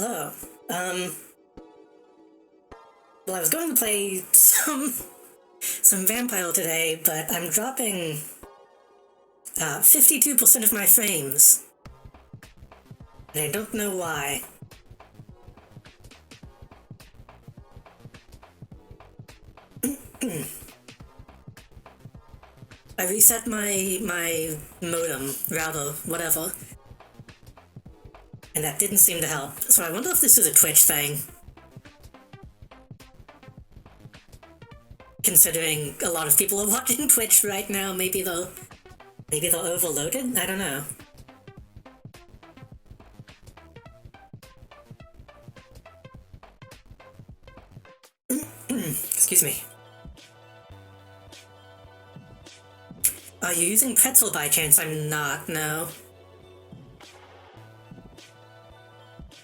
Hello. Well, I was going to play some Vampire today, but I'm dropping 52% of my frames. And I don't know why. I reset my modem, router, whatever, and that didn't seem to help. So I wonder if this is a Twitch thing. Considering a lot of people are watching Twitch right now, maybe they're overloaded? I don't know. Excuse me. Are you using Pretzel by chance? I'm not, no.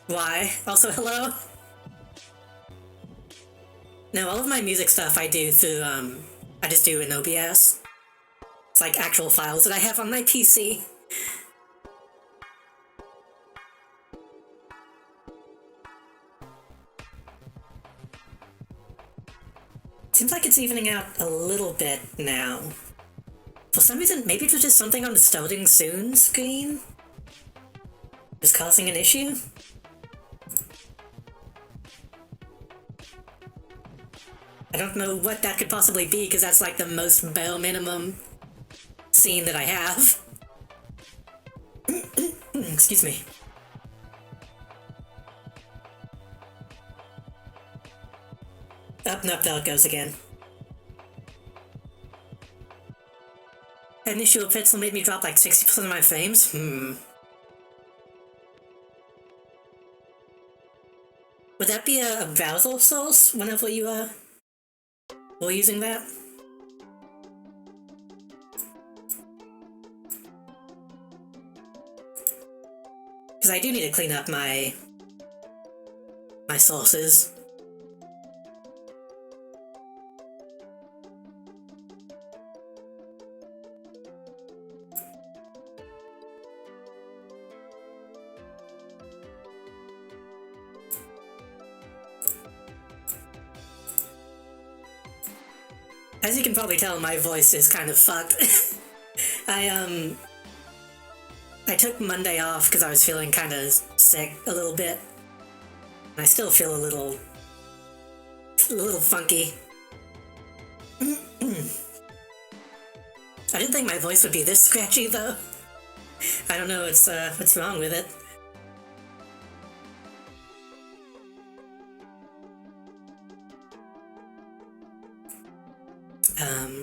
Why? Also, hello? No, all of my music stuff I do through, I just do in OBS. It's like actual files that I have on my PC. Seems like it's evening out a little bit now. For some reason, maybe it was just something on the starting soon screen was causing an issue? I don't know what that could possibly be, because that's like the most bare minimum scene that I have. Excuse me. Up and up, there it goes again. Had an issue with Pretzel made me drop like 60% of my frames? Would that be a browser source whenever you were using that? Because I do need to clean up my sources. As you can probably tell, my voice is kind of fucked. I took Monday off because I was feeling kind of sick a little bit. I still feel a little funky. I didn't think my voice would be this scratchy though. I don't know what's wrong with it.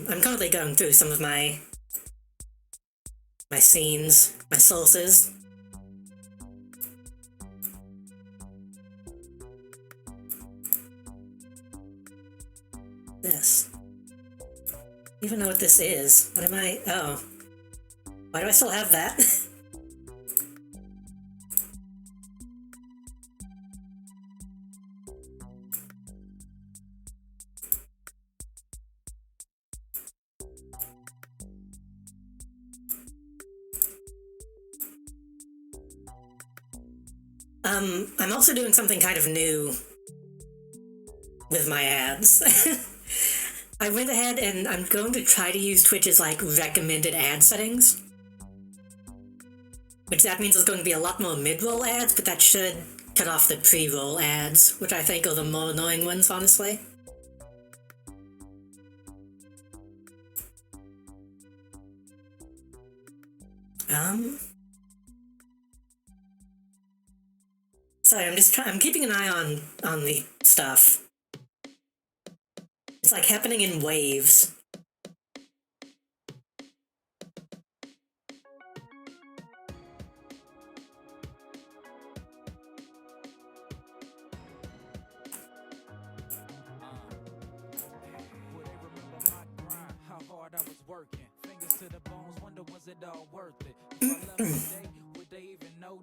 I'm currently going through some of my scenes, my sources. This. I don't even know what this is. What am I? Oh. Why do I still have that? I'm also doing something kind of new with my ads. I went ahead and I'm going to try to use Twitch's like recommended ad settings. Which that means there's going to be a lot more mid-roll ads, but that should cut off the pre-roll ads, which I think are the more annoying ones, honestly. Sorry, I'm keeping an eye on the stuff. It's like happening in waves.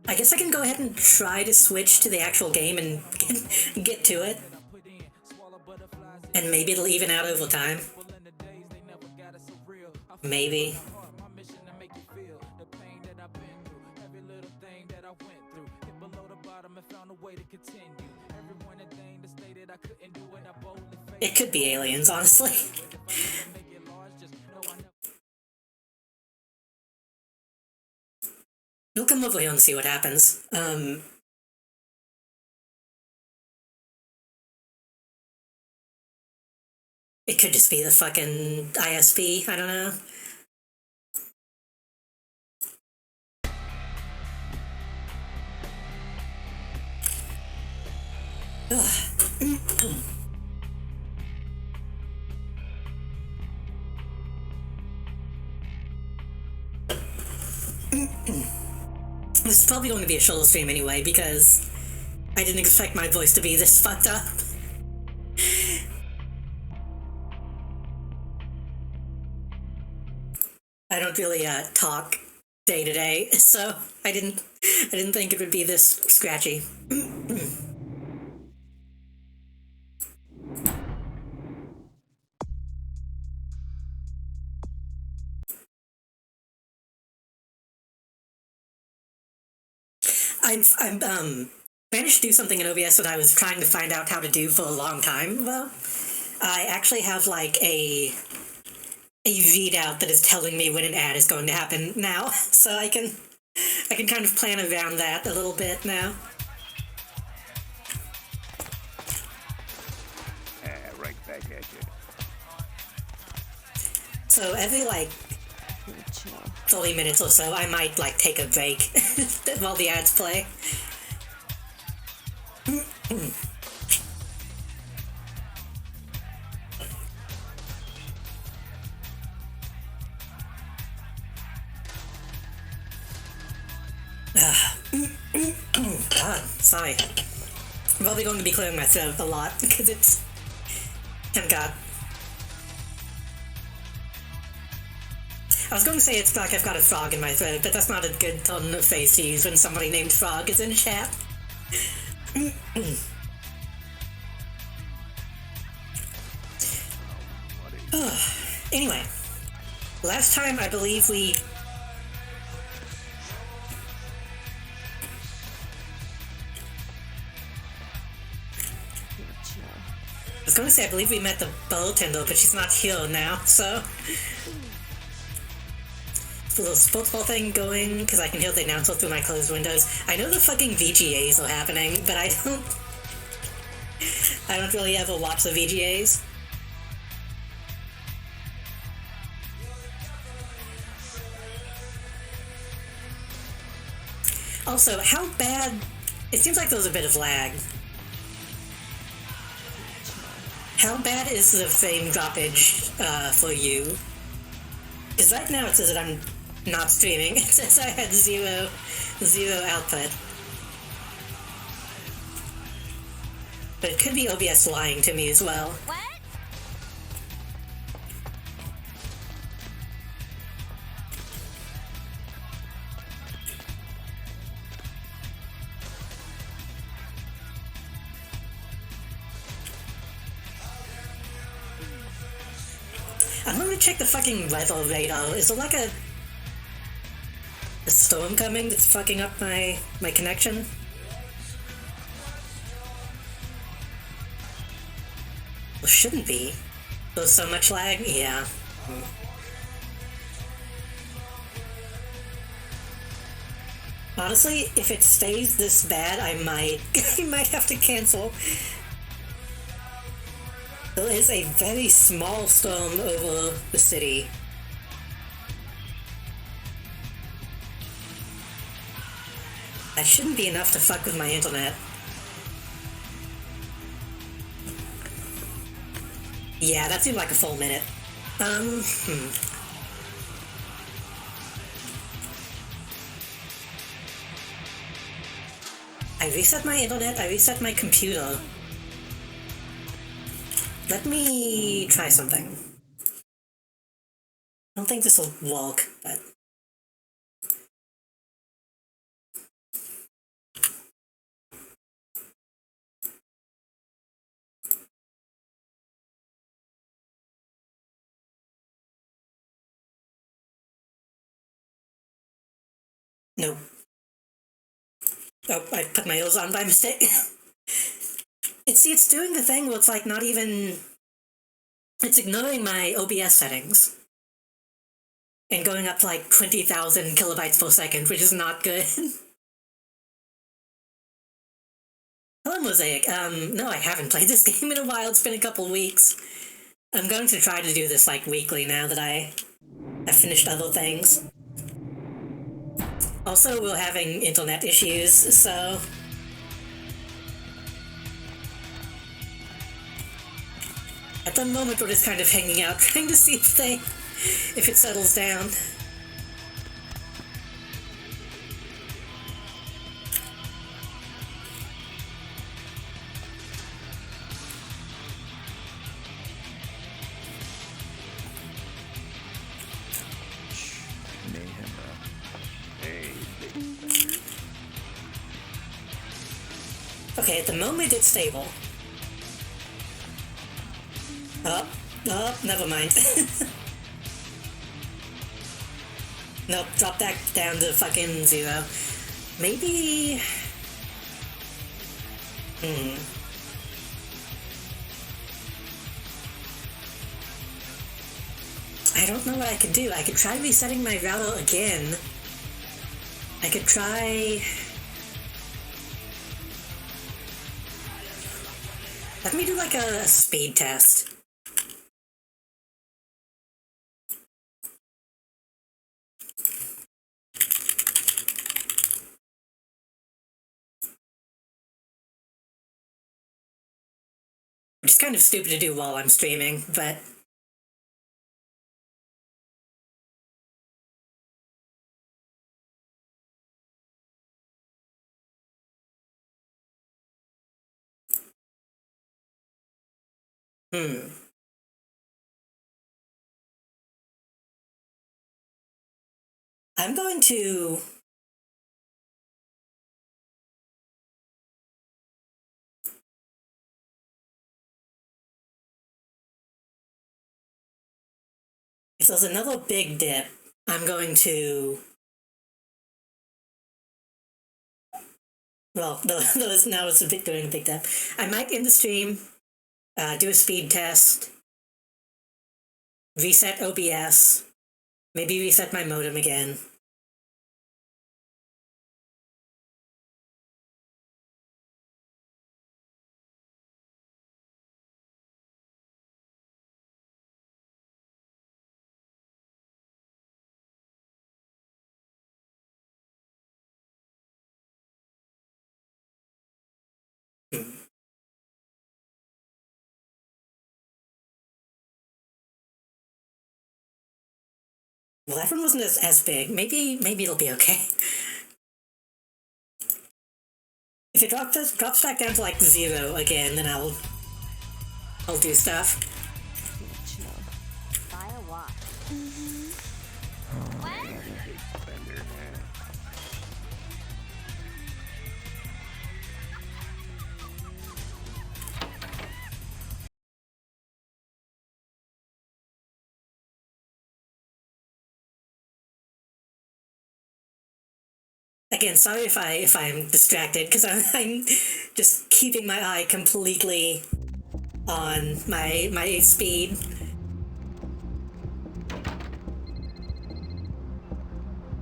I guess I can go ahead and try to switch to the actual game and get to it. And maybe it'll even out over time. Maybe. It could be aliens, honestly. We'll come over here and see what happens. It could just be the fucking ISP, I don't know. This is probably going to be a short stream anyway, because I didn't expect my voice to be this fucked up. I don't really talk day to day, so I didn't think it would be this scratchy. I'm managed to do something in OBS that I was trying to find out how to do for a long time, though. I actually have like a readout that is telling me when an ad is going to happen now, so I can kind of plan around that a little bit now. Right back at you. So every like 30 minutes or so, I might like take a break while the ads play. God, sorry. I'm probably going to be clearing my throat a lot because it's... Oh God. I was going to say it's like I've got a frog in my throat, but that's not a good tone of face to use when somebody named Frog is in chat. Anyway, last time I believe we... I was going to say I believe we met the bartender, but she's not here now, so... The little sports ball thing going, because I can hear the announcer through my closed windows. I know the fucking VGAs are happening, but I don't really ever watch the VGAs. Also, how bad... It seems like there was a bit of lag. How bad is the frame droppage for you? Because right now it says that I'm not streaming. It says I had zero output. But it could be OBS lying to me as well. What? I'm gonna check the fucking weather radar. Is there like a storm coming that's fucking up my connection? Well, shouldn't be. There's so much lag? Yeah. Honestly, if it stays this bad, I might have to cancel. There is a very small storm over the city. That shouldn't be enough to fuck with my internet. Yeah, that seemed like a full minute. I reset my internet, I reset my computer. Let me try something. I don't think this will work, but... Nope. Oh, I put my heels on by mistake. It's doing the thing where it's like not even... It's ignoring my OBS settings. And going up to like 20,000 kilobytes per second, which is not good. Hello, Mosaic. No, I haven't played this game in a while. It's been a couple weeks. I'm going to try to do this like weekly now that I have finished other things. Also, we're having internet issues, so... At the moment, we're just kind of hanging out, trying to see if it settles down. Okay, at the moment it's stable. Oh, never mind. Nope, drop that down to fucking 0. Maybe... I don't know what I could do. I could try resetting my router again. I could try... Let me do like a speed test. Which is kind of stupid to do while I'm streaming, but... I'm going to... If there's another big dip, I'm going to... Well, now it's doing a big dip. I might end the stream, do a speed test, reset OBS, maybe reset my modem again. Well, that one wasn't as big. Maybe it'll be okay. If it drops back down to like 0 again, then I'll do stuff. Again, sorry if I'm distracted, because I'm just keeping my eye completely on my speed.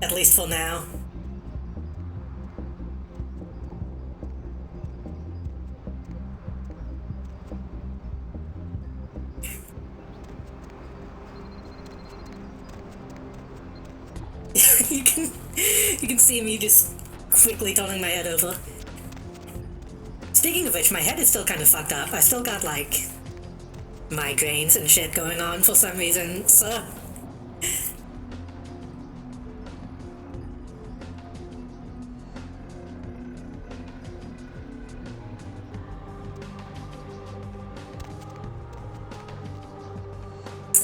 At least for now. You can see me just quickly turning my head over. Speaking of which, my head is still kind of fucked up. I still got, like, migraines and shit going on for some reason, so...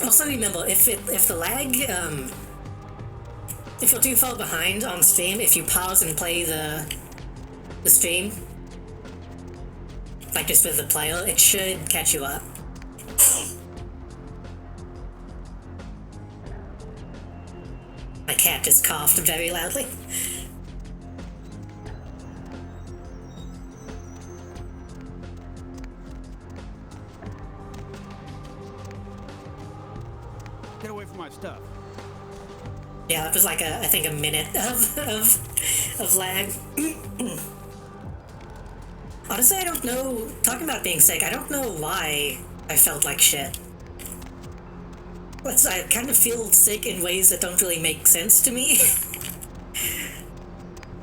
Also remember, if the lag, if you're too far behind on stream, if you pause and play the stream, like just with the player, it should catch you up. My cat just coughed very loudly. Get away from my stuff. Yeah, that was like I think a minute of lag. Honestly, I don't know. Talking about being sick, I don't know why I felt like shit. I kind of feel sick in ways that don't really make sense to me.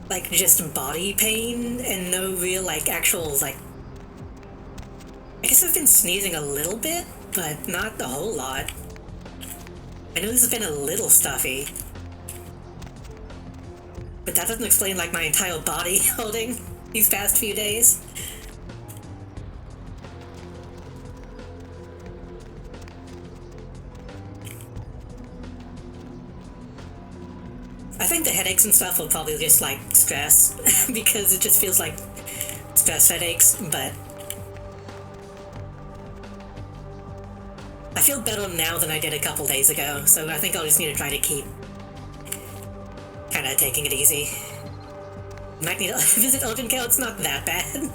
Like, just body pain and no real, like, actual, like... I guess I've been sneezing a little bit, but not a whole lot. I know this has been a little stuffy. But that doesn't explain, like, my entire body holding these past few days. I think the headaches and stuff will probably just, like, stress, because it just feels like stress headaches, but... I feel better now than I did a couple days ago, so I think I'll just need to try to keep kinda taking it easy. Might need to visit Urgent Care, it's not that bad.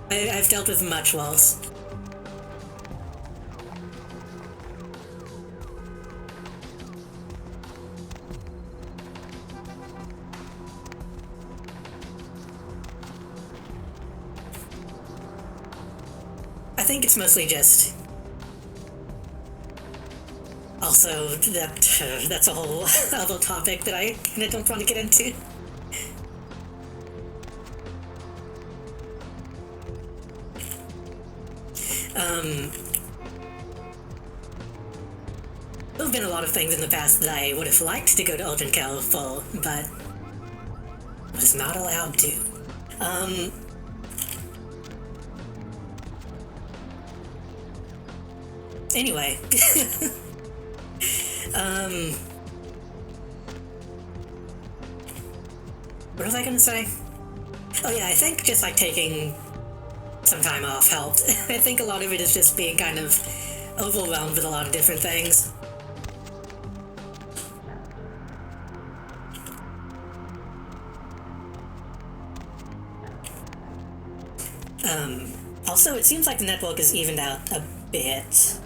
I've dealt with much worse. I think it's mostly just... Also, that's a whole other topic that I kinda don't want to get into. There have been a lot of things in the past that I would have liked to go to Urgent Care for, but was not allowed to. Anyway. What was I gonna say? Oh yeah, I think just like taking some time off helped. I think a lot of it is just being kind of overwhelmed with a lot of different things. Also, it seems like the network is evened out a bit.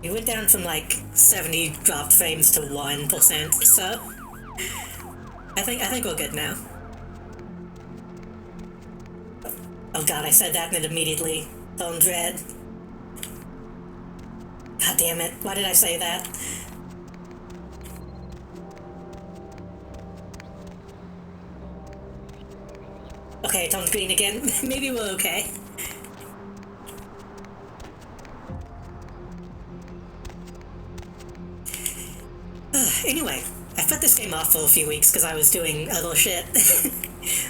We went down from like 70 dropped frames to 1%, so I think we're good now. Oh god, I said that and it immediately turned red. God damn it, why did I say that? Okay, it turned green again. Maybe we're okay. Anyway, I put this game off for a few weeks because I was doing other shit.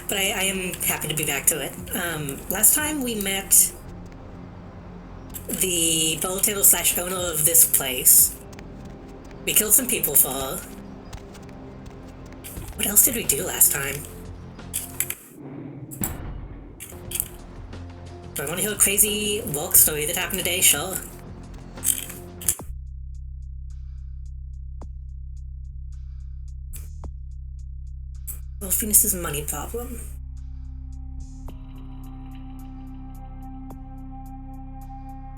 But I am happy to be back to it. Last time we met the bartender / owner of this place. We killed some people for her. What else did we do last time? Do I want to hear a crazy work story that happened today? Sure. Well, Venus's money problem.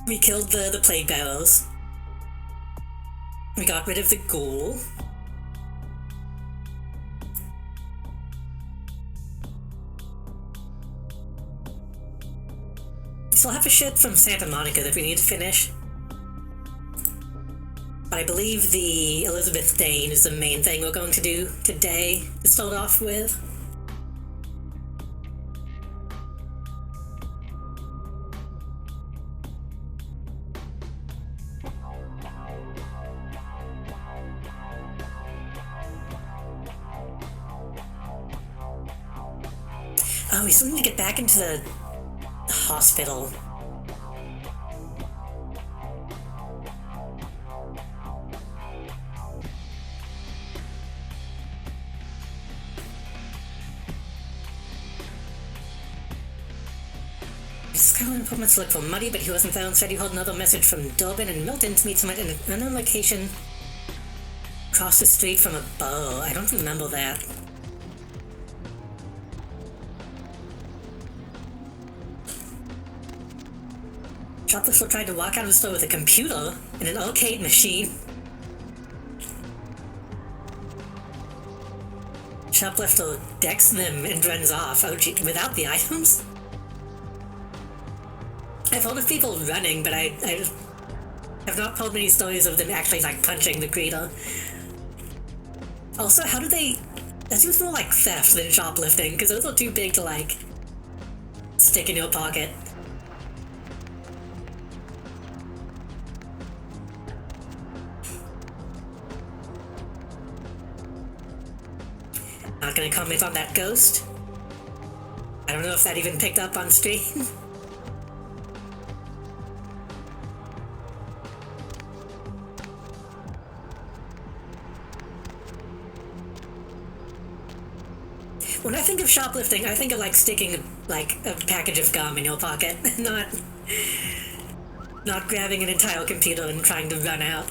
We killed the plague bearers. We got rid of the ghoul. We still have a shit from Santa Monica that we need to finish. But I believe the Elizabeth Dane is the main thing we're going to do today to start off with. Oh, we still need to get back into the hospital. Skyline put to look for Muddy, but he wasn't there. Instead, he heard another message from Durbin and Milton to meet someone in an unknown location across the street from a bar. I don't remember that. Shoplifter tried to walk out of the store with a computer and an arcade machine. Shoplifter decks them and runs off without the items. I've heard of people running, but I have not told many stories of them actually like punching the greeter. Also, how do they... That seems more like theft than shoplifting, because those are too big to like stick in your pocket. Not gonna comment on that ghost. I don't know if that even picked up on stream. When I think of shoplifting, I think of like sticking like a package of gum in your pocket, not grabbing an entire computer and trying to run out.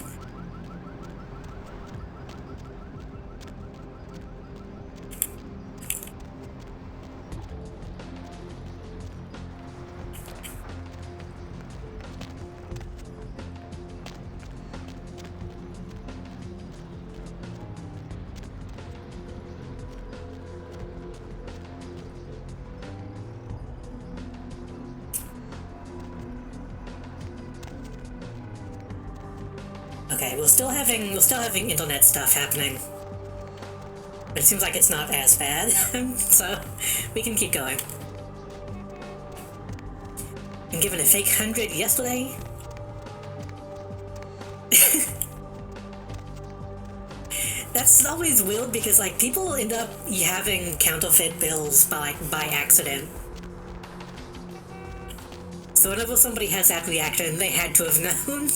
Okay, we're still having internet stuff happening. But it seems like it's not as bad, so we can keep going. Been given a fake 100 yesterday. That's always weird because like people end up having counterfeit bills by accident. So whenever somebody has that reaction, they had to have known.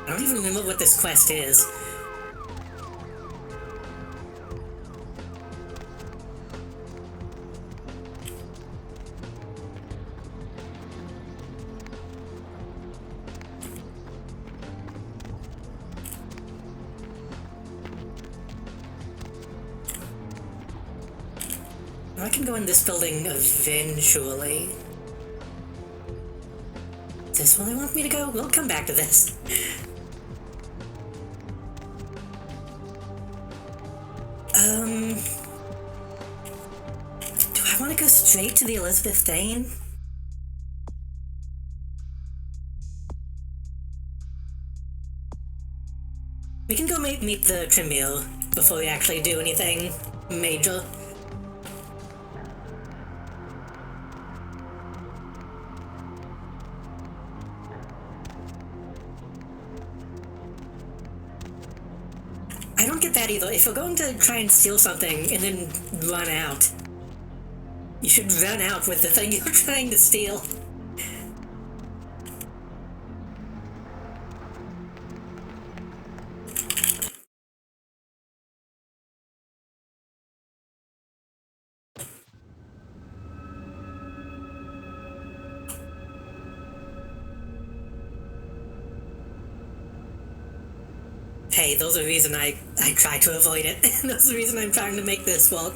I don't even remember what this quest is. I can go in this building eventually. Is this where they want me to go? We'll come back to this. Do I want to go straight to the Elizabeth Dane? We can go meet the Tremere before we actually do anything major. I don't get that either. If you're going to try and steal something and then run out, you should run out with the thing you're trying to steal. Hey, there's a reason I try to avoid it. That's the reason I'm trying to make this work.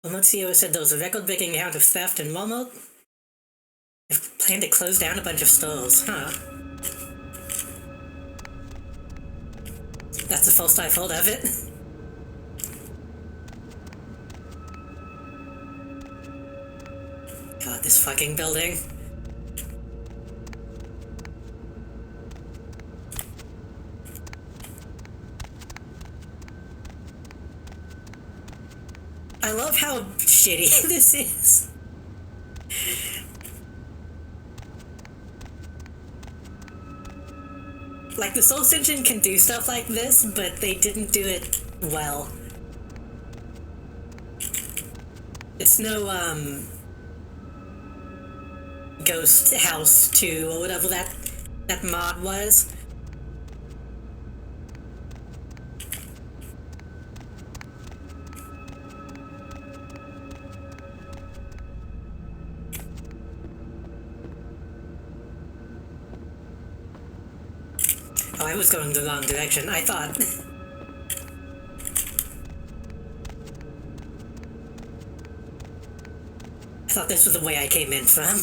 Moncio said there was a record-breaking amount of theft in Walmart. They've planned to close down a bunch of stores, huh? That's the first I've heard of it. God, this fucking building. I love how shitty this is. Like, the Soul Engine can do stuff like this, but they didn't do it well. It's no, Ghost House 2 or whatever that mod was. Oh, I was going the wrong direction. I thought this was the way I came in from.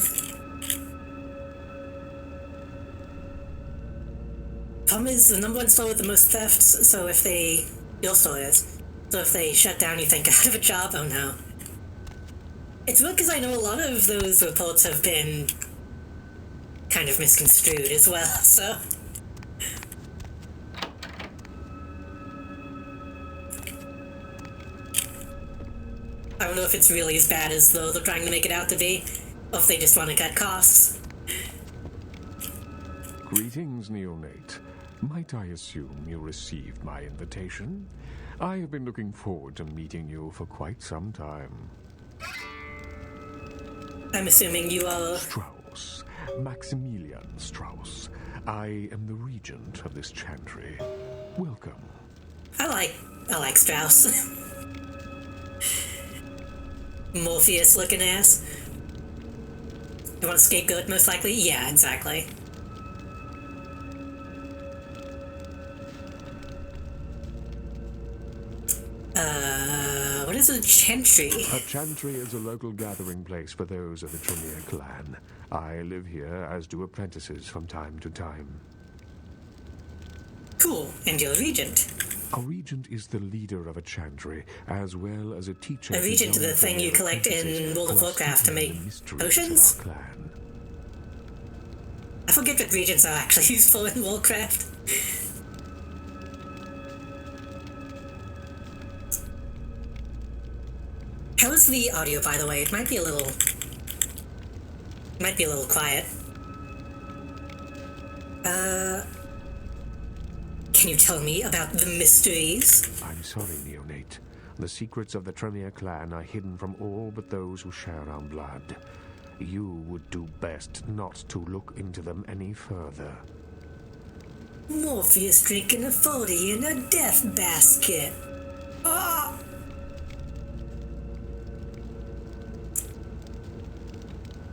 Problem is, the number one store with the most thefts, so if they... Your store is. So if they shut down, you think I have a job? Oh no. It's weird because I know a lot of those reports have been kind of misconstrued as well, so... I don't know if it's really as bad as though they're trying to make it out to be, or if they just want to cut costs. Greetings, Neonate. Might I assume you received my invitation? I have been looking forward to meeting you for quite some time. I'm assuming you are... Strauss. Maximilian Strauss. I am the regent of this chantry. Welcome. I like Strauss. Morpheus-looking ass. You want a scapegoat, most likely? Yeah, exactly. What is a chantry? A chantry is a local gathering place for those of the Tremere clan. I live here, as do apprentices from time to time. Cool, and you're a regent. A regent is the leader of a chantry, as well as a teacher. A regent is the thing you collect in World of Warcraft to make potions? I forget what regents are actually useful in Warcraft. How is the audio, by the way? It might be a little quiet. Can you tell me about the mysteries? I'm sorry, Neonate. The secrets of the Tremere clan are hidden from all but those who share our blood. You would do best not to look into them any further. Morpheus drinking a 40 in a death basket. Ah!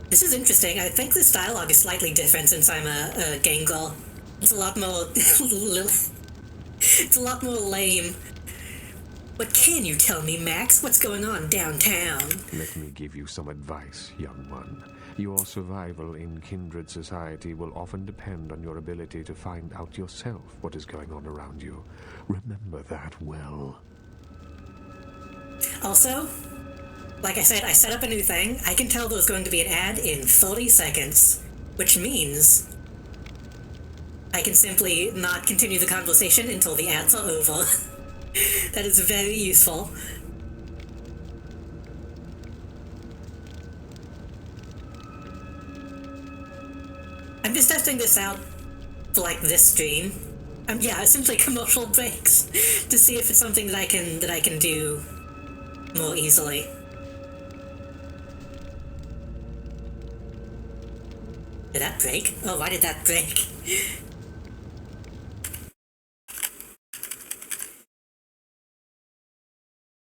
This is interesting. I think this dialogue is slightly different since I'm a gangrel. It's a lot more... it's a lot more lame. But can you tell me, Max, what's going on downtown? Let me give you some advice, young one. Your survival in kindred society will often depend on your ability to find out yourself what is going on around you. Remember that well. Also, like I said, I set up a new thing. I can tell there's going to be an ad in 30 seconds, which means I can simply not continue the conversation until the ads are over. That is very useful. I'm just testing this out for, like, this stream. Yeah, simply commercial breaks to see if it's something that I can do more easily. Did that break? Oh, why did that break?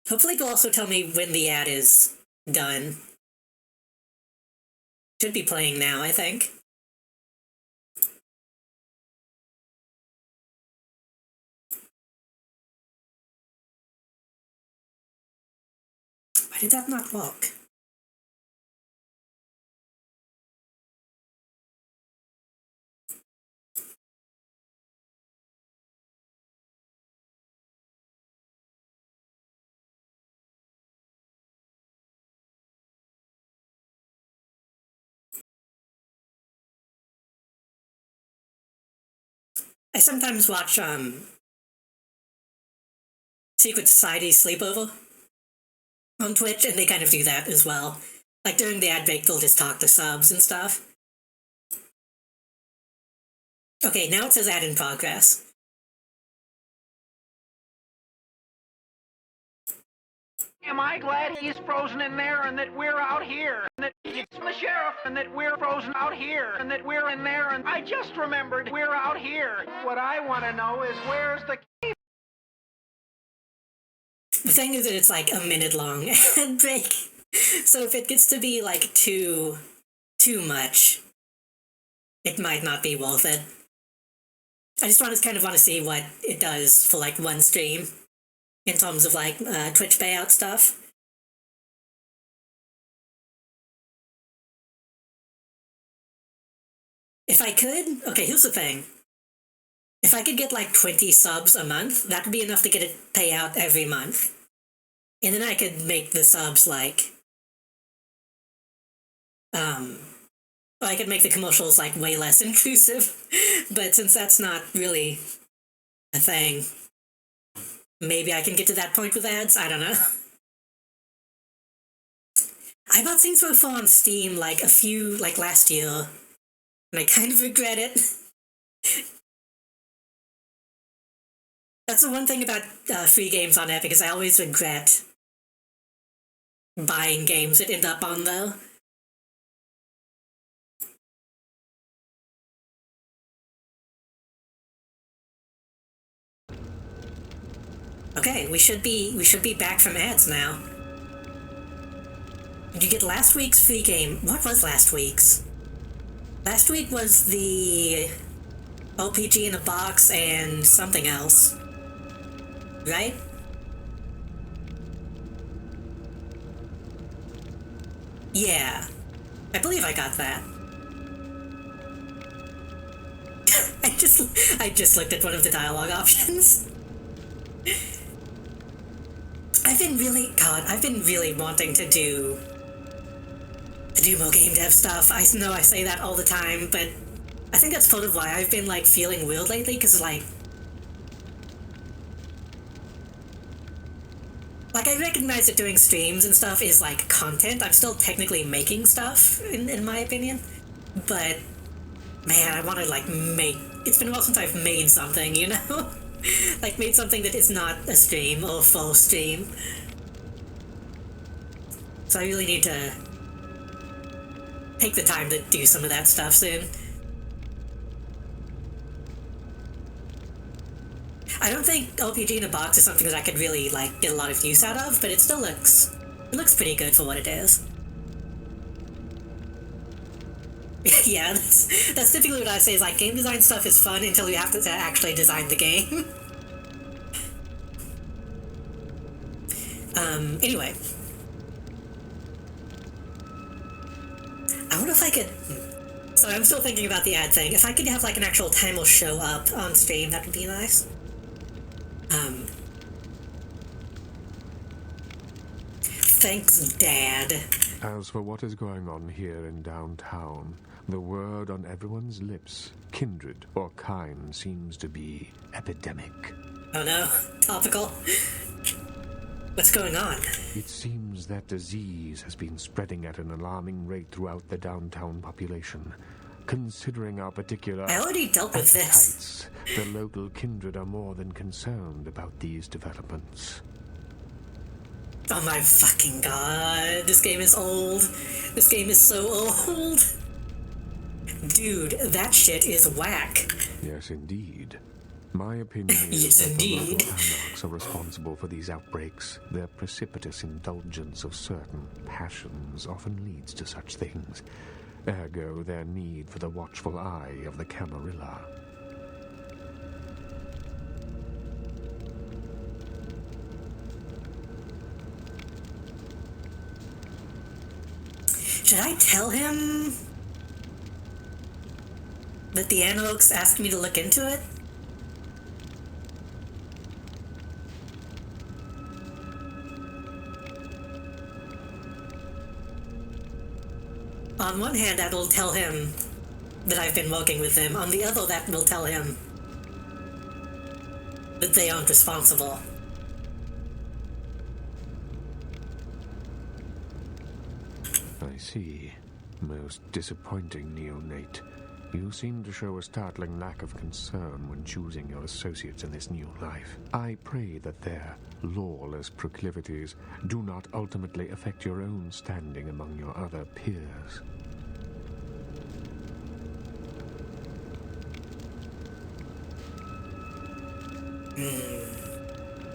Hopefully it'll also tell me when the ad is done. Should be playing now, I think. Why did that not work? I sometimes watch, Secret Society Sleepover. on Twitch, and they kind of do that as well. Like during the ad break, they'll just talk to subs and stuff. Okay, now it says ad in progress. Am I glad he's frozen in there and that we're out here? And that it's the sheriff and that we're frozen out here and that we're in there and I just remembered we're out here. What I want to know is where's the cave? The thing is that it's like a minute long ad break. So if it gets to be like too much, it might not be worth it. I just kind of want to see what it does for like one stream in terms of like Twitch payout stuff. If I could, okay, here's the thing. If I could get like 20 subs a month, that would be enough to get a payout every month. And then I could make the subs like, I could make the commercials like way less intrusive. But since that's not really a thing, maybe I can get to that point with ads? I don't know. I bought Saints Row 4 on Steam like last year, and I kind of regret it. That's the one thing about free games on Epic is I always regret buying games that end up on there. Okay, we should be back from ads now. Did you get last week's free game? What was last week's? Last week was the RPG in a box and something else. Right? Yeah. I believe I got that. I just looked at one of the dialogue options. I've been really wanting to do more game dev stuff. I know I say that all the time, but I think that's part of why I've been like feeling weird lately, because like I recognize that doing streams and stuff is like content. I'm still technically making stuff, in my opinion, but man, I want to like it's been a while since I've made something, you know? Like made something that is not a stream or a full stream. So I really need to take the time to do some of that stuff soon. I don't think RPG in a box is something that I could really like get a lot of use out of, but it still looks pretty good for what it is. Yeah, that's typically what I say is like game design stuff is fun until you have to actually design the game. Anyway. I wonder if I could... So I'm still thinking about the ad thing. If I could have like an actual timer show up on stream, that would be nice. Thanks, Dad. As for what is going on here in downtown, the word on everyone's lips, kindred or kind, seems to be epidemic. Oh no, topical. What's going on? It seems that disease has been spreading at an alarming rate throughout the downtown population. Considering our particular I already dealt with this. The local kindred are more than concerned about these developments. Oh my fucking god, this game is old. This game is so old. Dude, that shit is whack. Yes, indeed. My opinion is Yes, that indeed. the local anarchs are responsible for these outbreaks. Their precipitous indulgence of certain passions often leads to such things. Ergo, their need for the watchful eye of the Camarilla. Should I tell him that the Anarchs asked me to look into it? On one hand, that will tell him that I've been working with them. On the other, that will tell him that they aren't responsible. I see. Most disappointing, neonate. You seem to show a startling lack of concern when choosing your associates in this new life. I pray that their lawless proclivities do not ultimately affect your own standing among your other peers.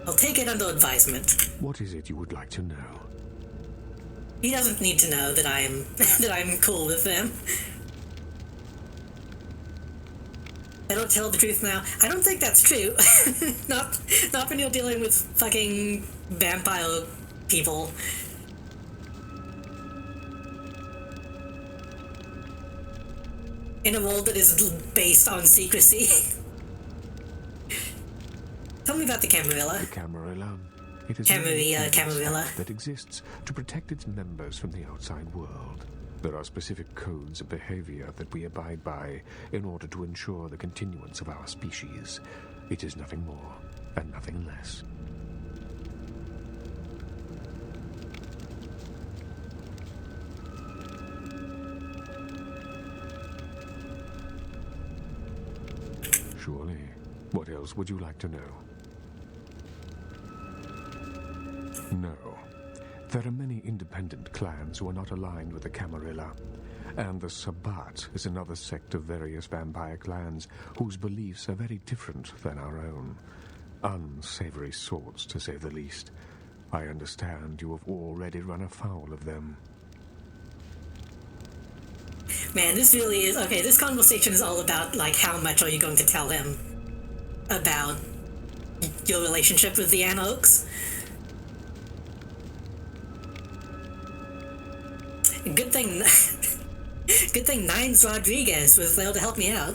I'll take it under advisement. What is it you would like to know? He doesn't need to know that I'm that I'm cool with them. I don't tell the truth now. I don't think that's true. not when you're dealing with fucking vampire people. In a world that is based on secrecy. Tell me about the Camarilla. The Camarilla. It is Camarilla. that exists to protect its members from the outside world. There are specific codes of behavior that we abide by in order to ensure the continuance of our species. It is nothing more and nothing less. Surely. What else would you like to know? No. There are many independent clans who are not aligned with the Camarilla, and the Sabbat is another sect of various vampire clans whose beliefs are very different than our own. Unsavory sorts, to say the least. I understand you have already run afoul of them. Man, this really is... Okay, this conversation is all about, like, how much are you going to tell him about your relationship with the Anarchs? Good thing Nines Rodriguez was there to help me out.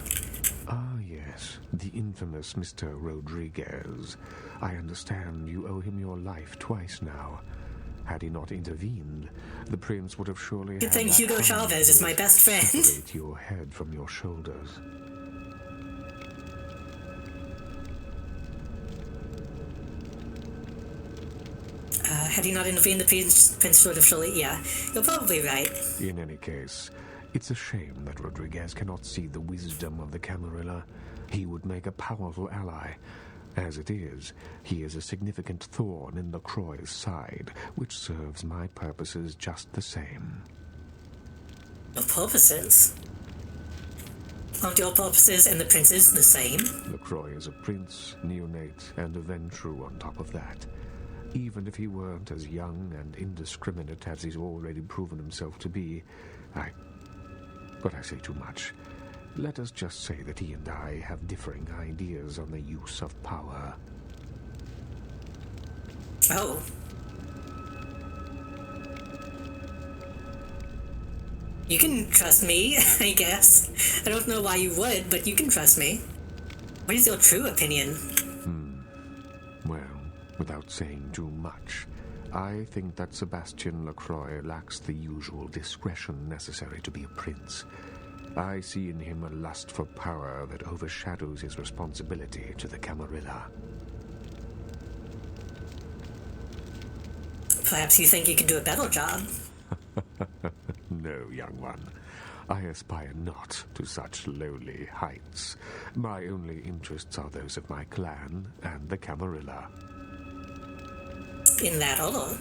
Ah, yes, the infamous Mr. Rodriguez. I understand you owe him your life twice now. Had he not intervened, the prince would have surely... Good thing Hugo Chavez is my best friend. Separate your head from your shoulders. Had he not intervened, the prince would have surely... Yeah, you're probably right. In any case, it's a shame that Rodriguez cannot see the wisdom of the Camarilla. He would make a powerful ally. As it is, he is a significant thorn in LaCroix's side, which serves my purposes just the same. Your purposes? Aren't your purposes and the prince's the same? LaCroix is a prince, neonate, and a Ventrue on top of that. Even if he weren't as young and indiscriminate as he's already proven himself to be, But I say too much. Let us just say that he and I have differing ideas on the use of power. Oh. You can trust me, I guess. I don't know why you would, but you can trust me. What is your true opinion? Well, without saying too much, I think that Sebastian LaCroix lacks the usual discretion necessary to be a prince. I see in him a lust for power that overshadows his responsibility to the Camarilla. Perhaps you think you can do a better job. No, young one. I aspire not to such lowly heights. My only interests are those of my clan and the Camarilla. In that order.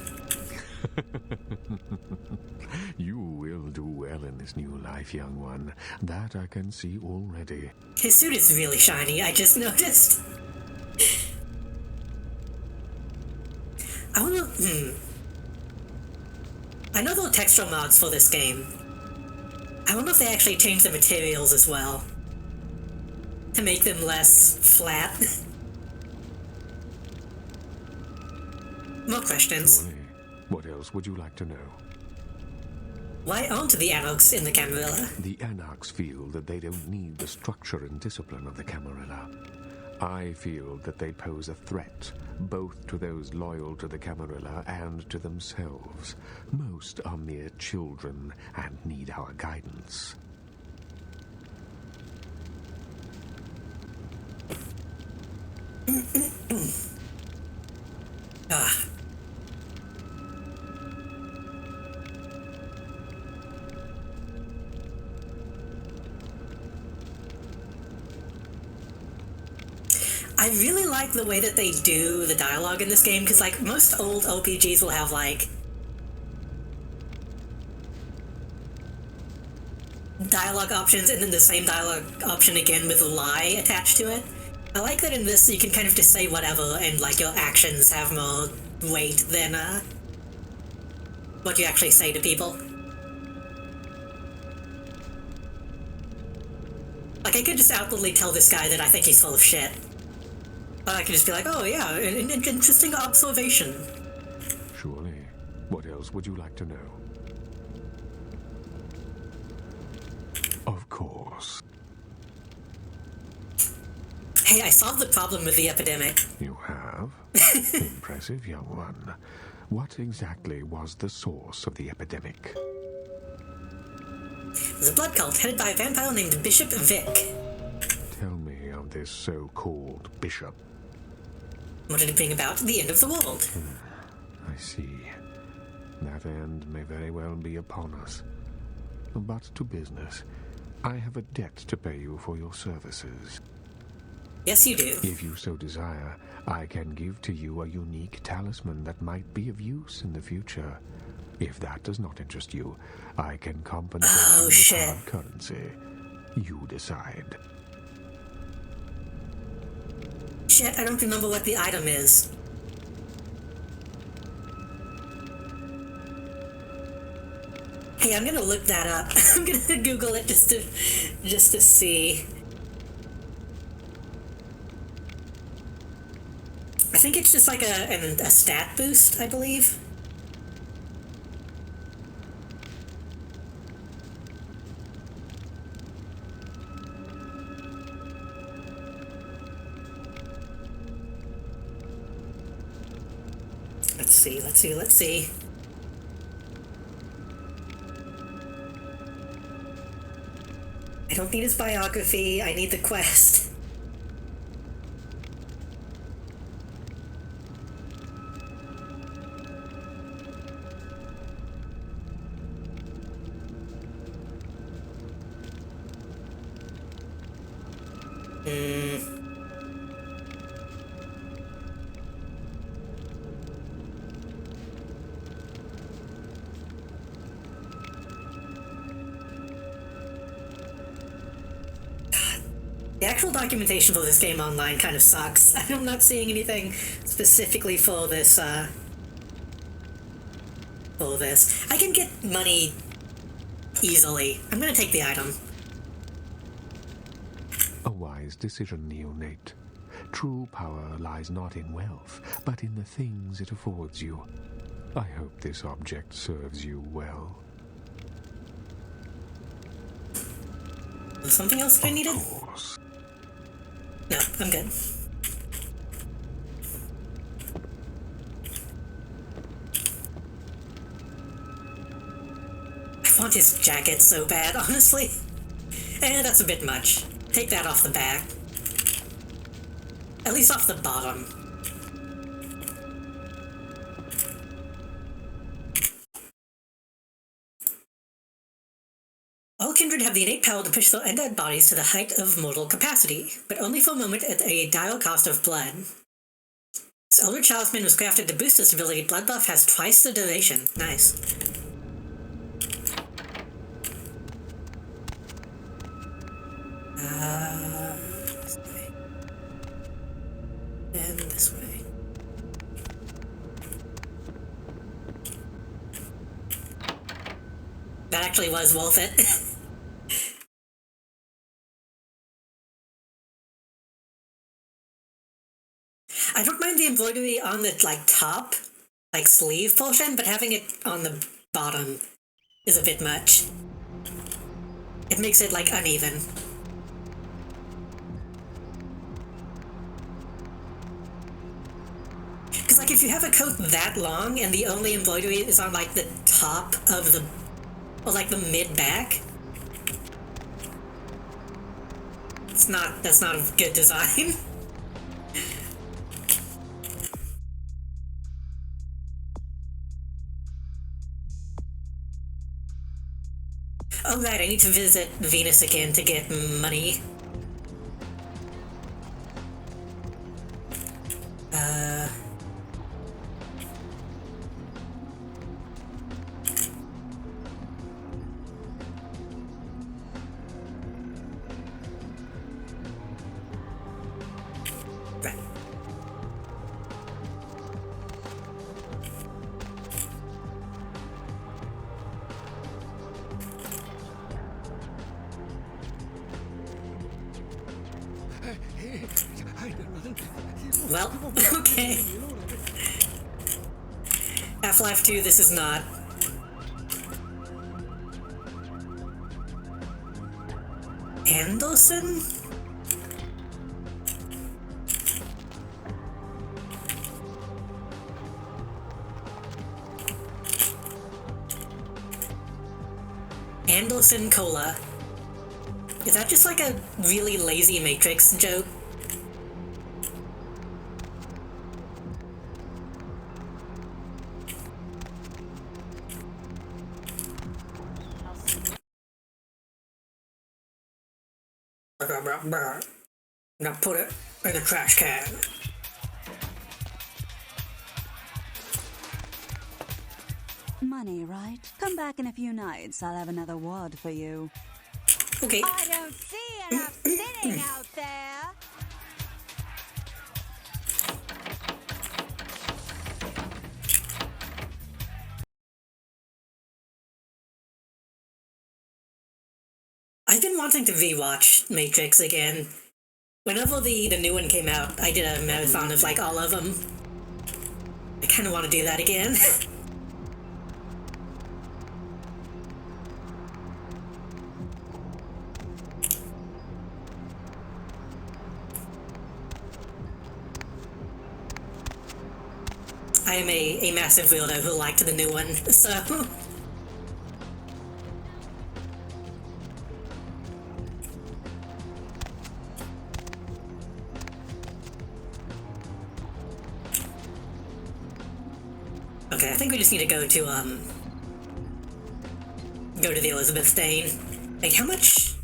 You will do well in this new life, young one. That I can see already. His suit is really shiny, I just noticed. I wonder... I know there are texture mods for this game. I wonder if they actually changed the materials as well. To make them less flat. More questions. Surely. What else would you like to know? Why aren't the Anarchs in the Camarilla? The Anarchs feel that they don't need the structure and discipline of the Camarilla. I feel that they pose a threat, both to those loyal to the Camarilla and to themselves. Most are mere children and need our guidance. I really like the way that they do the dialogue in this game, because, like, most old RPGs will have, like, dialogue options and then the same dialogue option again with a lie attached to it. I like that in this you can kind of just say whatever and, like, your actions have more weight than, what you actually say to people. Like, I could just outwardly tell this guy that I think he's full of shit. Or I could just be like, oh yeah, an interesting observation. Surely. What else would you like to know? Of course. Hey, I solved the problem with the epidemic. You have? Impressive, young one. What exactly was the source of the epidemic? There's a blood cult headed by a vampire named Bishop Vic. Tell me of this so-called bishop. What did it bring about? The end of the world. I see. That end may very well be upon us. But to business. I have a debt to pay you for your services. Yes, you do. If you so desire, I can give to you a unique talisman that might be of use in the future. If that does not interest you, I can compensate you with hard currency. You decide. Shit, I don't remember what the item is. Hey, I'm gonna look that up. I'm gonna Google it just to see. I think it's just like a stat boost, I believe. Let's see. I don't need his biography, I need the quest. The actual documentation for this game online kind of sucks. I'm not seeing anything specifically for this, I can get money easily. I'm gonna take the item. A wise decision, neonate. True power lies not in wealth, but in the things it affords you. I hope this object serves you well. Was something else that I needed? Of course. No, I'm good. I want his jacket so bad, honestly. That's a bit much. Take that off the back. At least off the bottom. All kindred have the innate power to push their undead bodies to the height of mortal capacity, but only for a moment at a dire cost of blood. This elder talisman was crafted to boost its ability. Blood buff has twice the duration. Nice. This way. And this way. That actually was worth it. I don't mind the embroidery on the, top, sleeve portion, but having it on the bottom is a bit much. It makes it, uneven. Because, if you have a coat that long and the only embroidery is on, the top of the, or, the mid-back, that's not a good design. Oh right, I need to visit Venus again to get money. Well, okay. Half-Life 2, this is not. Anderson? Anderson Cola. Is that just like a really lazy Matrix joke? Now put it in the trash can. Money, right? Come back in a few nights. I'll have another wad for you. Okay. I don't see enough sitting out there. I've been wanting to rewatch Matrix again. Whenever the new one came out, I did a marathon of like all of them. I kind of want to do that again. I am a massive weirdo who liked the new one, so... Okay, I think we just need to go to the Elizabeth Stain. Hey, how much?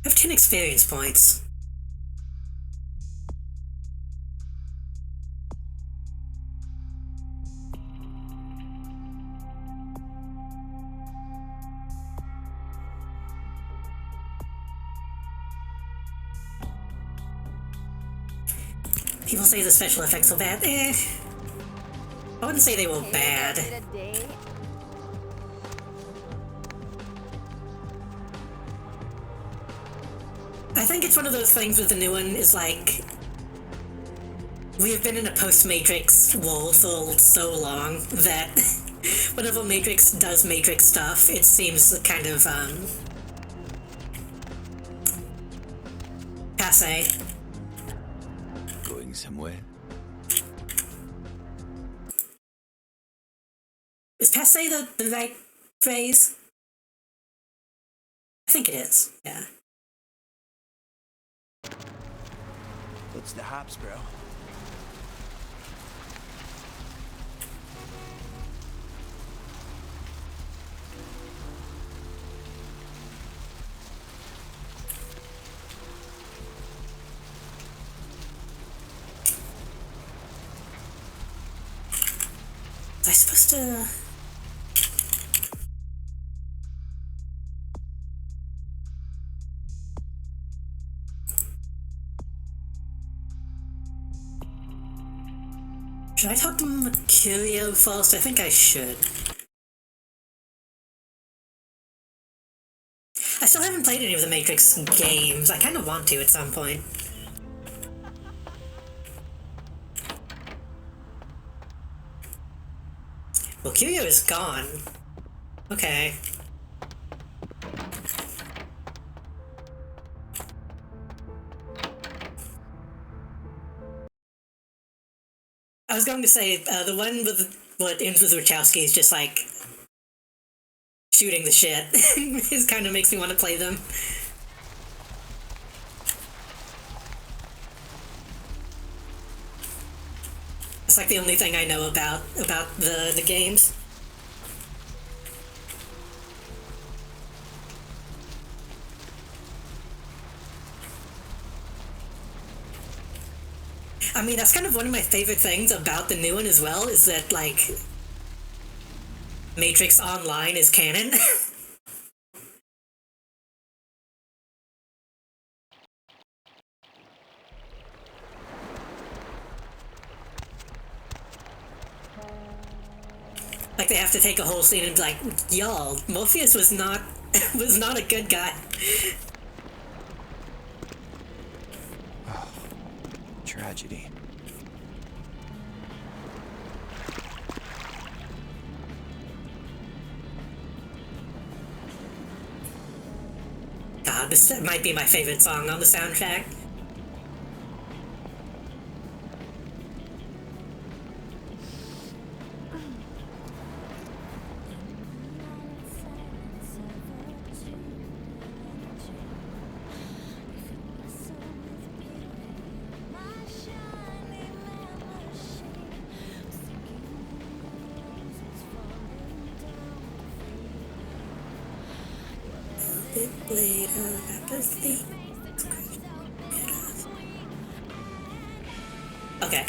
I have 10 experience points. People say the special effects were bad. I wouldn't say they were bad. I think it's one of those things with the new one is like, we've been in a post-Matrix world for so long that whenever Matrix does Matrix stuff, it seems kind of, passé. Going somewhere? Is passé the right phrase? I think it is, yeah. What's the hops, bro? Was I supposed to... Should I talk to Mercurio first? I think I should. I still haven't played any of the Matrix games. I kind of want to at some point. Well, Mercurio is gone. Okay. I was going to say, the one with what ends with Wachowski is just like shooting the shit. It kind of makes me want to play them. It's like the only thing I know about the games. I mean, that's kind of one of my favorite things about the new one as well, is that, like, Matrix Online is canon. Like, they have to take a whole scene and be like, y'all, Morpheus was not a good guy. tragedy. God, this might be my favorite song on the soundtrack. Bit blade of apathy. Okay.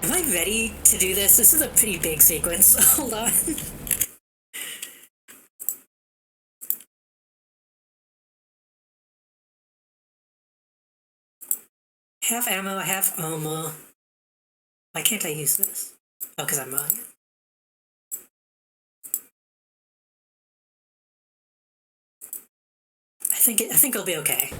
Am I ready to do this? This is a pretty big sequence. Hold on. I have ammo, I have armor. Why can't I use this? Oh, because I'm wrong. I think I'll be okay.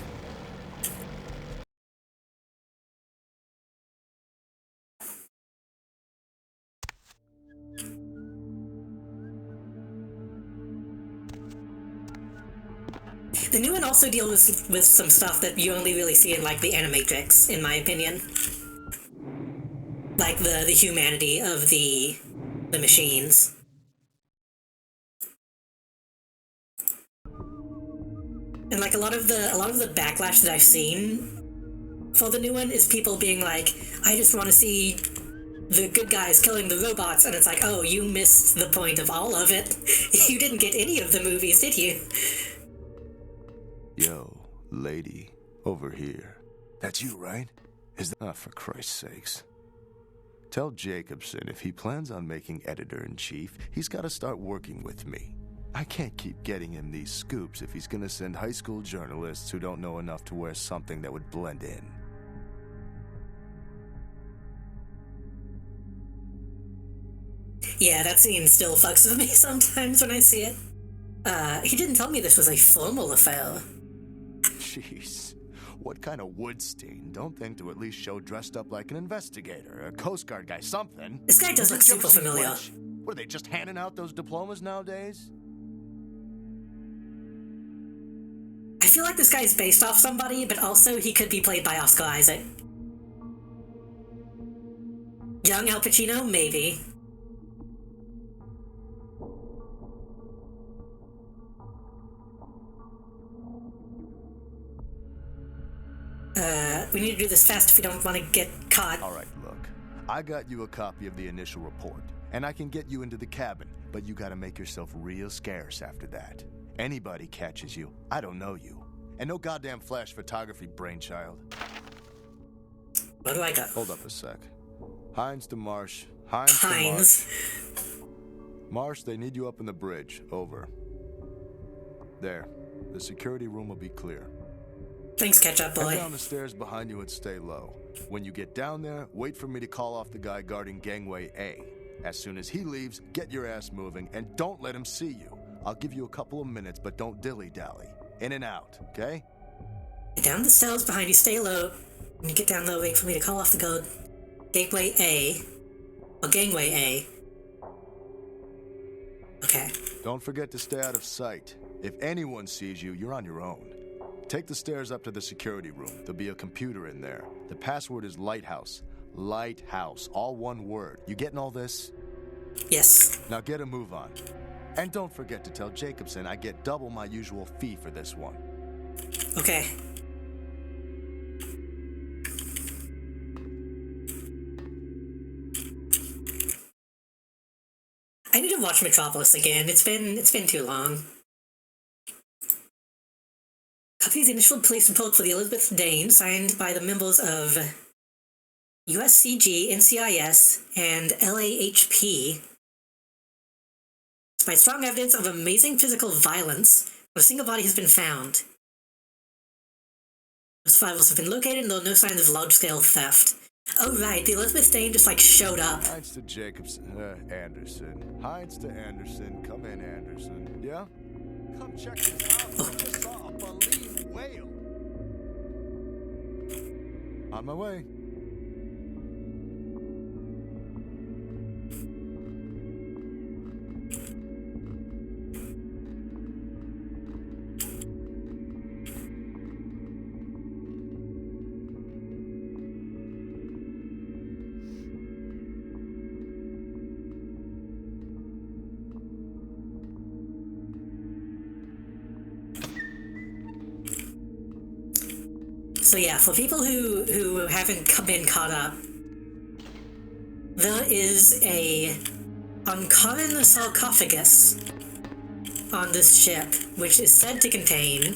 The new one also deals with some stuff that you only really see in, like, the Animatrix, in my opinion. Like, the humanity of the machines. And, like, a lot of the backlash that I've seen for the new one is people being like, I just want to see the good guys killing the robots, and it's like, oh, you missed the point of all of it. You didn't get any of the movies, did you? Yo, lady, over here. That's you, right? Is that... Ah, for Christ's sakes. Tell Jacobson if he plans on making editor-in-chief, he's got to start working with me. I can't keep getting him these scoops if he's gonna send high school journalists who don't know enough to wear something that would blend in. Yeah, that scene still fucks with me sometimes when I see it. He didn't tell me this was a formal affair. Jeez. What kind of Woodstein don't think to at least show dressed up like an investigator, a Coast Guard guy, something? This guy does look Did you ever super see familiar. Fletch? What, are they just handing out those diplomas nowadays? I feel like this guy is based off somebody, but also he could be played by Oscar Isaac. Young Al Pacino? Maybe. We need to do this fast if we don't want to get caught. All right, look. I got you a copy of the initial report, and I can get you into the cabin, but you gotta make yourself real scarce after that. Anybody catches you, I don't know you. And no goddamn flash photography, brainchild. What do I got? Hold up a sec. Hines to Marsh. Hines to Hines. Marsh. Marsh, they need you up in the bridge. Over. There. The security room will be clear. Thanks, Ketchup Boy. Head down the stairs behind you and stay low. When you get down there, wait for me to call off the guy guarding Gangway A. As soon as he leaves, get your ass moving and don't let him see you. I'll give you a couple of minutes, but don't dilly-dally. In and out, okay? Get down the stairs behind you, stay low. When you get down low, wait for me to call off the guard. Gateway A. Or Gangway A. Okay. Don't forget to stay out of sight. If anyone sees you, you're on your own. Take the stairs up to the security room. There'll be a computer in there. The password is Lighthouse. Lighthouse. All one word. You getting all this? Yes. Now get a move on. And don't forget to tell Jacobson I get double my usual fee for this one. Okay. I need to watch Metropolis again. It's been too long. Copy of the initial police report for the Elizabeth Dane, signed by the members of USCG, NCIS, and LAHP. Despite strong evidence of amazing physical violence, not a single body has been found. Survivals have been located and there are no signs of large-scale theft. Oh right, the Elizabeth Dane just like showed up. Hines to Anderson. Hines to Anderson. Come in, Anderson. Yeah? Come check this out. I just saw a baleen whale. On my way. So yeah, for people who haven't been caught up, there is a uncommon sarcophagus on this ship, which is said to contain,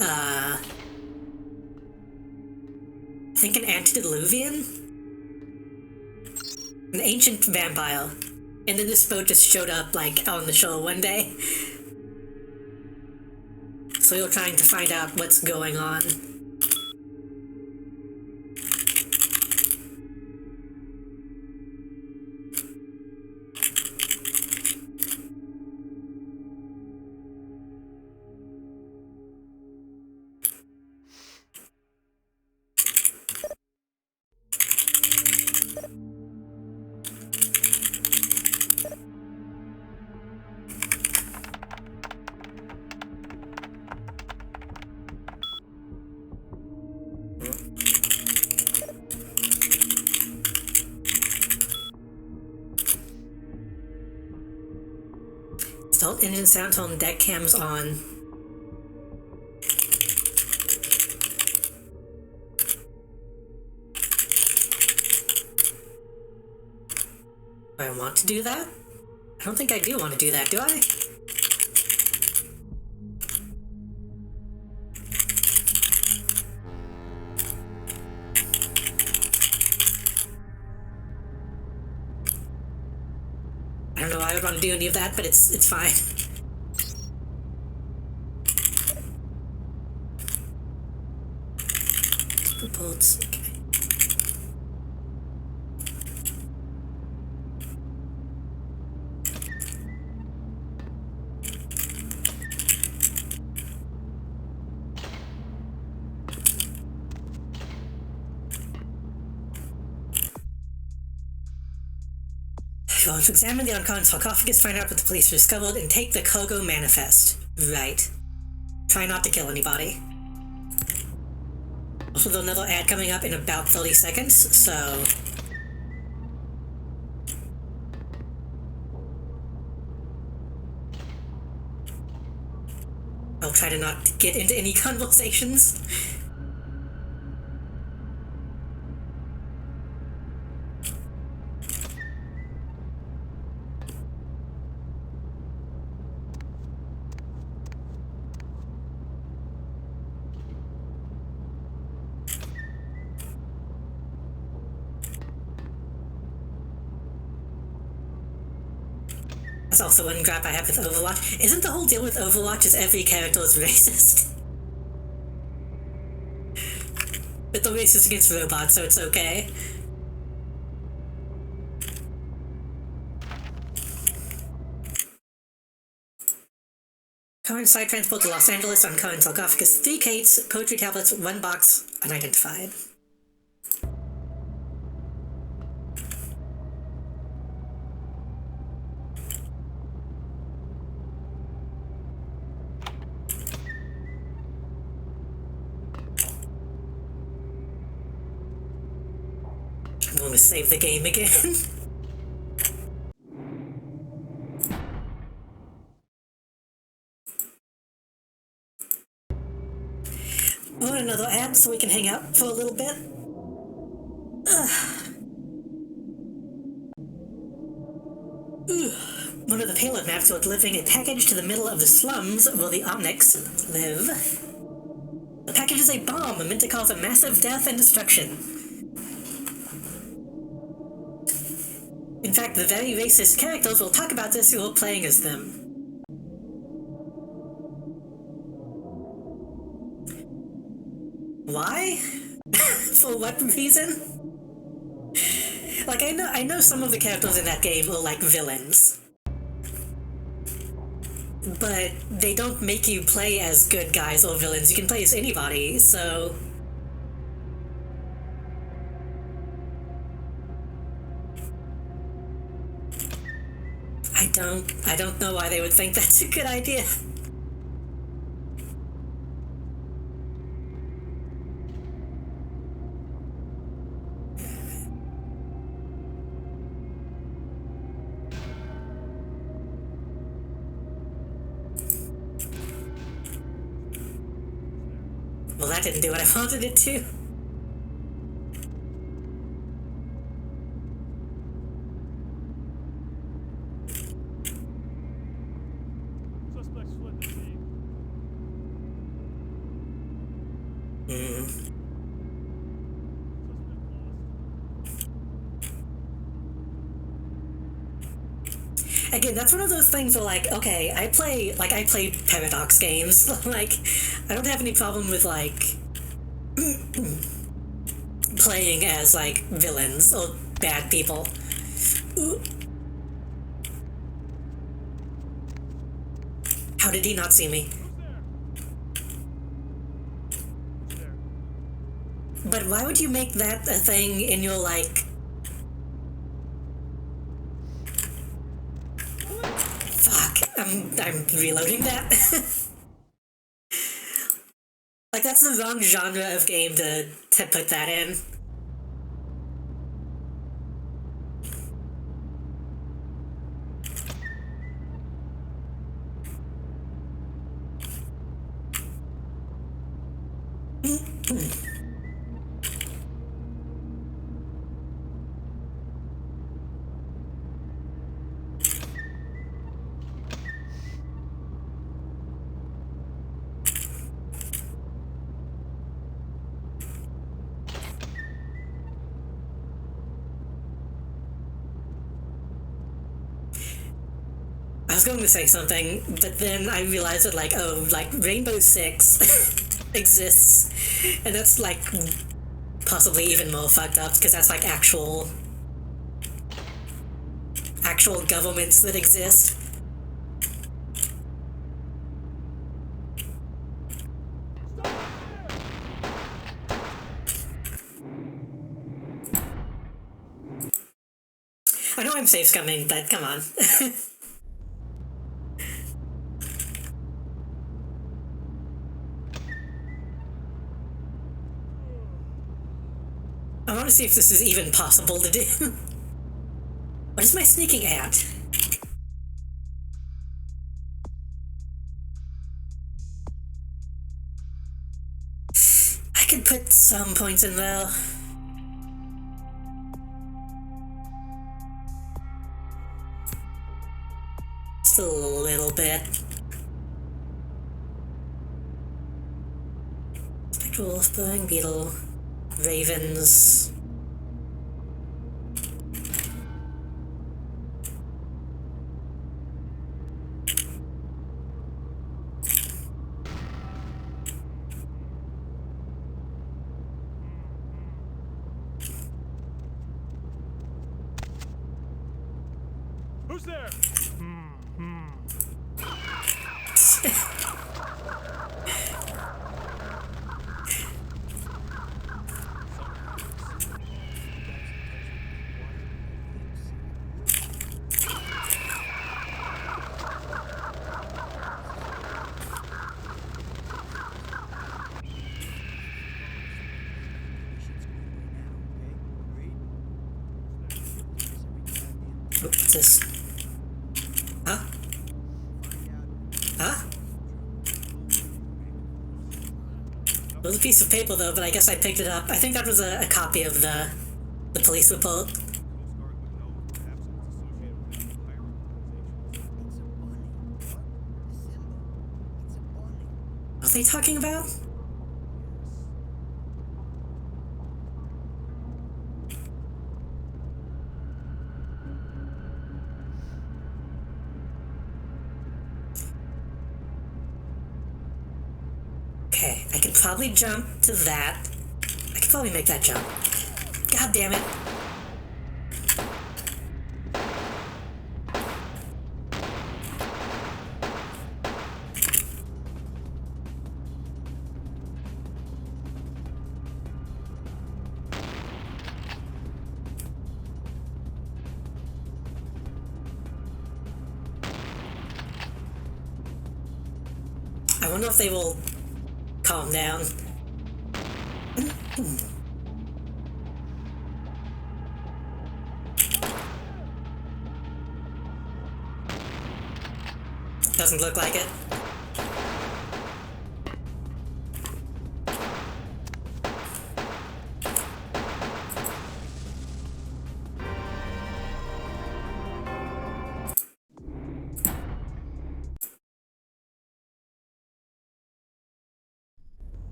I think an antediluvian? An ancient vampire. And then this boat just showed up, like, on the shore one day. So you're trying to find out what's going on. Stealth engine sound tone, deck cams on. Do I want to do that? I don't think I do want to do that, do I? I don't know why I would want to do any of that, but it's fine. Reports, okay. Well, let's examine the unconscious sarcophagus, find out what the police discovered, and take the cargo manifest. Right. Try not to kill anybody. Also, there's another ad coming up in about 30 seconds, so... I'll try to not get into any conversations. That's also one gripe I have with Overwatch. Isn't the whole deal with Overwatch is every character is racist? But they're racist against robots, so it's okay. Current side transport to Los Angeles on current sarcophagus, 3 crates, poetry tablets, 1 box, unidentified. I'm going to save the game again. I want another ad so we can hang out for a little bit. One of the payload maps are delivering a package to the middle of the slums where the Omnics live. The package is a bomb meant to cause a massive death and destruction. In fact, the very racist characters will talk about this who are playing as them. why? For what reason? Like, I know some of the characters in that game are like villains. But they don't make you play as good guys or villains. You can play as anybody, so... I don't know why they would think that's a good idea. Well, that didn't do what I wanted it to. Again, that's one of those things where, like, okay, I play Paradox games. Like, I don't have any problem with, like, playing as, like, villains or bad people. Ooh. How did he not see me? But why would you make that a thing in your, like... Fuck, I'm reloading that. Like, that's the wrong genre of game to put that in. I was going to say something, but then I realized that, like, oh, like, Rainbow Six exists, and that's, like, possibly even more fucked up, because that's, like, actual governments that exist. I know I'm safe scumming, but come on. I want to see if this is even possible to do. What is my sneaking at? I could put some points in there. Just a little bit. Spectral Wolfbone, Beetle, Ravens. Who's there? What's this? Huh? Huh? It was a piece of paper though, but I guess I picked it up. I think that was a copy of the police report. What are they talking about? Okay, I could probably jump to that. I could probably make that jump. God damn it. I wonder if they will calm down. Doesn't look like it.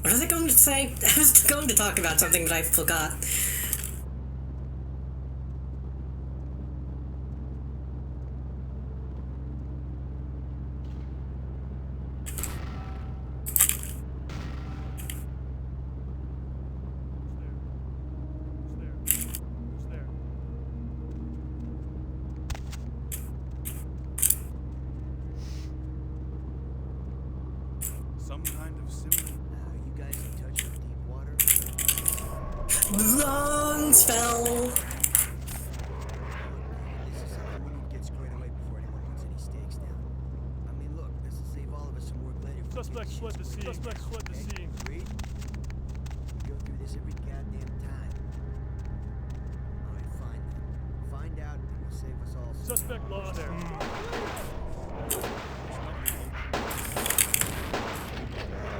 What was I going to say? I was going to talk about something that I forgot. Some kind of symbol. You guys in touch with deep water? Long spell. This is something we need to get squared away before anyone puts any stakes down. I mean, look, this will save all of us some work later. if we get Suspect this fled shit the squared scene. away Suspect now, fled the okay? scene. Agreed? We go through this every goddamn time. All right, fine then. Find out, and we'll save us all some Suspect lost there.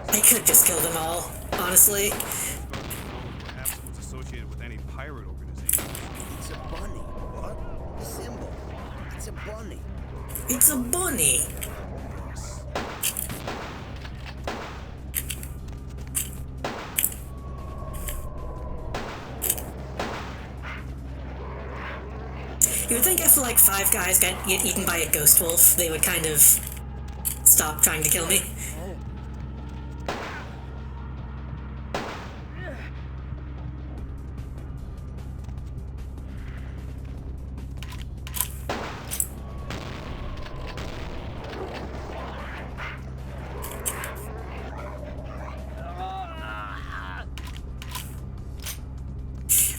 I could just kill them all, honestly. Perhaps it was associated with any pirate organization. It's a bunny. What? The symbol. It's a bunny. It's a bunny. You would think after like 5 guys get eaten by a ghost wolf, they would kind of stop trying to kill me.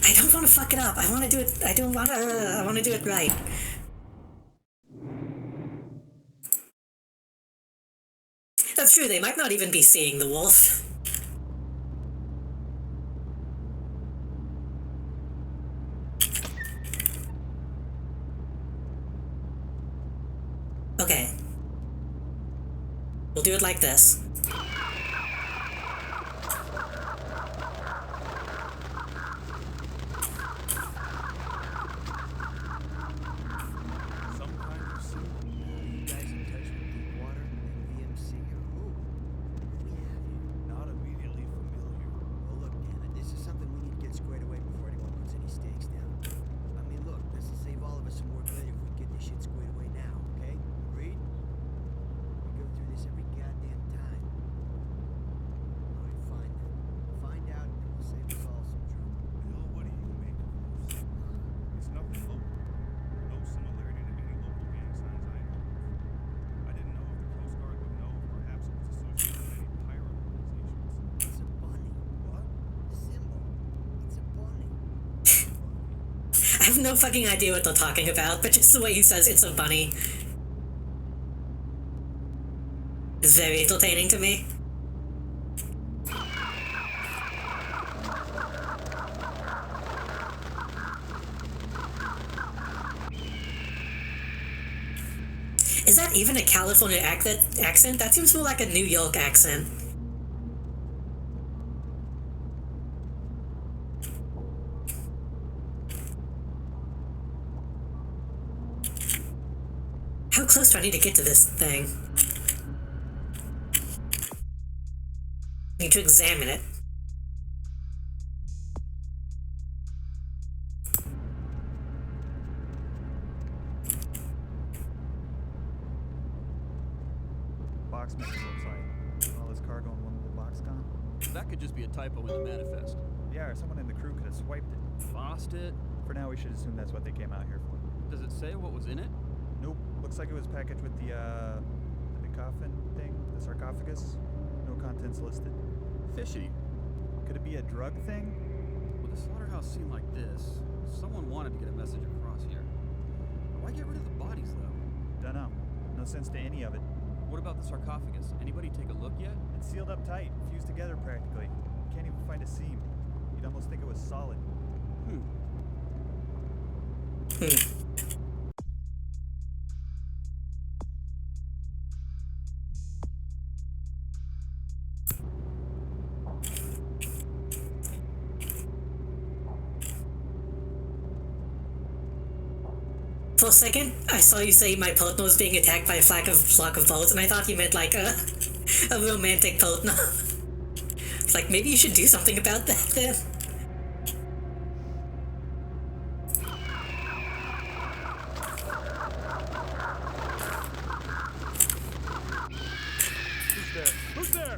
I don't want to fuck it up. I want to do it. I want to do it right. That's true. They might not even be seeing the wolf. Okay. We'll do it like this. Some kind of symbol. You guys in touch with deep water? VMC or who? What do we have here? Not immediately familiar. Well, look, damn it. This is something we need to get squared away before anyone puts any stakes down. I mean, look, this will save all of us some work later if we get this shit squared away now, okay? Agreed? We go through this every goddamn time. All right, fine then. Find out, and we'll save us all some trouble. Bill, what do you make of this? It's nothing local. No similarity to any local gang signs I know of. I didn't know if the Coast Guard would know. Perhaps it was associated with any pirate organizations. It's a bunny. What? The symbol. It's a bunny. I have no fucking idea what they're talking about, but just the way he says it's a bunny is very entertaining to me. Is that even a California accent? That seems more like a New York accent. How close do I need to get to this thing? Need to examine it. Box Mix website. cargo and one little box gone? That could just be a typo in the manifest. Yeah, or someone in the crew could have swiped it. Lost it? For now, we should assume that's what they came out here for. Does it say what was in it? Nope. Looks like it was packaged with the coffin thing, the sarcophagus. No contents listed. Fishy. Could it be a drug thing? With a slaughterhouse scene like this, someone wanted to get a message across here. Why get rid of the bodies, though? Dunno. No sense to any of it. What about the sarcophagus? Anybody take a look yet? It's sealed up tight, fused together practically. Can't even find a seam. You'd almost think it was solid. For a second, I saw you say my partner was being attacked by a flock of bullets, and I thought you meant like a romantic partner. It's like, maybe you should do something about that then. Who's there?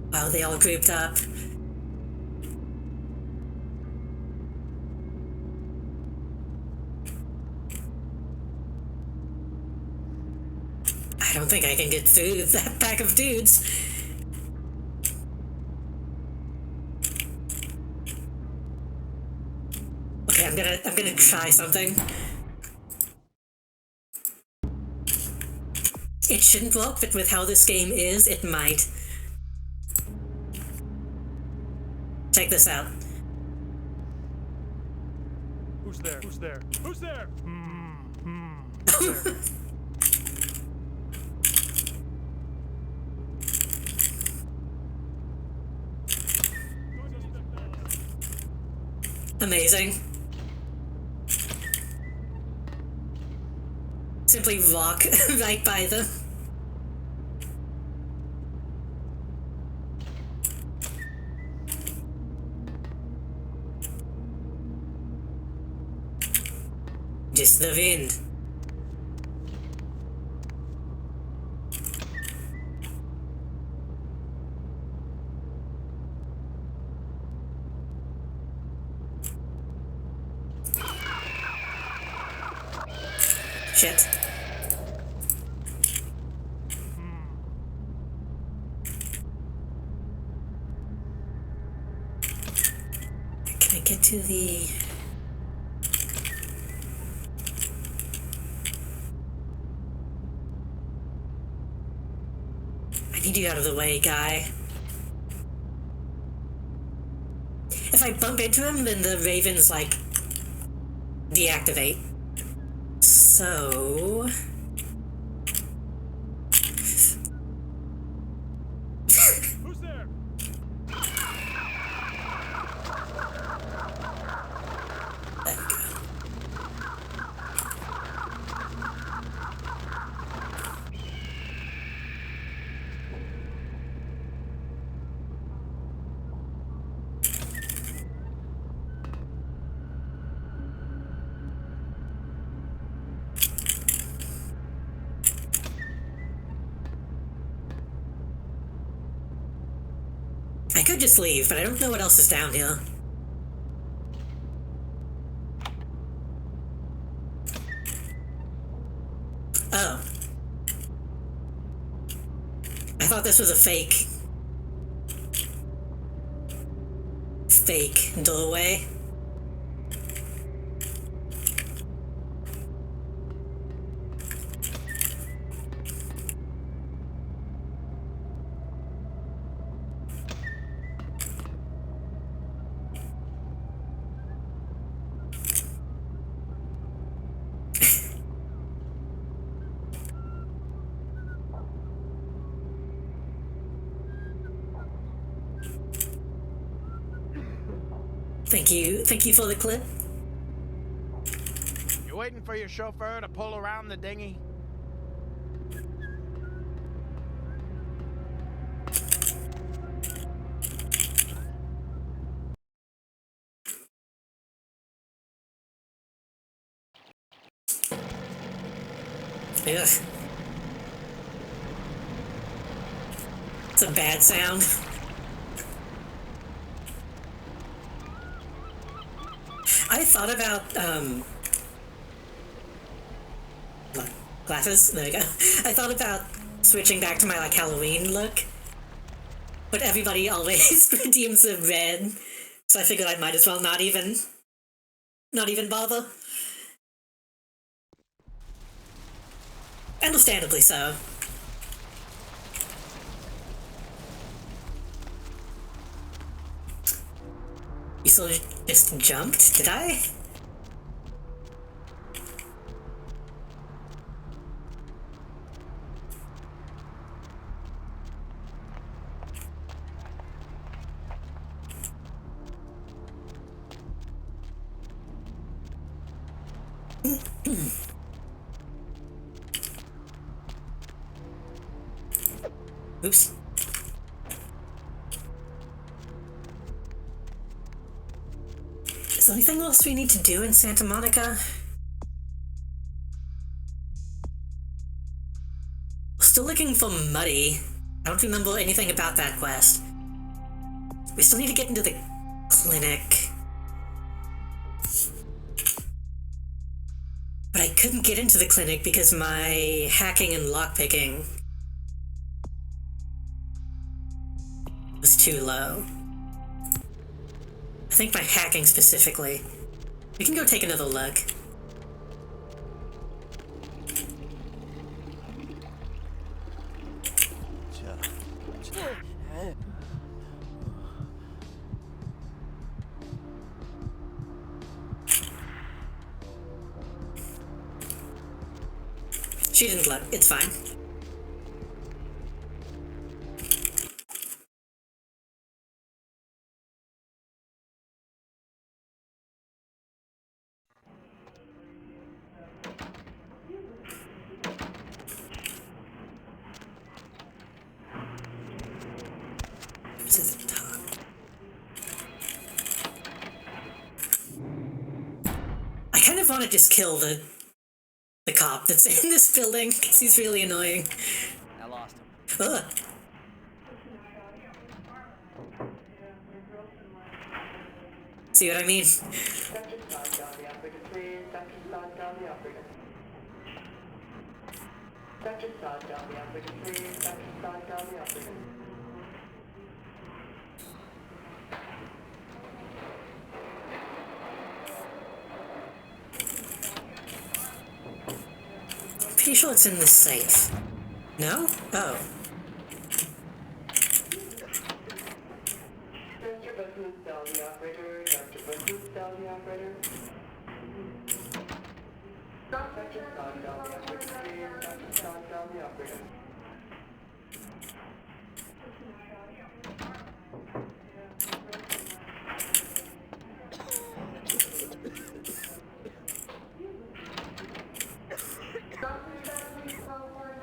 Wow, they all grouped up. I don't think I can get through that pack of dudes. Okay, I'm gonna try something. It shouldn't work, but with how this game is, it might. Check this out. Who's there? Who's there? Who's there? Amazing. Simply walk right by them. Just the wind. Shit. Can I get to the... I need you out of the way, guy. If I bump into him, then the ravens, like, deactivate. So... Who's there? There we go. I could just leave, but I don't know what else is down here. Oh. I thought this was a fake doorway. Thank you for the clip. You waiting for your chauffeur to pull around the dinghy? Ugh. It's a bad sound. I thought about, glasses? There you go. I thought about switching back to my, like, Halloween look. But everybody always redeems them red. So I figured I might as well not even bother. Understandably so. You sort of just jumped, did I? Oops. Is there anything else we need to do in Santa Monica? We're still looking for Muddy. I don't remember anything about that quest. We still need to get into the clinic. But I couldn't get into the clinic because my hacking and lockpicking was too low. I think my hacking specifically. We can go take another look. She didn't look. It's fine. This is the top. I kind of want to just kill the cop that's in this building, because he's really annoying. I lost him. Ugh. See what I mean? Pretty sure it's in the safe. No? Oh.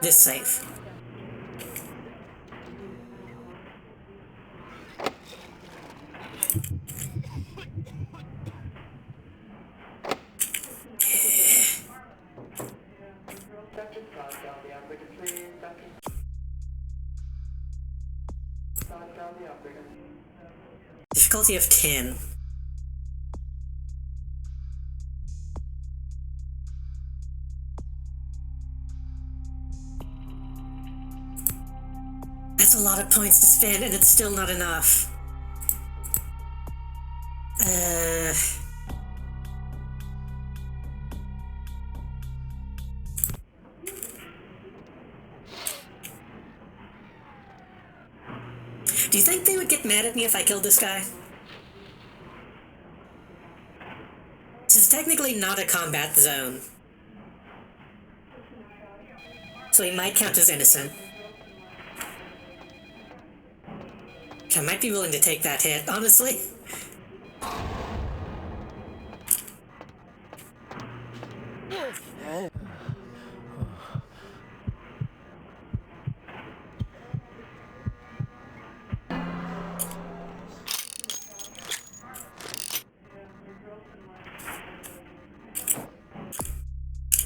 This safe. Difficulty of 10. That's a lot of points to spend, and it's still not enough. Do you think they would get mad at me if I killed this guy? This is technically not a combat zone, so he might count as innocent. I might be willing to take that hit, honestly.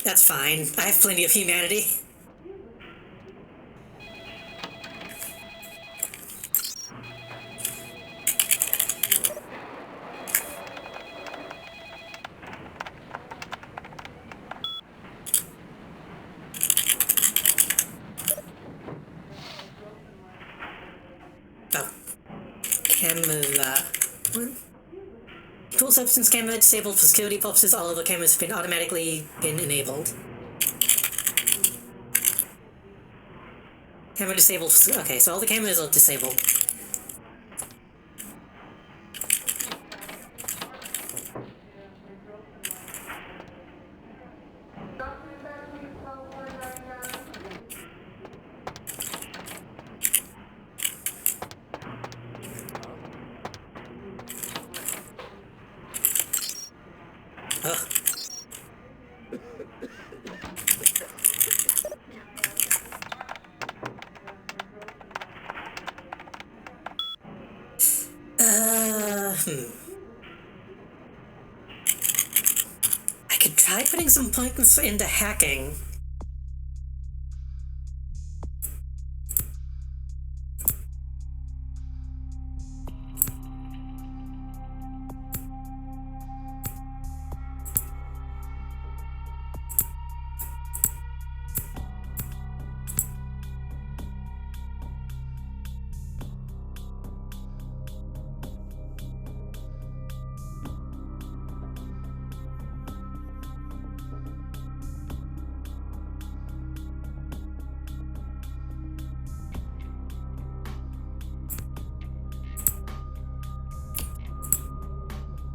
That's fine. I have plenty of humanity. Oh. Camera. What? Tool substance camera disabled for security purposes. All other cameras have been automatically enabled. Camera disabled. Okay, so all the cameras are disabled. Ugh. I could try putting some points into hacking.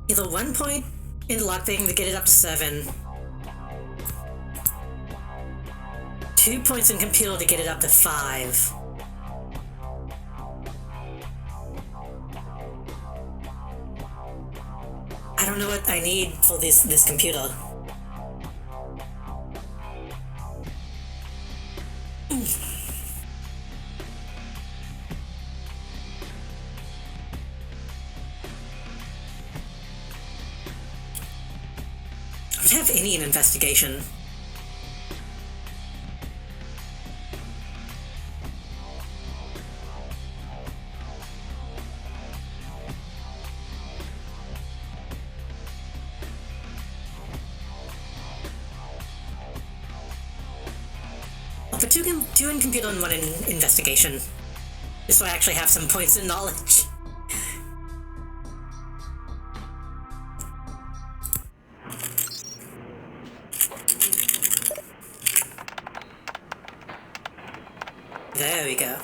Either 1 point in lockpicking to get it up to 7. 2 points in computer to get it up to 5. I don't know what I need for this computer. I don't have any in investigation. I'll put two in computer and 1 in investigation. Just so I actually have some points in knowledge. There we go.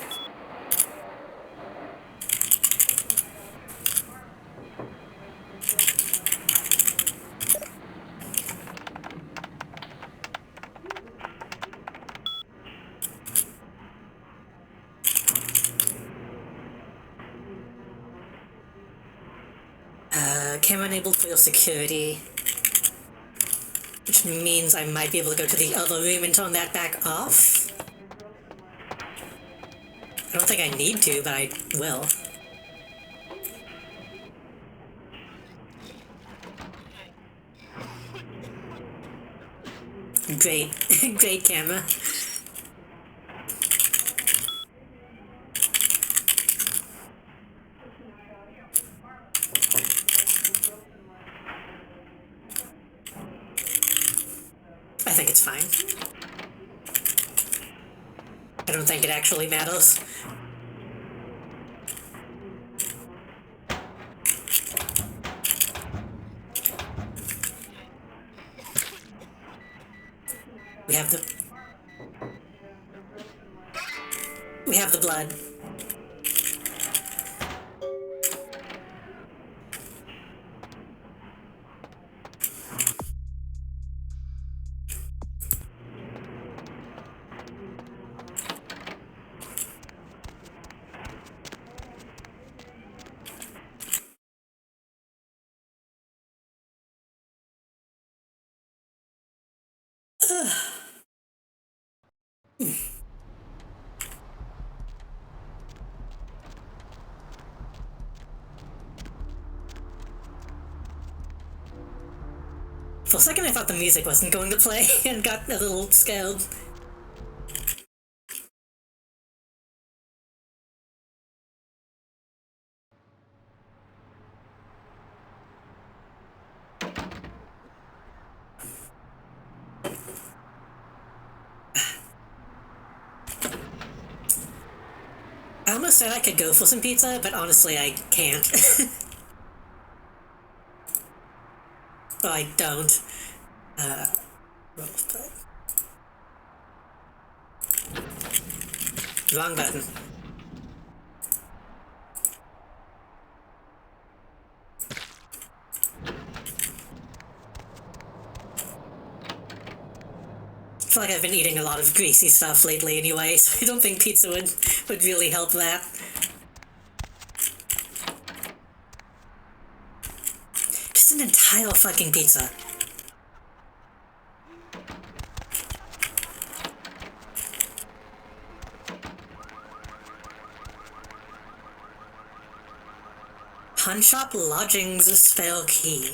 Camera enabled for your security. Which means I might be able to go to the other room and turn that back off. I don't think I need to, but I will. Great. Great camera. I think it's fine. I don't think it actually matters. We have the blood. For a second I thought the music wasn't going to play and got a little scared. I almost said I could go for some pizza, but honestly I can't. Well, I don't. Wrong button. I feel like I've been eating a lot of greasy stuff lately anyway, so I don't think pizza would really help that. Just an entire fucking pizza. Pawn shop lodgings spell key.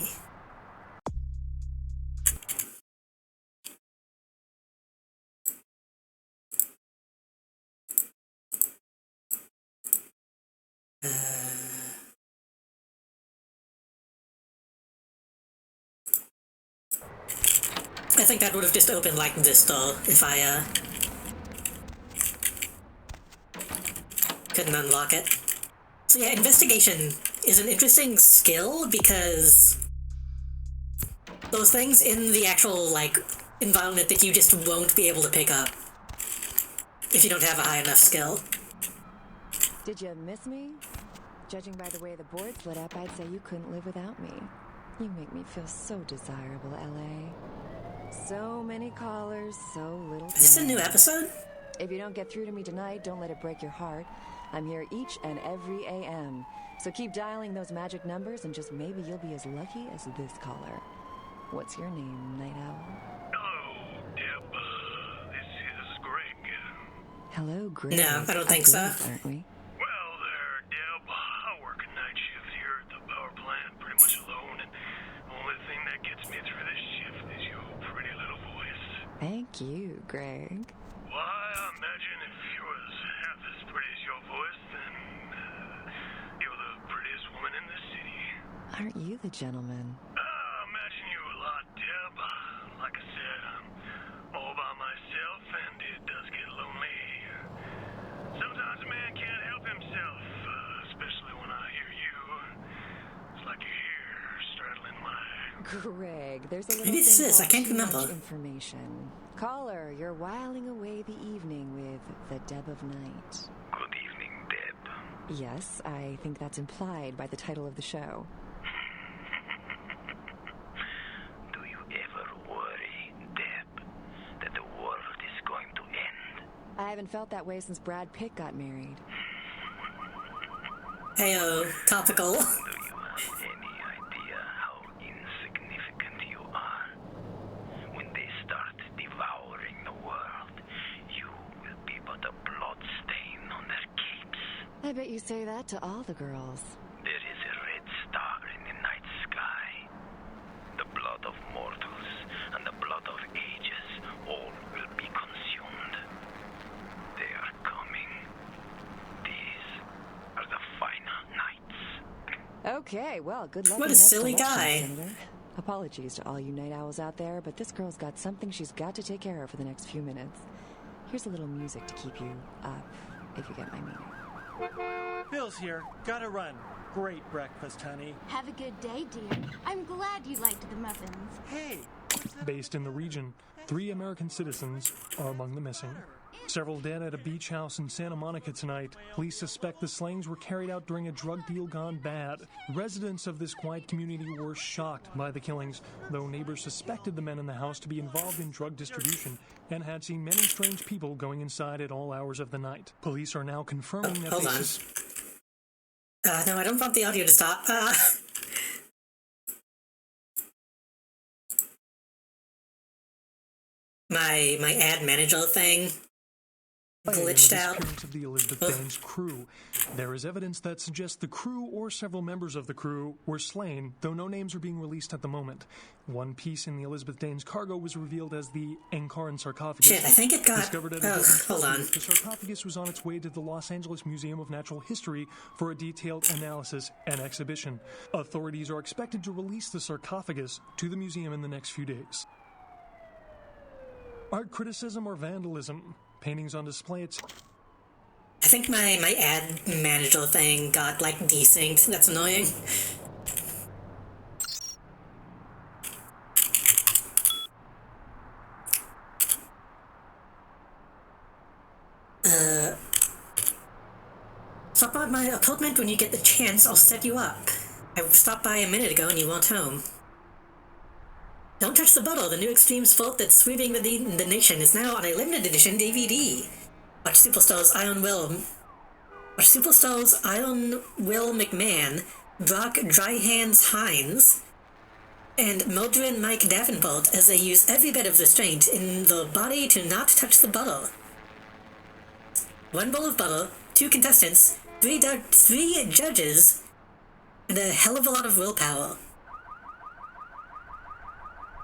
I think that would have just opened like this door if I couldn't unlock it. So yeah, investigation is an interesting skill because those things in the actual like environment that you just won't be able to pick up if you don't have a high enough skill. Did you miss me? Judging by the way the board's lit up, I'd say you couldn't live without me. You make me feel so desirable, LA. So many callers, so little time. Is this a new episode? If you don't get through to me tonight, don't let it break your heart. I'm here each and every AM. So keep dialing those magic numbers and just maybe you'll be as lucky as this caller. What's your name, Night Owl? Hello, Deb. This is Greg. Hello, Greg. No, I don't think so. Aren't we? Well there, Deb. I work a night shift here at the power plant pretty much alone, and the only thing that gets me through this shift is your pretty little voice. Thank you, Greg. Why, I imagine if you was half as pretty as your voice, then you're the prettiest woman in the city. Aren't you the gentleman? I imagine you a lot, Deb. Like I said, I'm all by myself, and it does get lonely. Sometimes a man can't help himself, especially when I hear you. It's like you're here, straddling my... Greg, there's a little Maybe this thing is, I called can't too remember. much information. Caller, you're whiling away the evening with the Deb of Night. Good evening, Deb. Yes, I think that's implied by the title of the show. Do you ever worry, Deb, that the world is going to end? I haven't felt that way since Brad Pitt got married. Heyo, topical. Do you have any idea how insignificant you are? When they start devouring the world, you will be but a blood stain on their capes. I bet you say that to all the girls. There is a red star in the night sky. The blood of mortals and the blood of ages, all will be consumed. They are coming. These are the final nights. Okay, well, good luck. What in a the next silly election, guy. Senator. Apologies to all you night owls out there, but this girl's got something she's got to take care of for the next few minutes. Here's a little music to keep you up, if you get my meaning. Bill's here. Gotta run. Great breakfast, honey. Have a good day, dear. I'm glad you liked the muffins. Hey! Based in the region, 3 American citizens are among the missing. Several dead at a beach house in Santa Monica tonight. Police suspect the slayings were carried out during a drug deal gone bad. Residents of this quiet community were shocked by the killings, though neighbors suspected the men in the house to be involved in drug distribution and had seen many strange people going inside at all hours of the night. Police are now confirming that Hold on. No, I don't want the audio to stop. My ad manager thing glitched the out. disappearance of the Elizabeth Baines crew. There is evidence that suggests the crew or several members of the crew were slain, though no names are being released at the moment. One piece in the Elizabeth Baines cargo was revealed as the Encaran sarcophagus. Shit, I think it got... Discovered at hold on. The sarcophagus was on its way to the Los Angeles Museum of Natural History for a detailed analysis and exhibition. Authorities are expected to release the sarcophagus to the museum in the next few days. Art criticism or vandalism? Paintings on display, I think my ad manager thing got, like, desynced. That's annoying. Stop by my apartment when you get the chance. I'll set you up. I stopped by a minute ago and you weren't home. Don't touch the bottle. The new extreme sport that's sweeping the nation is now on a limited edition DVD. Watch Superstars Iron Will McMahon, Brock Dry Hands Hines, and Mildred Mike Davenport as they use every bit of restraint in the body to not touch the bottle. 1 bowl of butter, 2 contestants, 3 judges, and a hell of a lot of willpower.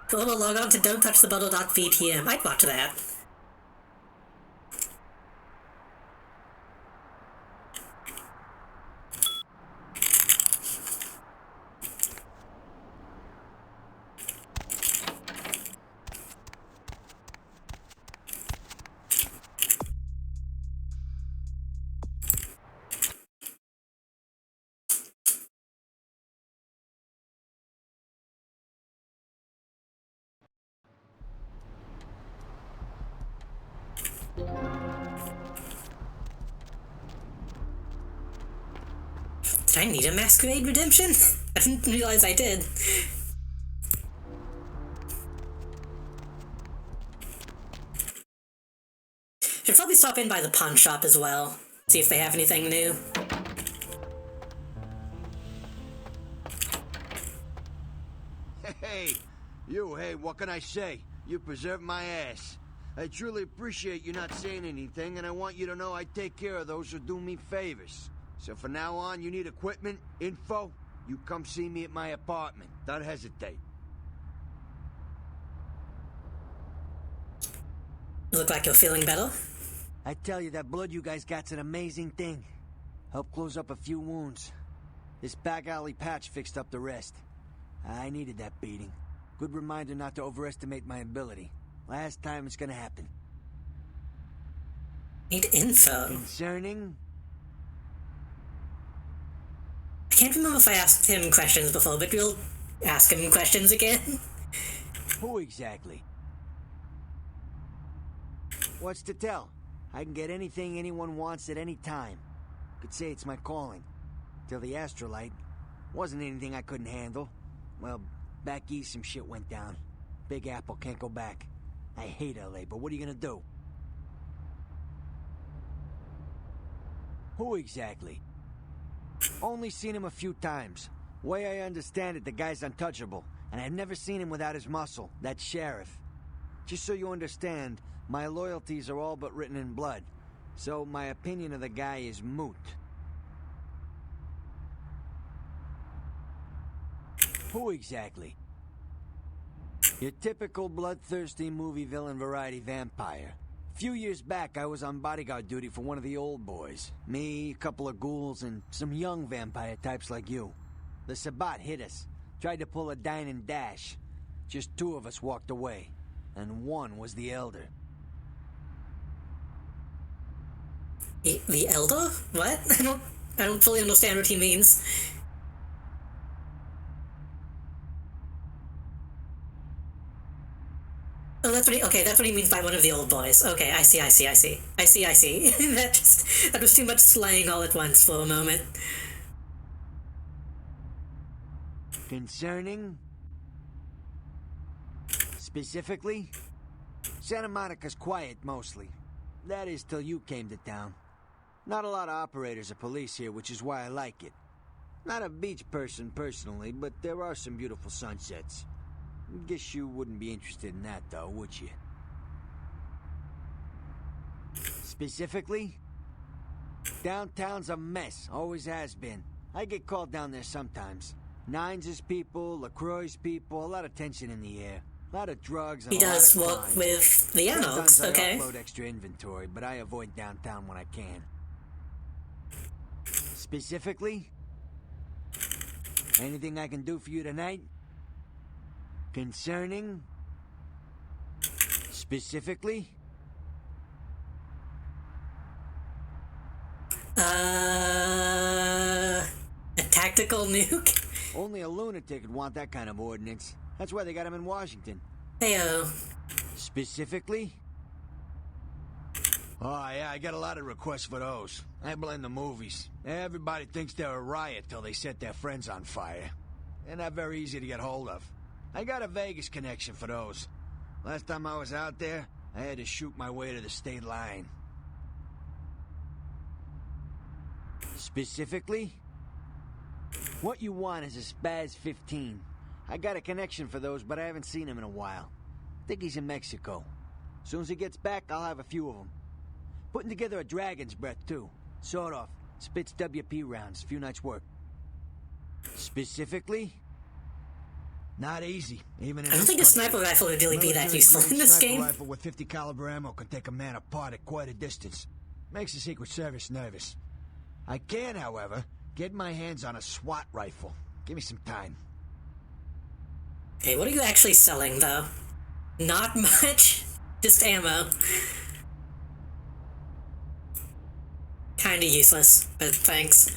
Go to log on to don'ttouchthebottle.vpm. I'd watch that. Did I need a Masquerade redemption? I didn't realize I did. Should probably stop in by the pawn shop as well. See if they have anything new. Hey, what can I say? You preserved my ass. I truly appreciate you not saying anything, and I want you to know I take care of those who do me favors. So from now on, you need equipment, info, you come see me at my apartment. Don't hesitate. Look like you're feeling better? I tell you, that blood you guys got's an amazing thing. Helped close up a few wounds. This back alley patch fixed up the rest. I needed that beating. Good reminder not to overestimate my ability. Last time it's gonna happen. Need info. Concerning? I can't remember if I asked him questions before, but we'll ask him questions again. Who exactly? What's to tell? I can get anything anyone wants at any time. Could say it's my calling. Till the astrolite. Wasn't anything I couldn't handle. Well, back east some shit went down. Big Apple can't go back. I hate LA, but what are you gonna do? Who exactly? Only seen him a few times. Way I understand it, the guy's untouchable. And I've never seen him without his muscle, that sheriff. Just so you understand, my loyalties are all but written in blood. So my opinion of the guy is moot. Who exactly? Your typical bloodthirsty movie villain variety vampire. A few years back, I was on bodyguard duty for one of the old boys. Me, a couple of ghouls, and some young vampire types like you. The Sabbat hit us. Tried to pull a dine and dash. Just 2 of us walked away. And 1 was the Elder. The Elder? What? I don't fully understand what he means. Oh, that's what he means by one of the old boys. Okay, I see. That was too much slang all at once for a moment. Concerning? Specifically? Santa Monica's quiet, mostly. That is, till you came to town. Not a lot of operators or police here, which is why I like it. Not a beach person, personally, but there are some beautiful sunsets. Guess you wouldn't be interested in that, though, would you? Specifically? Downtown's a mess. Always has been. I get called down there sometimes. Nines' people, LaCroix's people, a lot of tension in the air. A lot of drugs and He a lot does of work crime. with the Anarchs, Sometimes I okay. offload extra inventory, but I avoid downtown when I can. Specifically? Anything I can do for you tonight? Concerning? Specifically? A tactical nuke? Only a lunatic would want that kind of ordnance. That's why they got him in Washington. Heyo. Specifically? Oh, yeah, I got a lot of requests for those. I blame the movies. Everybody thinks they're a riot till they set their friends on fire. They're not very easy to get hold of. I got a Vegas connection for those. Last time I was out there, I had to shoot my way to the state line. Specifically? What you want is a Spaz 15. I got a connection for those, but I haven't seen him in a while. I think he's in Mexico. As soon as he gets back, I'll have a few of them. Putting together a Dragon's Breath, too. Sort of. Spits WP rounds. Few nights' work. Specifically? Not easy. Even in I don't think a sniper rifle would really be that useful in this game. A rifle with 50 caliber ammo can take a man apart at quite a distance. Makes the Secret Service nervous. I can, however, get my hands on a SWAT rifle. Give me some time. Hey, what are you actually selling, though? Not much. Just ammo. Kinda useless, but thanks.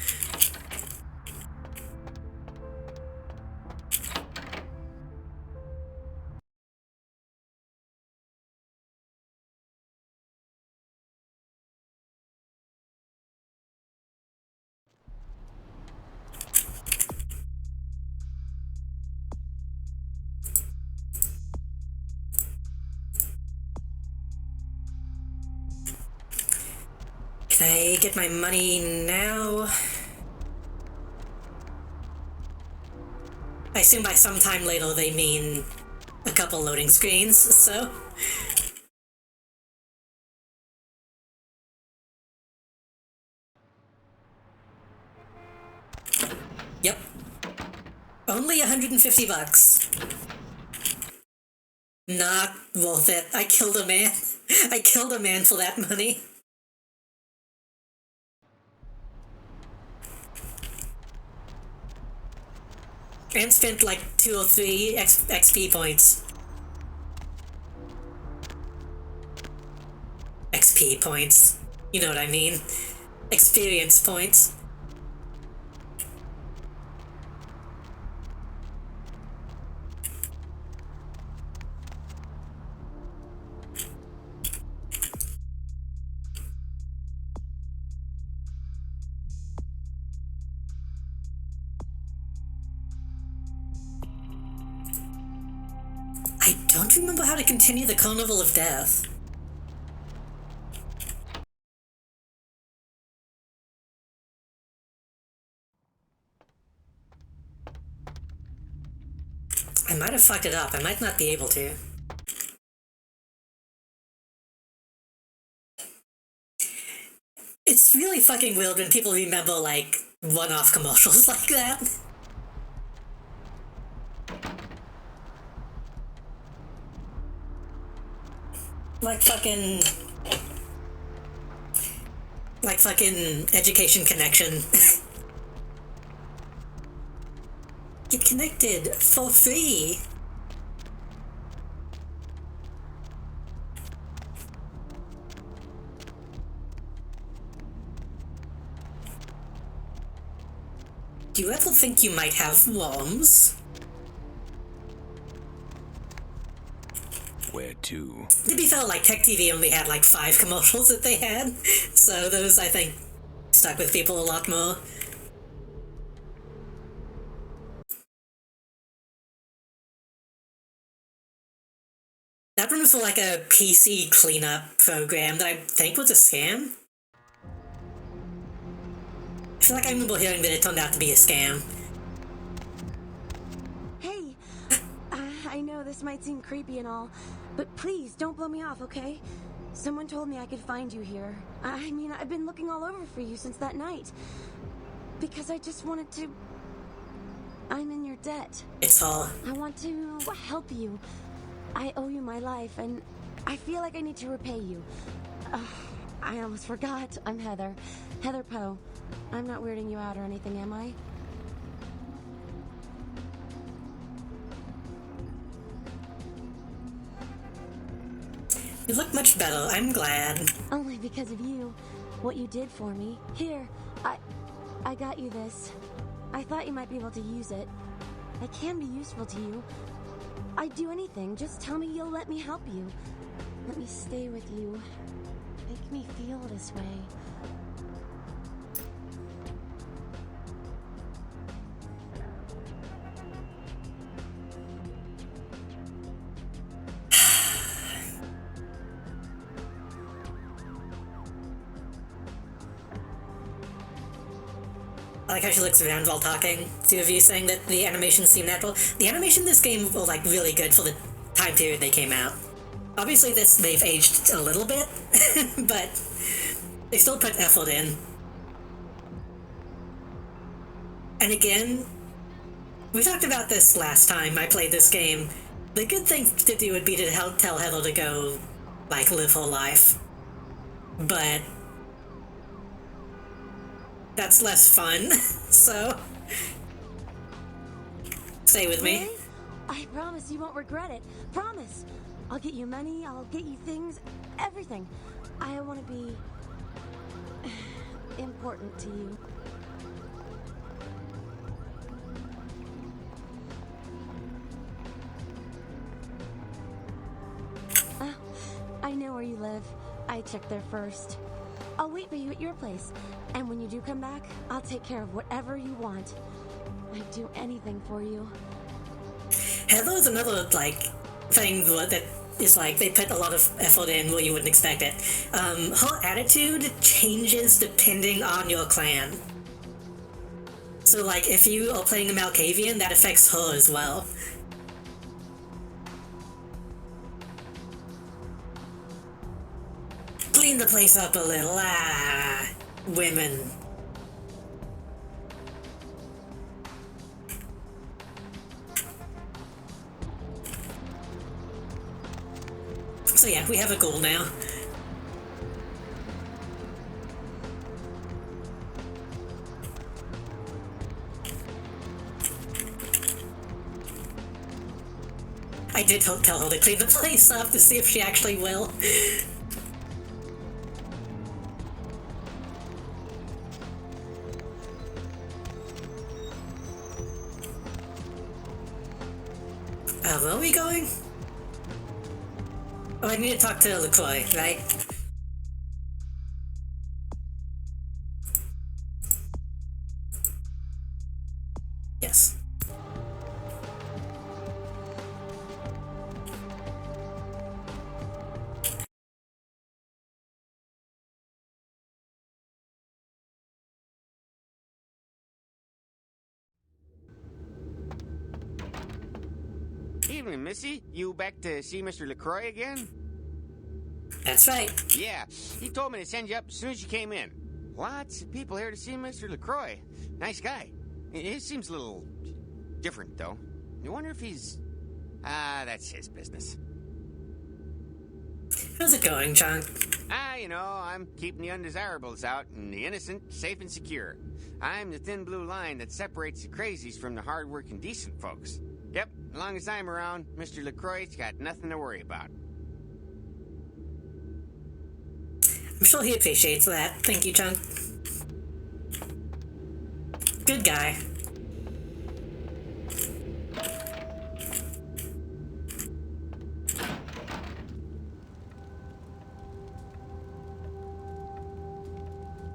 Can I get my money now? I assume by sometime later they mean a couple loading screens, so... Yep. Only 150 bucks. Not worth it. I killed a man. I killed a man for that money. And spent like 2 or 3 XP points. XP points. You know what I mean. Experience points. I don't remember how to continue the Carnival of Death. I might have fucked it up. I might not be able to. It's really fucking weird when people remember, like, one-off commercials like that. Like fucking Education Connection. Get connected for free. Do you ever think you might have worms? Where to? To be fair, like, Tech TV only had like 5 commercials that they had, so those, I think, stuck with people a lot more. That one was for like a PC cleanup program that I think was a scam. I feel like I remember hearing that it turned out to be a scam. Hey, I know this might seem creepy and all, but please don't blow me off, okay? Someone told me I could find you here. I mean, I've been looking all over for you since that night. Because I just wanted to... I'm in your debt. It's all... I want to help you. I owe you my life, and I feel like I need to repay you. I almost forgot. I'm Heather. Heather Poe. I'm not weirding you out or anything, am I? You look much better. I'm glad. Only because of you. What you did for me. Here, I got you this. I thought you might be able to use it. I can be useful to you. I'd do anything. Just tell me you'll let me help you. Let me stay with you. Make me feel this way. I like how she looks around while talking. Two of you saying that the animation seemed natural. The animation in this game was like really good for the time period they came out. Obviously they've aged a little bit, but they still put effort in. And again, we talked about this last time I played this game. The good thing to do would be to tell Heather to go, like, live her life. But that's less fun, so stay with me. Really? I promise you won't regret it. Promise. I'll get you money, I'll get you things, everything. I want to be important to you. I know where you live. I checked there first. I'll wait for you at your place. And when you do come back, I'll take care of whatever you want. I'd do anything for you. Heather's another, like, thing that is like, they put a lot of effort in where you wouldn't expect it. Her attitude changes depending on your clan. So, like, if you are playing a Malkavian, that affects her as well. Clean the place up a little. Women. So yeah, we have a goal now. I did tell her to clean the place up to see if she actually will. Where are we going? Oh, I need to talk to LaCroix, right? Yes. Evening, Missy. You back to see Mr. LaCroix again? That's right. Yeah, he told me to send you up as soon as you came in. Lots of people here to see Mr. LaCroix. Nice guy. He seems a little different, though. You wonder if he's... that's his business. How's it going, John? You know, I'm keeping the undesirables out and the innocent safe and secure. I'm the thin blue line that separates the crazies from the hard-working, decent folks. Yep, as long as I'm around, Mr. LaCroix's got nothing to worry about. I'm sure he appreciates that. Thank you, Chunk. Good guy.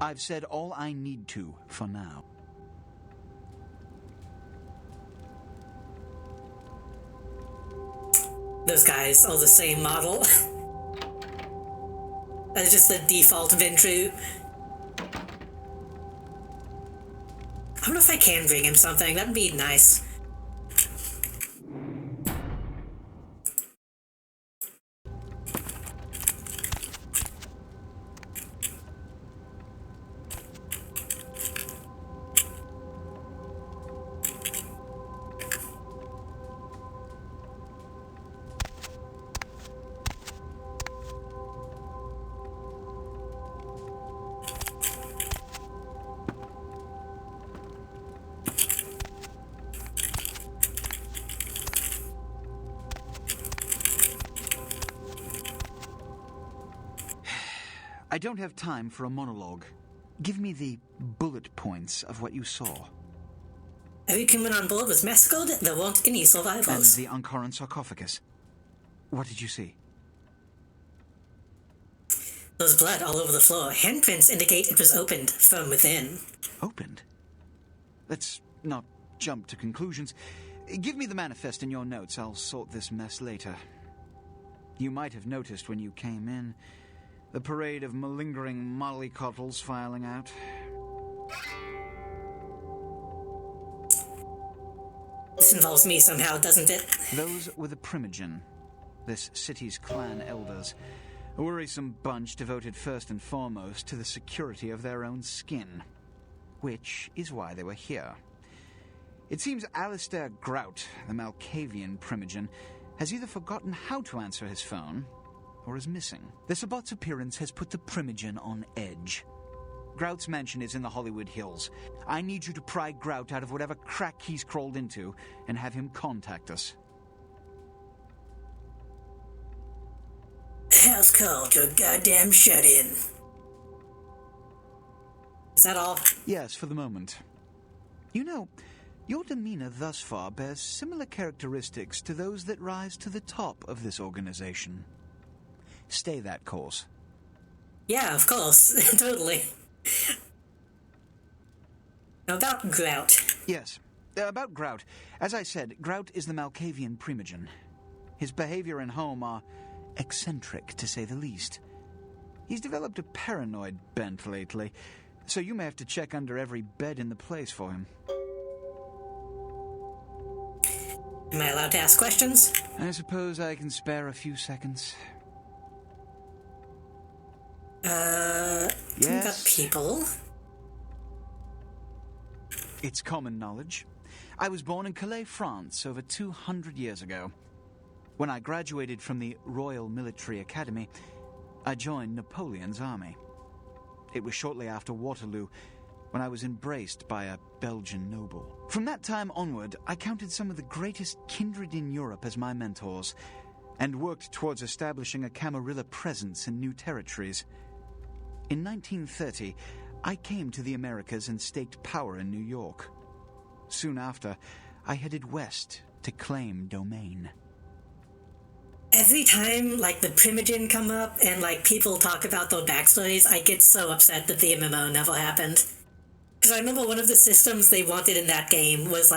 I've said all I need to for now. Those guys are the same model. That's just the default Ventru. I wonder if I can bring him something. That'd be nice. don't have time for a monologue. Give me the bullet points of what you saw. Everyone on board was massacred. There weren't any And survivors. the Ankaran sarcophagus. What did you see? There's blood all over the floor. Handprints indicate it was opened from within. Opened? Let's not jump to conclusions. Give me the manifest in your notes. I'll sort this mess later. You might have noticed when you came in the parade of malingering mollycoddles filing out. This involves me somehow, doesn't it? Those were the Primogen, this city's clan elders. A worrisome bunch devoted first and foremost to the security of their own skin. Which is why they were here. It seems Alistair Grout, the Malkavian Primogen, has either forgotten how to answer his phone, or is missing. The Sabot's appearance has put the Primogen on edge. Grout's mansion is in the Hollywood Hills. I need you to pry Grout out of whatever crack he's crawled into, and have him contact us. House call to a goddamn shut-in. Is that all? Yes, for the moment. You know, your demeanor thus far bears similar characteristics to those that rise to the top of this organization. Stay that course. Yeah, of course. Totally. About Grout. Yes, about Grout. As I said, Grout is the Malkavian Primogen. His behavior and home are eccentric, to say the least. He's developed a paranoid bent lately, so you may have to check under every bed in the place for him. Am I allowed to ask questions? I suppose I can spare a few seconds. Yes? About people? It's common knowledge. I was born in Calais, France, over 200 years ago. When I graduated from the Royal Military Academy, I joined Napoleon's army. It was shortly after Waterloo, when I was embraced by a Belgian noble. From that time onward, I counted some of the greatest kindred in Europe as my mentors, and worked towards establishing a Camarilla presence in new territories. In 1930, I came to the Americas and staked power in New York. Soon after, I headed west to claim domain. Every time, the Primogen come up and, people talk about their backstories, I get so upset that the MMO never happened. Because I remember one of the systems they wanted in that game was,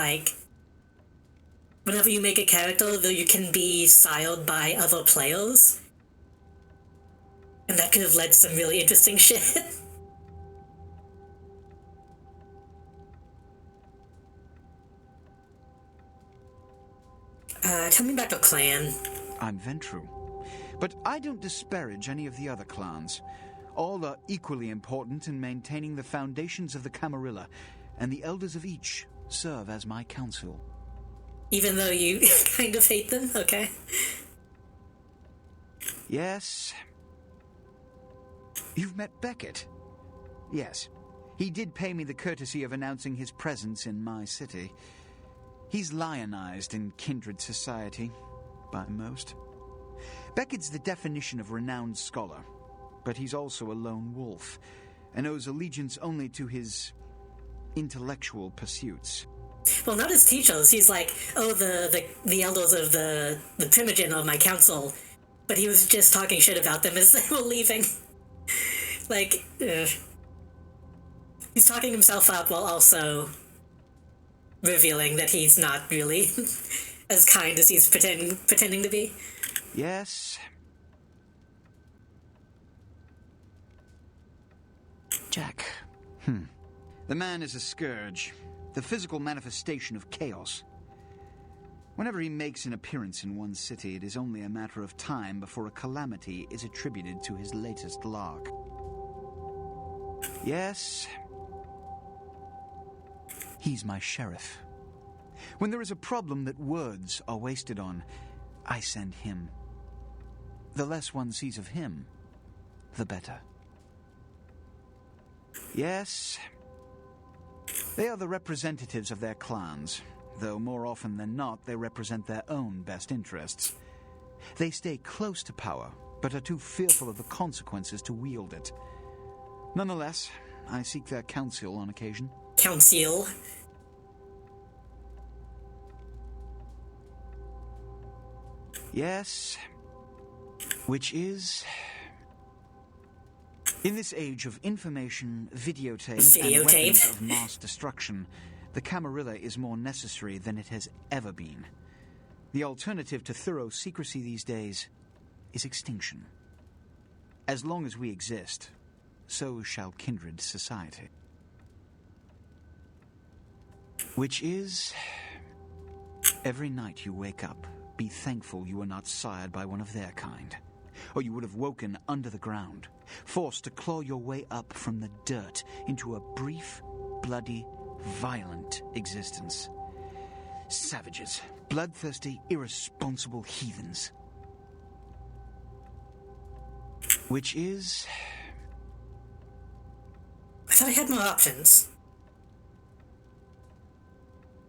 whenever you make a character, though you can be sired by other players. And that could have led to some really interesting shit. Tell me about your clan. I'm Ventru. But I don't disparage any of the other clans. All are equally important in maintaining the foundations of the Camarilla, and the elders of each serve as my council. Even though you kind of hate them, okay? Yes. You've met Beckett? Yes. He did pay me the courtesy of announcing his presence in my city. He's lionized in kindred society, by most. Beckett's the definition of renowned scholar, but he's also a lone wolf, and owes allegiance only to his intellectual pursuits. Well, not his teachers. He's like, the elders of the Primogen of my council, but he was just talking shit about them as they were leaving. He's talking himself up while also revealing that he's not really as kind as he's pretending to be. Yes. Jack. The man is a scourge, the physical manifestation of chaos. Whenever he makes an appearance in one city, it is only a matter of time before a calamity is attributed to his latest lark. Yes. He's my sheriff. When there is a problem that words are wasted on, I send him. The less one sees of him, the better. Yes. They are the representatives of their clans, though more often than not they represent their own best interests. They stay close to power, but are too fearful of the consequences to wield it. Nonetheless, I seek their counsel on occasion. Counsel? Yes. Which is... In this age of information, videotape, and weapons of mass destruction, the Camarilla is more necessary than it has ever been. The alternative to thorough secrecy these days is extinction. As long as we exist, so shall kindred society. Which is... Every night you wake up, be thankful you were not sired by one of their kind, or you would have woken under the ground, forced to claw your way up from the dirt into a brief, bloody, violent existence. Savages, bloodthirsty, irresponsible heathens. Which is... I thought I had more options.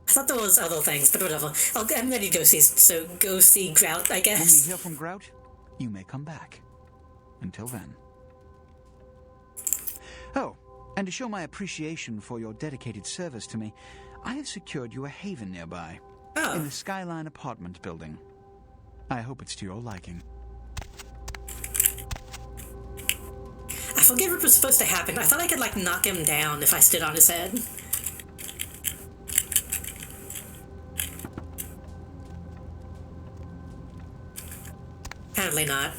I thought there was other things, but whatever. I'm ready to go see Grout, I guess. When we hear from Grout, you may come back. Until then. Oh, and to show my appreciation for your dedicated service to me, I have secured you a haven nearby. Oh. In the Skyline apartment building. I hope it's to your liking. I forget what was supposed to happen. I thought I could, like, knock him down if I stood on his head. Apparently not.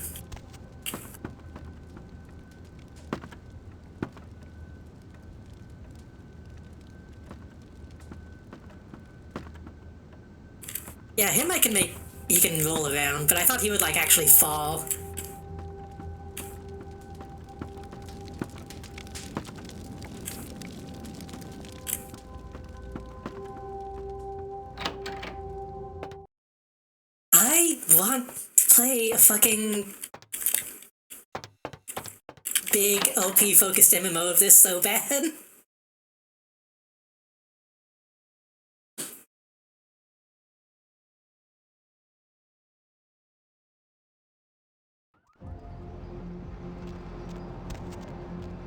Yeah, him I can make... He can roll around, but I thought he would, like, actually fall. I want to play a fucking big LP-focused MMO of this so bad.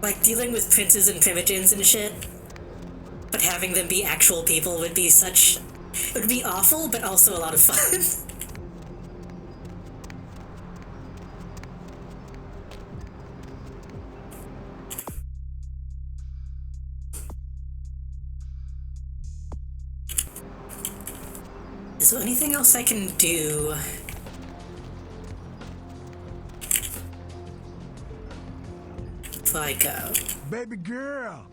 Like, dealing with princes and primogens and shit, but having them be actual people would be such... It would be awful, but also a lot of fun. Is there anything else I can do? Before I go. Baby girl!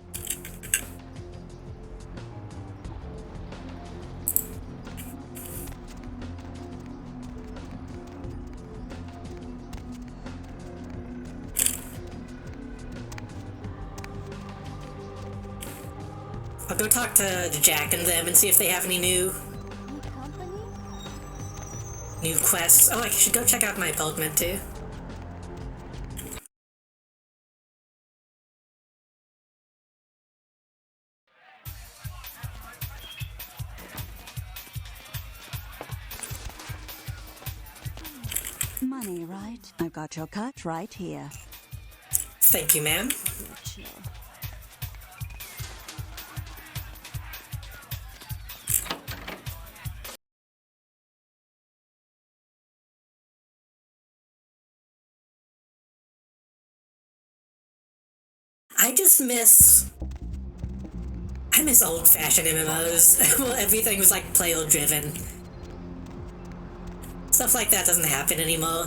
I'll go talk to Jack and them and see if they have any new quests. Oh, I should go check out my apartment too. Money, right? I've got your cut right here. Thank you, ma'am. I miss old-fashioned MMOs. Well, everything was like player-driven. Stuff like that doesn't happen anymore.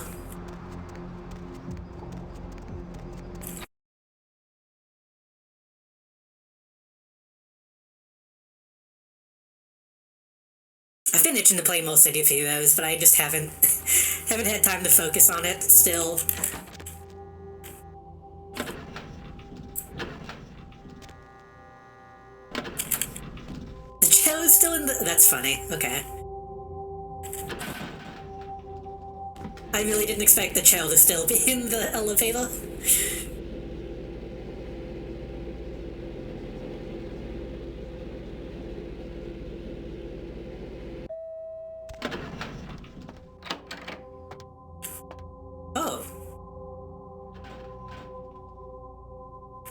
I've been itching to play more City of Heroes, but I just haven't had time to focus on it still. The chair is still in the... That's funny. Okay. I really didn't expect the chair to still be in the elevator.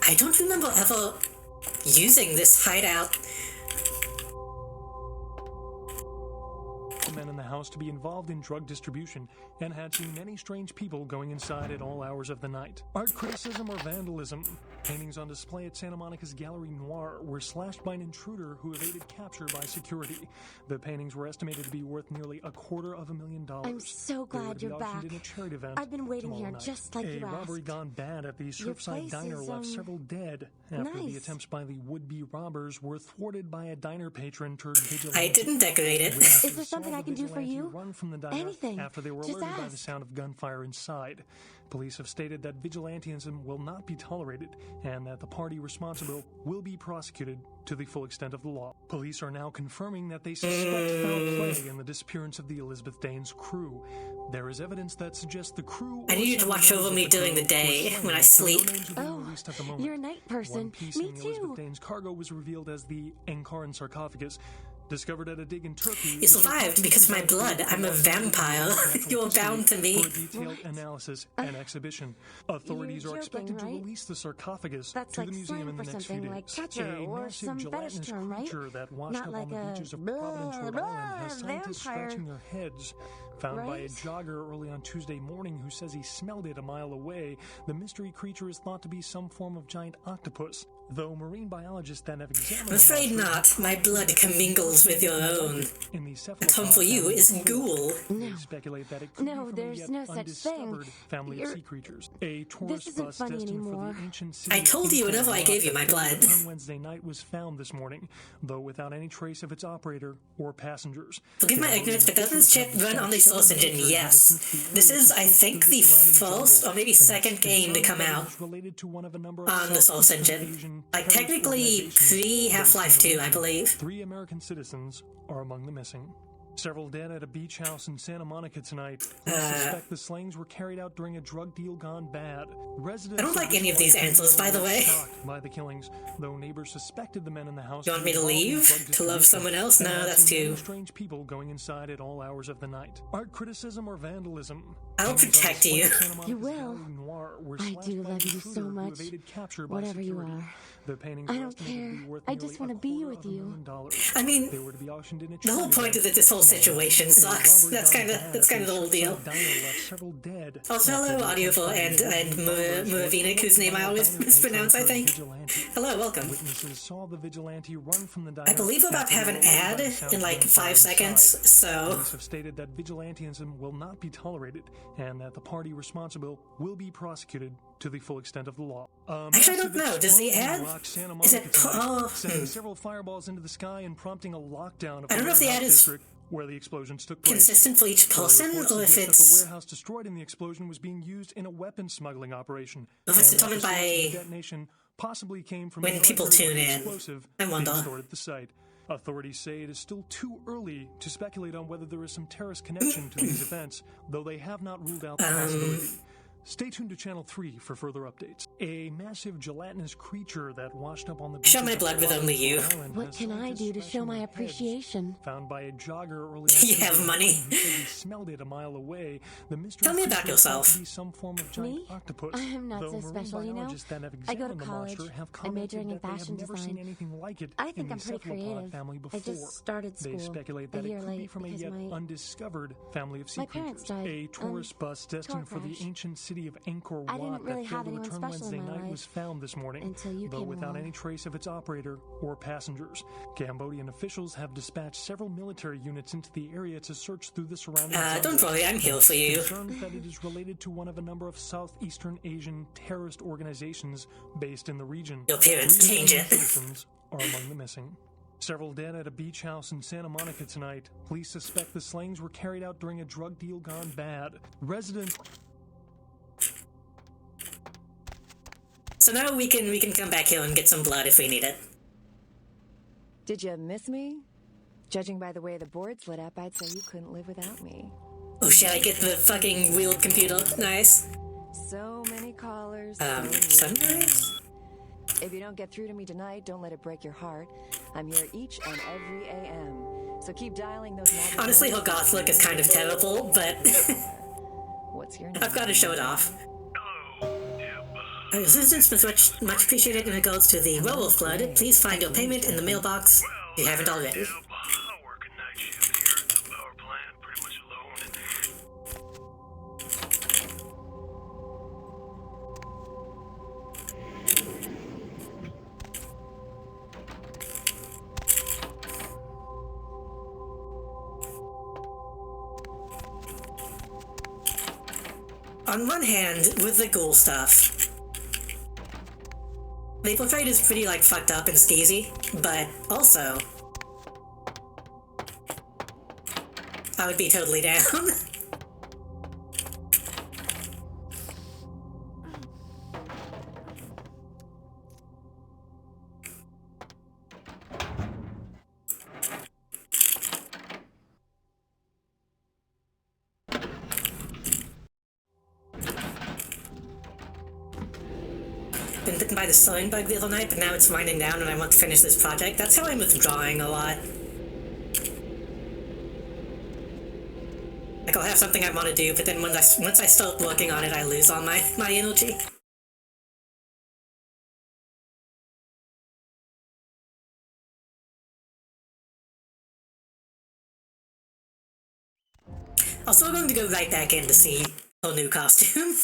I don't remember ever using this hideout. Men in the house to be involved in drug distribution and had seen many strange people going inside at all hours of the night. Art criticism or vandalism. Paintings on display at Santa Monica's Gallery Noir were slashed by an intruder who evaded capture by security. The paintings were estimated to be worth nearly $250,000. I'm so glad you're back. In a charity event I've been waiting here night. just like you asked. A robbery gone bad at the Surfside Diner left several dead after the attempts by the would-be robbers were thwarted by a diner patron turned vigilante. I didn't decorate it. Is there something I can do for you? Run from the diner Anything. after they were Just alerted by ask. the sound of gunfire inside. Police have stated that vigilantism will not be tolerated and that the party responsible will be prosecuted to the full extent of the law. Police are now confirming that they suspect foul play in the disappearance of the Elizabeth Dane's crew. There is evidence that suggests the crew... I need you to watch over me during the day when I sleep. Oh, you're a night person. One piece Me in the too. Elizabeth Dane's cargo was revealed as the Encaran sarcophagus. Discovered at a dig in Turkey... You survived because of my blood. I'm a vampire. You're bound to me. For a detailed analysis and exhibition. Authorities are expected to release the sarcophagus That's to like the museum slang in the for next few something days. like catcher A or massive some fetish gelatinous term, right? creature that washed Not up like on the a beaches of Providence, Rhode Island has scientists vampire. scratching their heads. Found by a Right? jogger early on Tuesday morning who says he smelled it a mile away, the mystery creature is thought to be some form of giant octopus. Though marine biologists then have examined... I'm afraid not. My blood commingles with your own. The pump for you is ghoul. They speculate that it could be from a there's yet no such thing. undiscovered family of sea creatures. A tourist isn't bus funny destined anymore. for the ancient city I told you whenever I gave you my blood. On Wednesday night was found this morning, though without any trace of its operator or passengers. Forgive my ignorance, but doesn't this ship run on the source engine? Yes. This is, I think, the first or maybe second game to come out on the source engine. Like, technically, pre-Half-Life 2, I believe. 3 American citizens are among the missing. Several dead at a beach house in Santa Monica tonight. Police suspect the slayings were carried out during a drug deal gone bad. Residents I don't like any of these answers, by the way. shocked by the killings, though neighbors suspected the men in the house. You want me to involved in leave? drug To love someone else? No, and had that's seen many too... strange people going inside at all hours of the night. Art criticism or vandalism? I'll protect you. You will. I do love you so much. Whatever you are. The paintings I were don't estimated to care. be worth I just want to be with you. I mean, They were to be auctioned in a the whole point is that this whole situation sucks. That's kind of the whole deal. Also, hello, Audiophile and Moravinic, whose name I always mispronounce, I think. Hello, welcome. I believe we're about to have an ad in like 5 seconds, so... Police have stated that vigilantism will not be tolerated and that the party responsible will be prosecuted to the full extent of the law. Actually, I don't know. Does the ad... Is it... sending several fireballs into the sky and prompting a lockdown of I don't know if the ad is district where the explosions took place. consistent for each person, or if That the it's... warehouse destroyed in the explosion was being used in a weapons smuggling operation. If it's And that determined the source of the by detonation possibly came from when a people tune military in. explosive I wonder. being stored at the site. Authorities say it is still too early to speculate on whether there is some terrorist connection to these events, though they have not ruled out the possibility. Stay tuned to Channel 3 for further updates. A massive gelatinous creature that washed up on the Show my blood with only you. What can I do to show my appreciation? Found by a jogger earlier. You have money. He smelled it a mile away. The mystery Tell me about creature yourself. thought to be some form of giant Me? octopus. I'm not Though so marine special, you know. biologists that have I go to examined the college. monster have I'm majoring in commented that they have fashion never seen design. anything like it I think in I'm the pretty cephalopod creative. family I before. just started school They speculate that a year it could be late from a because yet my undiscovered family of sea my parents creatures. died. A tourist bus destined car for the crash. ancient city of Angkor I didn't Wat really that have failed to anyone return special in Wednesday my night life was found this morning, until you though came without along. any trace of its operator or passengers. Cambodian officials have dispatched several military units into the area to search through the surrounding don't worry, I'm here for you. Concerned that it is related to one of a number of Southeastern Asian terrorist organizations based in the region. Your parents 3 change American it. citizens are among the missing. Several dead at a beach house in Santa Monica tonight. Police suspect the slayings were carried out during a drug deal gone bad. Residents... So now we can come back here and get some blood if we need it. Did you miss me? Judging by the way the board's lit up, I'd say you couldn't live without me. Oh shit, I get the fucking wheeled computer. Nice. So many callers. Sunrise? If you don't get through to me tonight, don't let it break your heart. I'm here each and every AM. So keep dialing those magic Honestly, her numbers. goth look is kind of terrible, but What's your name? I've got to show it off. Hello, Deb. Your assistance was much appreciated in regards to the werewolf blood. Please find your payment in the mailbox if you haven't already. On one hand, with the ghoul stuff, they portrayed as pretty, like, fucked up and skeezy, but also, I would be totally down. Been bitten by the sewing bug the other night, but now it's winding down and I want to finish this project. That's how I'm with drawing a lot. Like, I'll have something I want to do, but then once I start working on it, I lose all my energy. Also, I'm going to go right back in to see her new costume.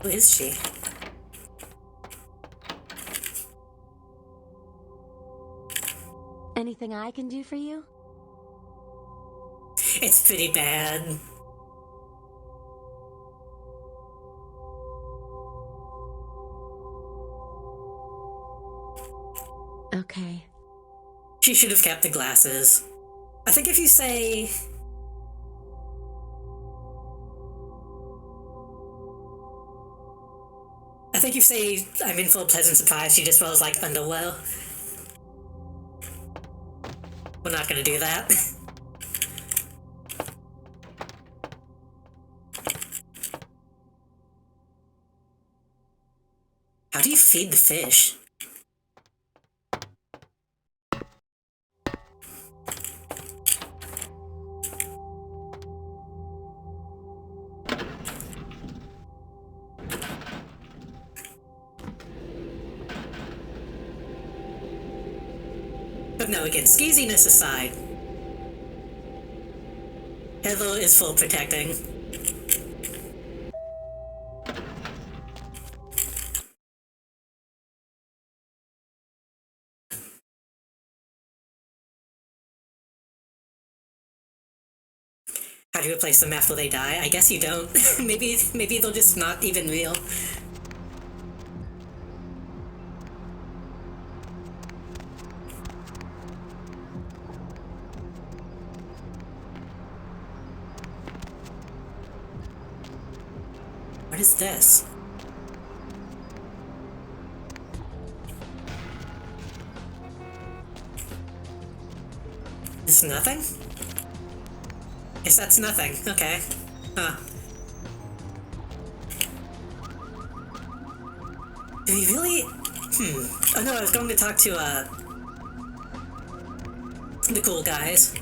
Who is she? Anything I can do for you? It's pretty bad. Okay. She should have kept the glasses. I think if you say... I think you say, I'm in for a pleasant surprise, she just wears, like, underwear. We're not gonna do that. How do you feed the fish? But no, again, skeeziness aside, Heather is full protecting. How do you replace them after they die? I guess you don't. maybe they're just not even real. What is this? It's nothing? Guess that's nothing. Okay. Huh. Do we really... Oh no, I was going to talk to, the cool guys.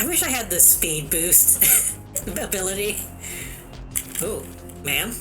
I wish I had the speed boost ability. Ooh, ma'am.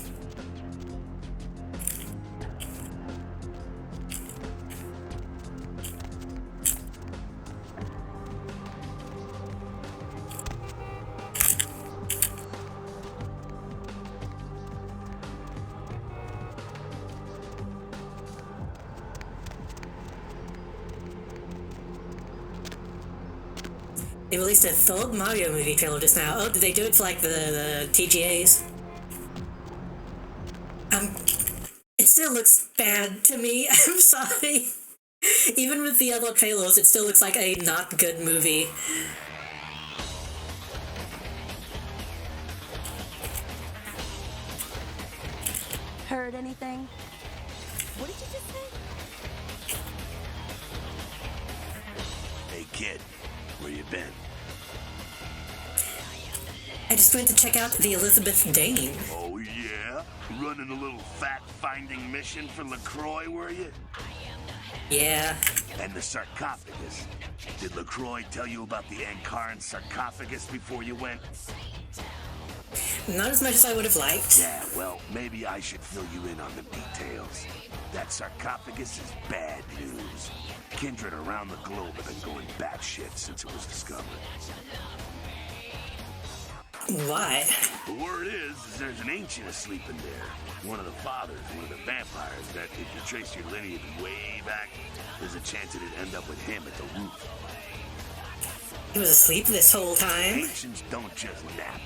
They released a third Mario movie trailer just now. Oh, did they do it for like the TGAs? It still looks bad to me. I'm sorry. Even with the other trailers, it still looks like a not good movie. Heard anything? What did you just say? Hey, kid. Where you been? I just went to check out the Elizabeth Dane. Oh, yeah? Running a little fact-finding mission for LaCroix, were you? Yeah. And the sarcophagus. Did LaCroix tell you about the Ankaran sarcophagus before you went? Not as much as I would have liked. Yeah, well, maybe I should fill you in on the details. That sarcophagus is bad news. Kindred around the globe have been going batshit since it was discovered. Why? The word is there's an ancient asleep in there. One of the fathers, one of the vampires, that if you trace your lineage way back, there's a chance it'd end up with him at the roof. He was asleep this whole time? Ancients don't just nap.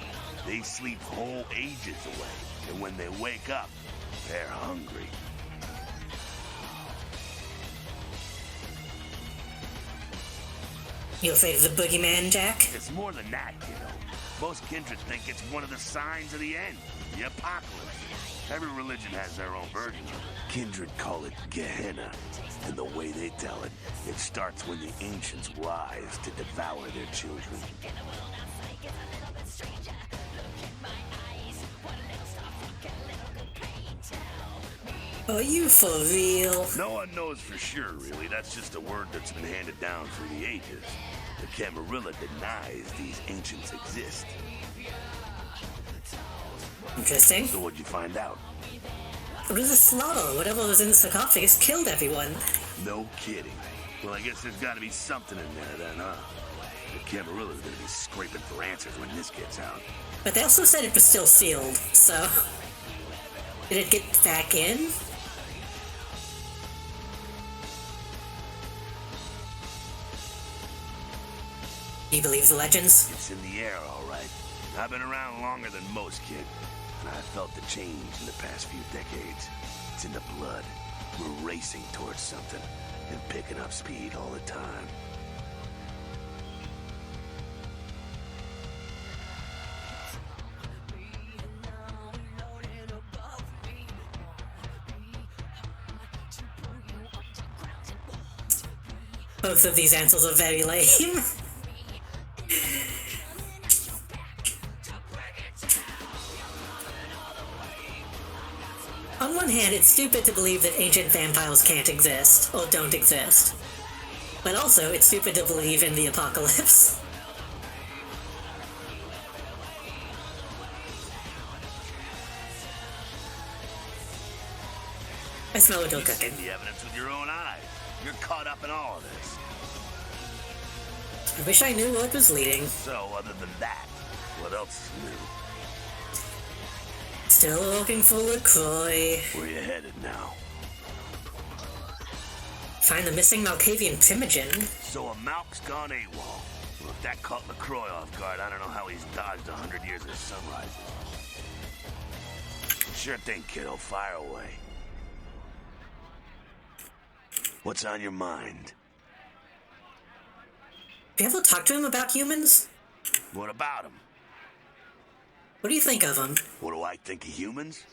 They sleep whole ages away. And when they wake up, they're hungry. You afraid of the boogeyman, Jack? It's more than that, kiddo. Most kindred think it's one of the signs of the end, the apocalypse. Every religion has their own version of it. Kindred call it Gehenna, and the way they tell it, it starts when the ancients rise to devour their children. Are you for real? No one knows for sure, really. That's just a word that's been handed down through the ages. The Camarilla denies these ancients exist. Interesting. So what'd you find out? It was a slaughter. Whatever was in the sarcophagus killed everyone. No kidding. Well, I guess there's gotta be something in there then, huh? The Camarilla's gonna be scraping for answers when this gets out. But they also said it was still sealed, so... Did it get back in? Do you believe the legends? It's in the air, all right. I've been around longer than most, kid. And I've felt the change in the past few decades. It's in the blood. We're racing towards something and picking up speed all the time. Both of these answers are very lame. On one hand, it's stupid to believe that ancient vampires can't exist, or don't exist. But also, it's stupid to believe in the apocalypse. I smell a dough cooking. The evidence with your own eyes. You're caught up in all of this. I wish I knew what was leading. So, other than that, what else is new? Still looking for LaCroix. Where you headed now? Find the missing Malkavian Primogen. So a Malk's gone AWOL. Well, if that caught LaCroix off guard, I don't know how he's dodged 100 years of sunrise. Sure thing, kiddo. Fire away. What's on your mind? Have you ever talked to him about humans? What about him? What do you think of him? What do I think of humans?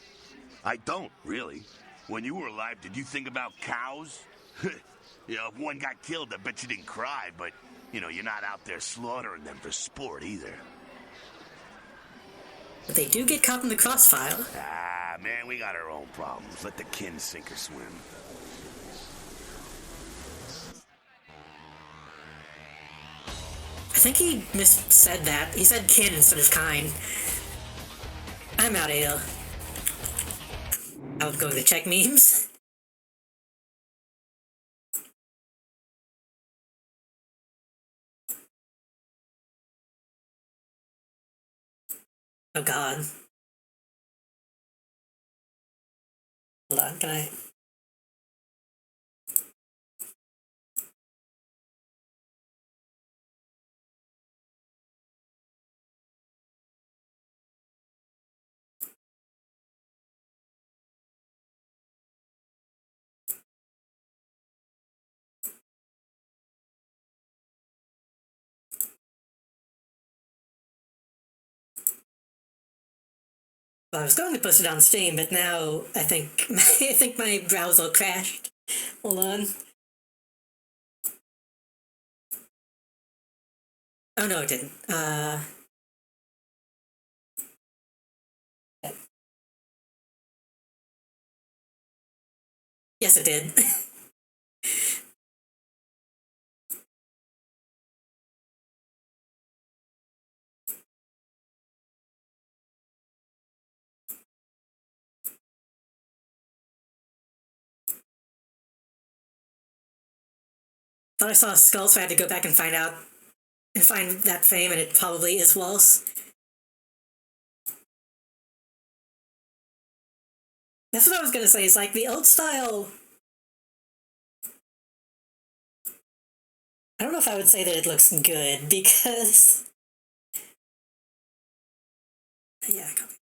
I don't, really. When you were alive, did you think about cows? You know, if one got killed, I bet you didn't cry, but, you know, you're not out there slaughtering them for sport either. But they do get caught in the crossfire. Ah, man, we got our own problems. Let the kin sink or swim. I think he missaid that. He said kin instead of kind. I'm out of here. I was going to check memes. Oh god. Hold on, can I... Well, I was going to post it on Steam, but now I think I think my browser crashed. Hold on. Oh no, it didn't. Yes, it did. Thought I saw a skull, so I had to go back and find that fame, and it probably is Waltz. That's what I was gonna say. It's like the old style. I don't know if I would say that it looks good because. Yeah, I copy.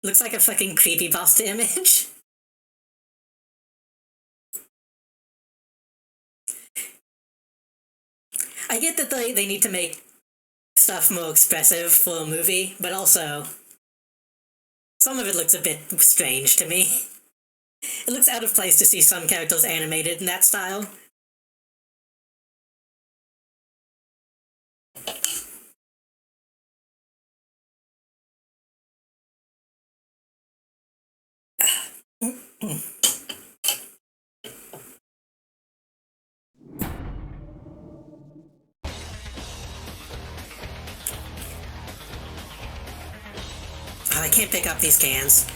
Looks like a fucking creepypasta image. I get that they need to make stuff more expressive for a movie, but also some of it looks a bit strange to me. It looks out of place to see some characters animated in that style. I can't pick up these cans.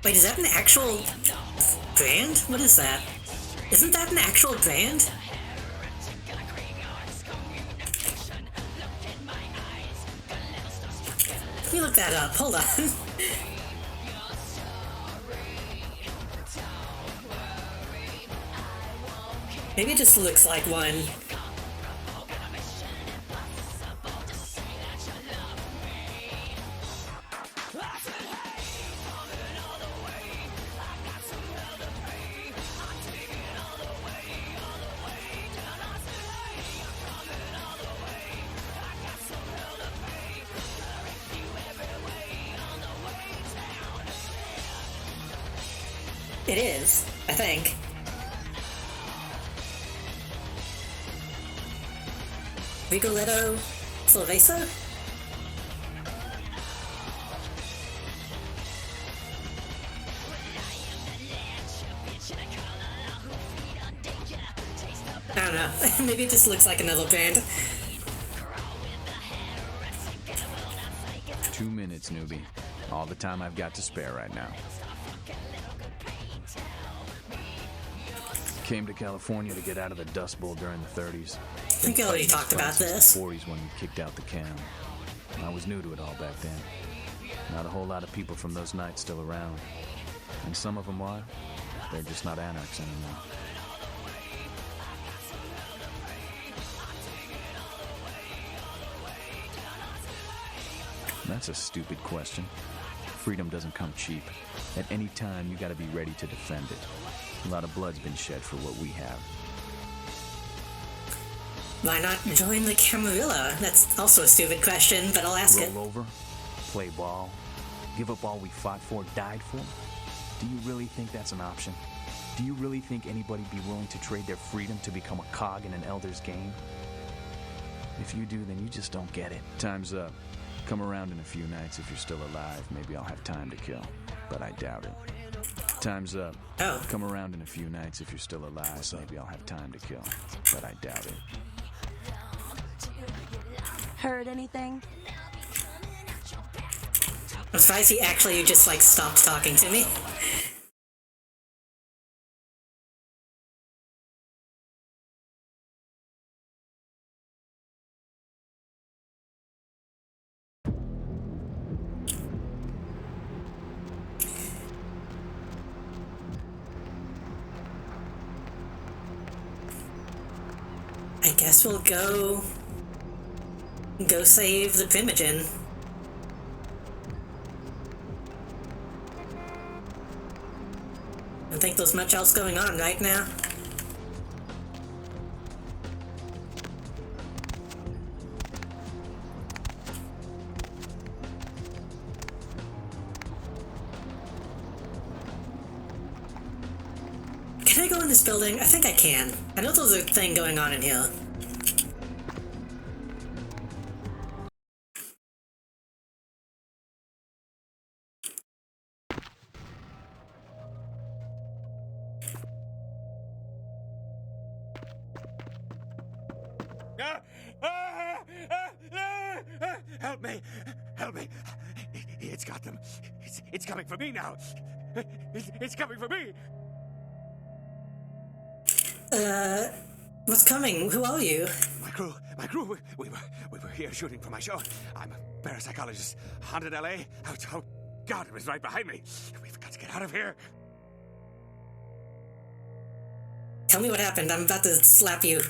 Wait, is that an actual brand? What is that? Isn't that an actual brand? Let me look that up. Hold on. Maybe it just looks like one. It is, I think. Rigoletto Cerveza? I don't know. Maybe it just looks like another brand. 2 minutes, newbie. All the time I've got to spare right now. Came to California to get out of the Dust Bowl during the 30s. I think I already talked about this. The 40s when we kicked out the cam. I was new to it all back then. Not a whole lot of people from those nights still around. And some of them are. They're just not anarchs anymore. That's a stupid question. Freedom doesn't come cheap. At any time, you gotta be ready to defend it. A lot of blood's been shed for what we have. Why not join the Camarilla? That's also a stupid question, but I'll ask it. Roll over? Play ball? Give up all we fought for, died for? Do you really think that's an option? Do you really think anybody'd be willing to trade their freedom to become a cog in an elder's game? If you do, then you just don't get it. Time's up. Come around in a few nights if you're still alive. Maybe I'll have time to kill. But I doubt it. Time's up. Oh. Come around in a few nights if you're still alive. Maybe I'll have time to kill. But I doubt it. Heard anything? I'm surprised he actually just, like, stopped talking to me. I guess we'll go save the Primogen. I don't think there's much else going on right now. Can I go in this building? I think I can. I know there's a thing going on in here. Help me! Help me! It's got them. It's coming for me now. It's coming for me. What's coming? Who are you? My crew. We were here shooting for my show. I'm a parapsychologist. Haunted LA. Oh, God, it was right behind me. We've got to get out of here. Tell me what happened. I'm about to slap you.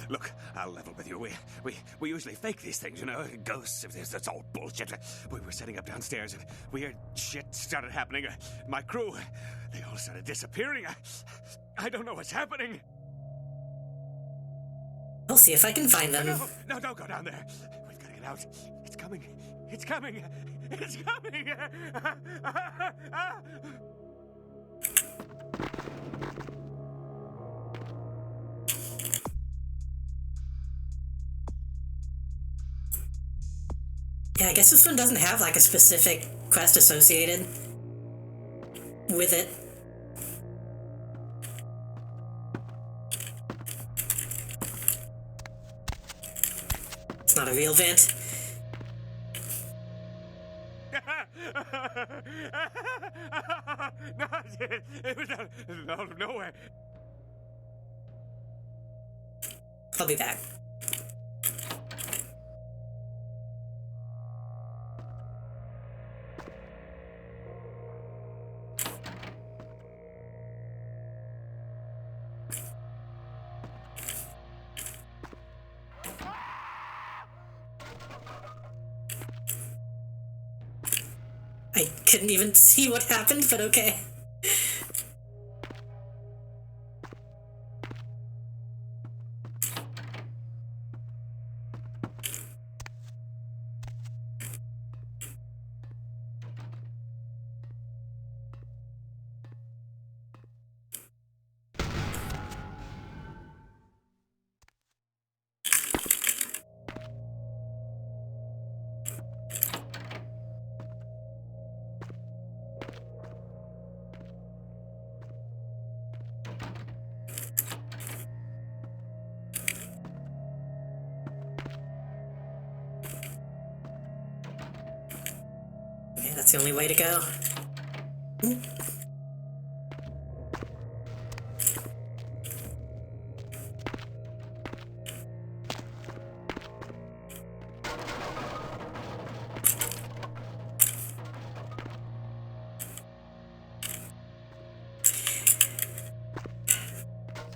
Look, I'll level with you. We usually fake these things, you know, ghosts. That's all bullshit. We were setting up downstairs, and weird shit started happening. My crew, they all started disappearing. I don't know what's happening. I'll see if I can find them. No, don't go down there. We've got to get out. It's coming. It's coming. It's coming. Yeah, I guess this one doesn't have like a specific quest associated with it. It's not a real vent. No, it was out of nowhere. I'll be back. I couldn't even see what happened, but okay. Yeah, that's the only way to go.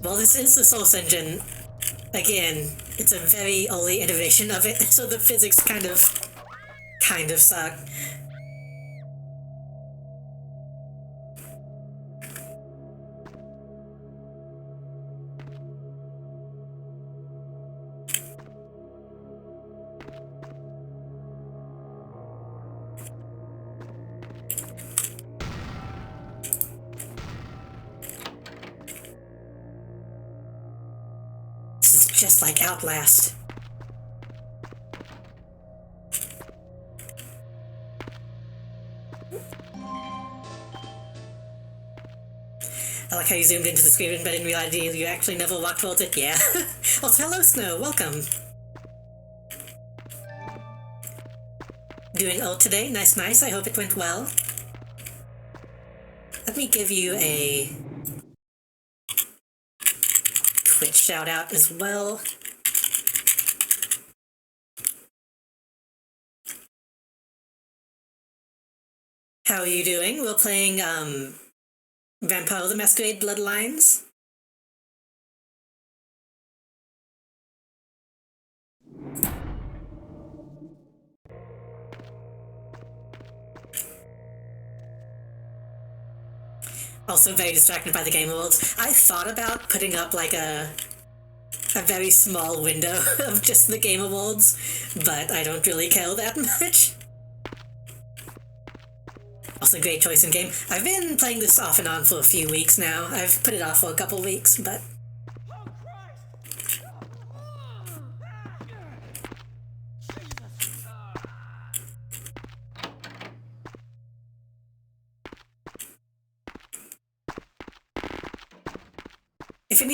Well, this is the Source Engine. Again, it's a very early iteration of it, so the physics kind of suck. This is just like Outlast. I like how you zoomed into the screen, but in reality you actually never walked towards it. Yeah. Well, hello, Snow. Welcome. Doing old today? Nice, nice. I hope it went well. Let me give you a Twitch shout out as well. How are you doing? We're playing Vampire the Masquerade Bloodlines. Also very distracted by the Game Awards. I thought about putting up like a very small window of just the Game Awards, but I don't really care that much. Also, great choice in game. I've been playing this off and on for a few weeks now. I've put it off for a couple weeks, but...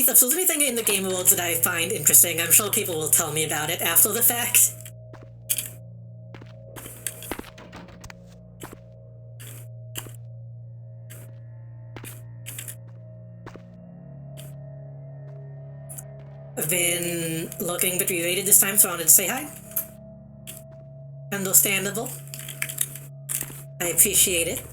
If there's anything in the Game Awards that I find interesting, I'm sure people will tell me about it after the fact. I've been looking but re-rated this time, so I wanted to say hi. Understandable. I appreciate it.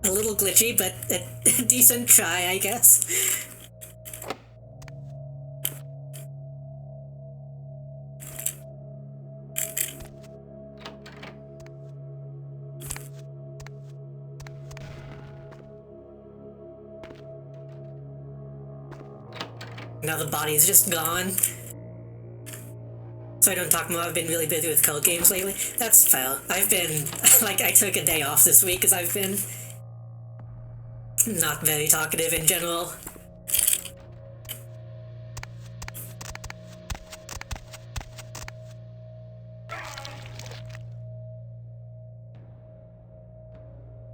A little glitchy, but a decent try, I guess. Now the body's just gone. So I don't talk more, I've been really busy with code games lately. That's fair. I've been, I took a day off this week because I've been not very talkative in general.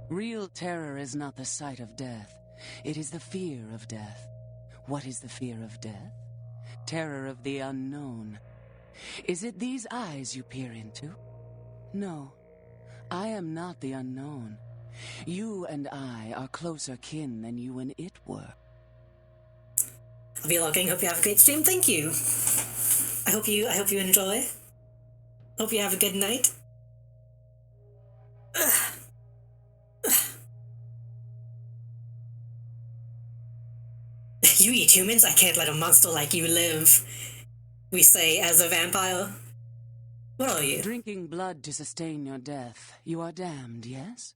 Real terror is not the sight of death. It is the fear of death. What is the fear of death? Terror of the unknown. Is it these eyes you peer into? No. I am not the unknown. You and I are closer kin than you and it were. I'll be logging. Hope you have a great stream. Thank you. I hope you enjoy. Hope you have a good night. You eat humans? I can't let a monster like you live. We say as a vampire. What are you? Drinking blood to sustain your death. You are damned, yes?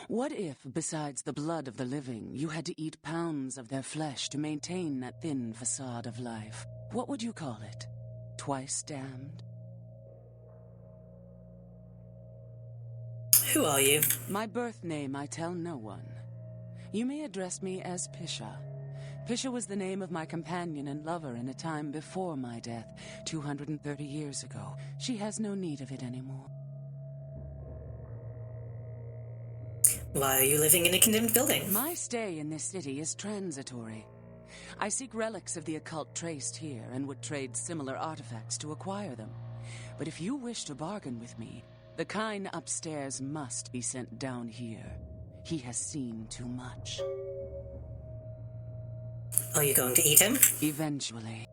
What if, besides the blood of the living, you had to eat pounds of their flesh to maintain that thin facade of life? What would you call it? Twice damned? Who are you? My birth name I tell no one. You may address me as Pisha. Pisha was the name of my companion and lover in a time before my death, 230 years ago. She has no need of it anymore. Why are you living in a condemned building? My stay in this city is transitory. I seek relics of the occult traced here and would trade similar artifacts to acquire them. But if you wish to bargain with me, the kind upstairs must be sent down here. He has seen too much. Are you going to eat him? Eventually.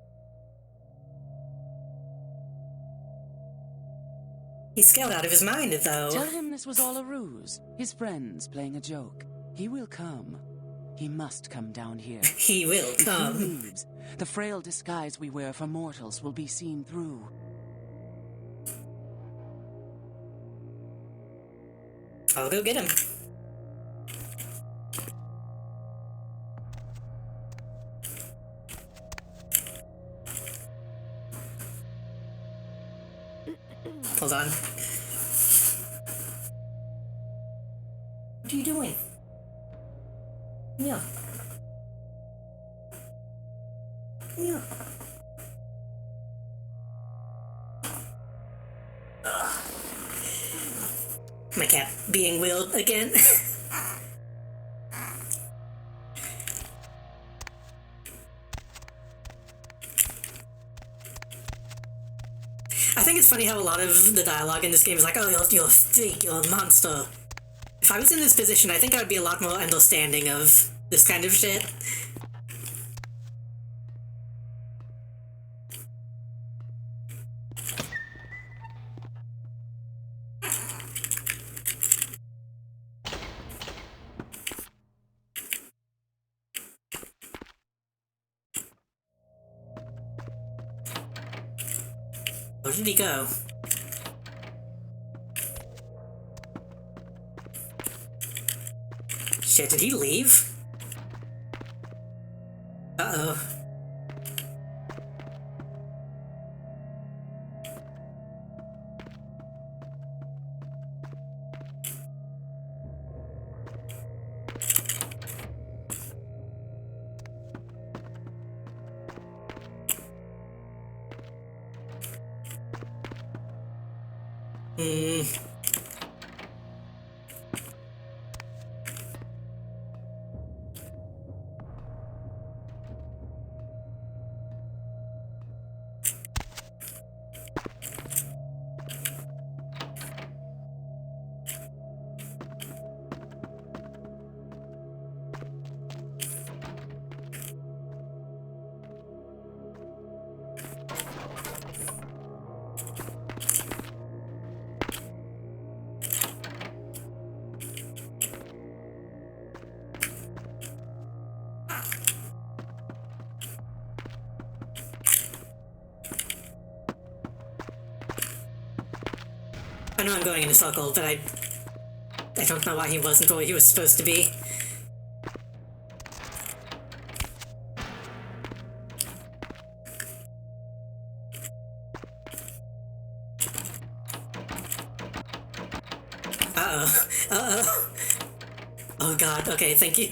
He's scared out of his mind, though. Tell him this was all a ruse. His friends playing a joke. He will come. He must come down here. He will come. If he leaves, the frail disguise we wear for mortals will be seen through. I'll go get him. Hold on. What are you doing? Yeah. Yeah. Ugh. My cat being wheeled again. I think it's funny how a lot of the dialogue in this game is like, oh, you're a freak, you're a monster. If I was in this position, I think I would be a lot more understanding of this kind of shit. Where did he go? Shit, did he leave? Uh-oh. I know I'm going in a circle, but I don't know why he wasn't where he was supposed to be. Uh-oh. Uh-oh. Oh god, okay, thank you.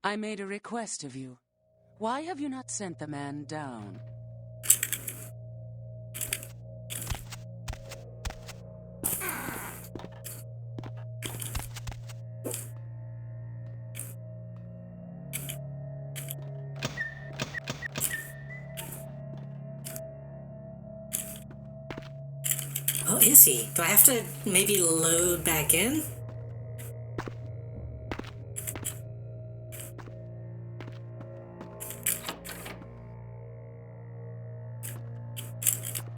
I made a request of you. Why have you not sent the man down? Oh, is he? Do I have to maybe load back in?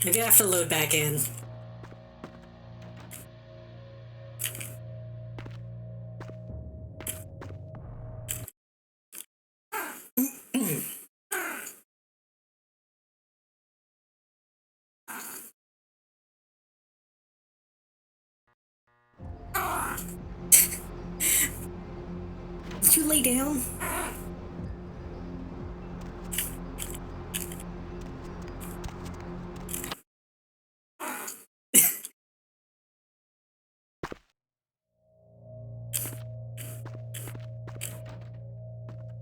Maybe I have to load back in. Did you lay down?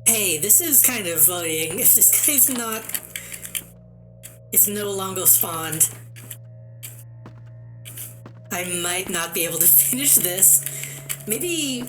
Hey, this is kind of voting. If this guy's not... is no longer spawned, I might not be able to finish this. Maybe...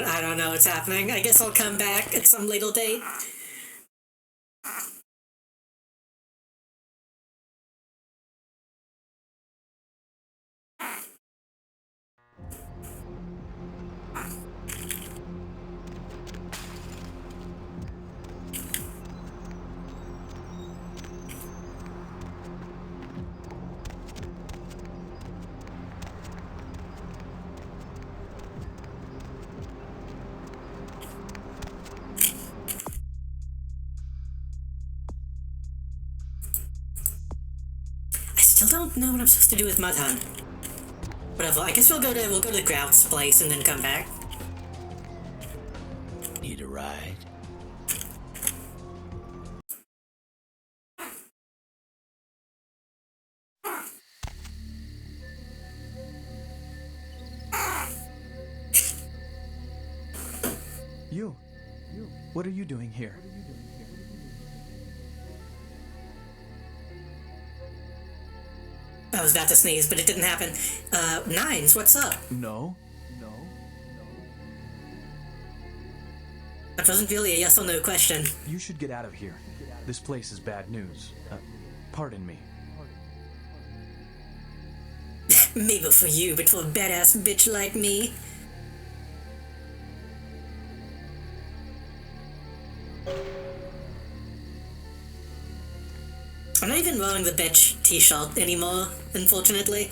I don't know what's happening. I guess I'll come back at some later date. I still don't know what I'm supposed to do with Mudhun. Whatever, I guess we'll go to Grout's place and then come back. Need a ride? You, What are you doing here? I was about to sneeze, but it didn't happen. Nines, what's up? No. That wasn't really a yes or no question. You should get out of here. This place is bad news. Pardon me. Maybe for you, but for a badass bitch like me. I'm not even wearing the bitch t-shirt anymore, unfortunately.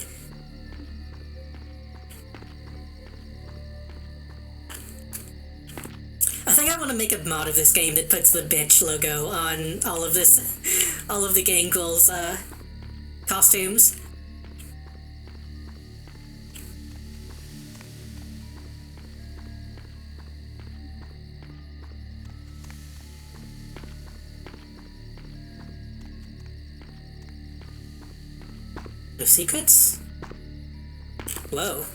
I think I want to make a mod of this game that puts the bitch logo on all of the gang girls' costumes. No secrets? Whoa.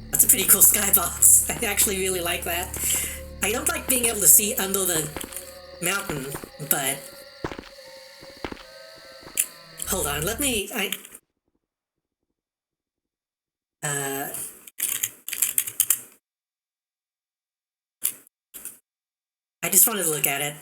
That's a pretty cool skybox. I actually really like that. I don't like being able to see under the mountain, but... Hold on, let me... I just wanted to look at it.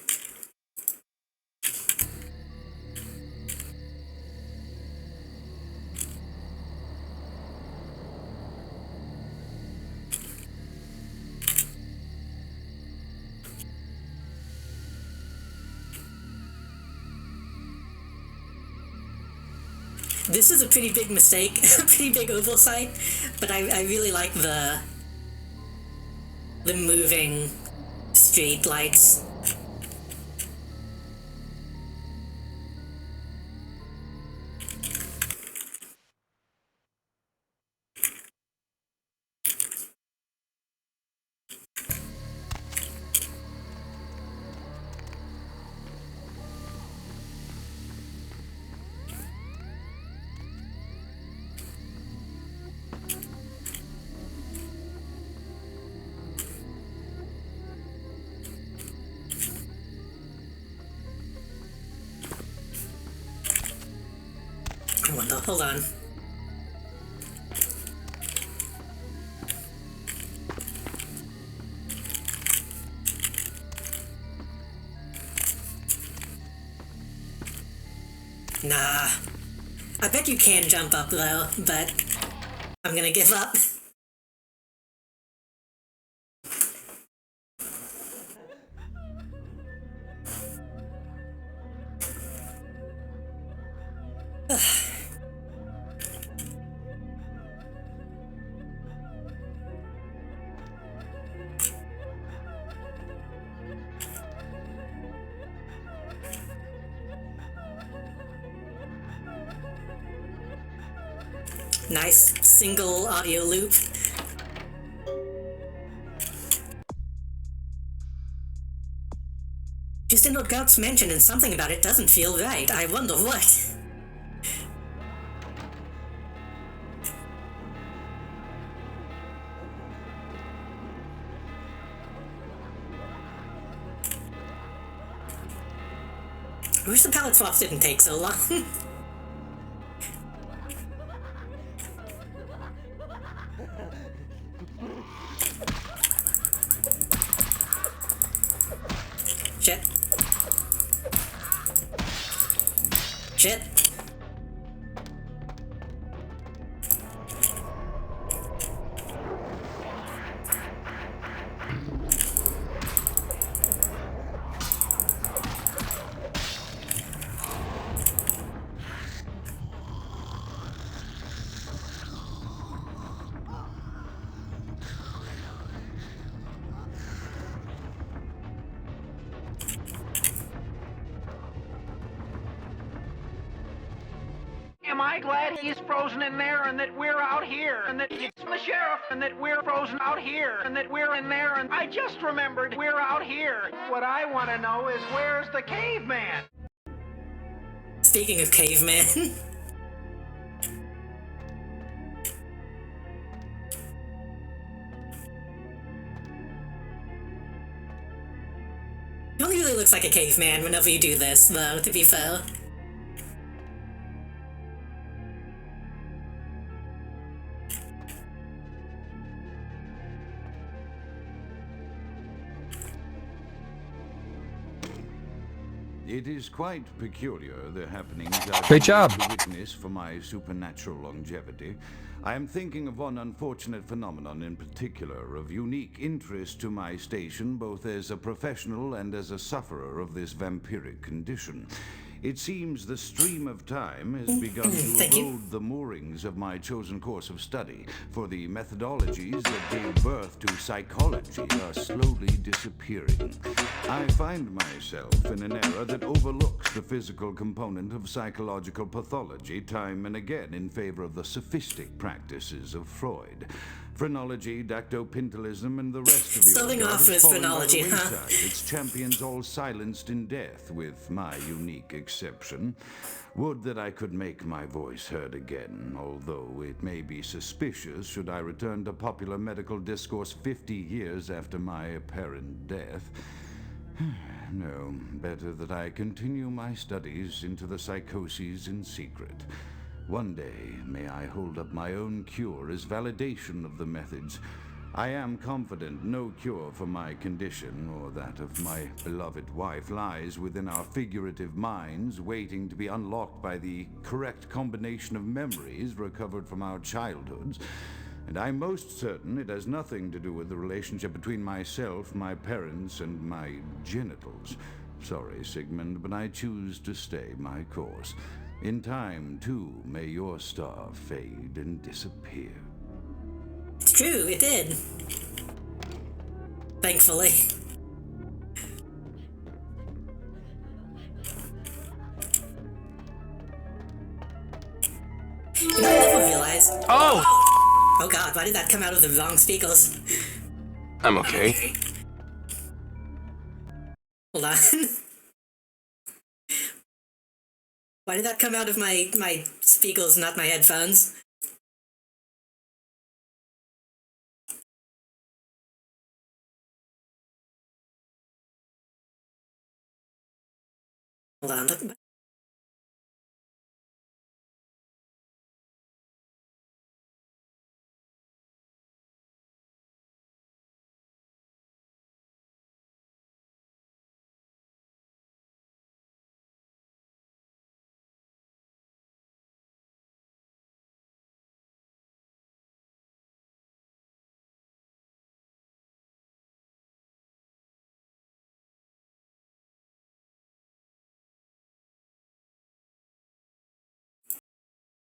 This is a pretty big mistake, a pretty big oversight, but I really like the moving street lights. I wonder, hold on. Nah. I bet you can jump up though, but I'm gonna give up. Nice single audio loop. Just in what Gouts mentioned, and something about it doesn't feel right. I wonder what. I wish the palette swaps didn't take so long. Shit. Shit. Am I glad he's frozen in there and that we're out here and that it's the sheriff and that we're frozen out here and that we're in there and I just remembered we're out here. What I want to know is where's the caveman? Speaking of caveman. looks like a caveman whenever you do this, though, to be fair. It is quite peculiar, the happenings I've Great been job. able to witness for my supernatural longevity. I am thinking of one unfortunate phenomenon in particular, of unique interest to my station, both as a professional and as a sufferer of this vampiric condition. It seems the stream of time has begun to erode the moorings of my chosen course of study, for the methodologies that gave birth to psychology are slowly disappearing. I find myself in an era that overlooks the physical component of psychological pathology time and again in favor of the sophistic practices of Freud. Phrenology, dactopintilism, and the rest of the Starting old off guard with has fallen by the phrenology, huh? wayside, its champions all silenced in death, with my unique exception. Would that I could make my voice heard again, although it may be suspicious should I return to popular medical discourse 50 years after my apparent death. No, better that I continue my studies into the psychoses in secret. One day, may I hold up my own cure as validation of the methods. I am confident no cure for my condition, or that of my beloved wife, lies within our figurative minds, waiting to be unlocked by the correct combination of memories recovered from our childhoods. And I'm most certain it has nothing to do with the relationship between myself, my parents, and my genitals. Sorry, Sigmund, but I choose to stay my course. In time, too, may your star fade and disappear. It's true, it did. Thankfully. You know, I never realized. Oh! Oh god, why did that come out of the wrong speakers? I'm okay. Hold on. Why did that come out of my speakers, not my headphones? Hold on.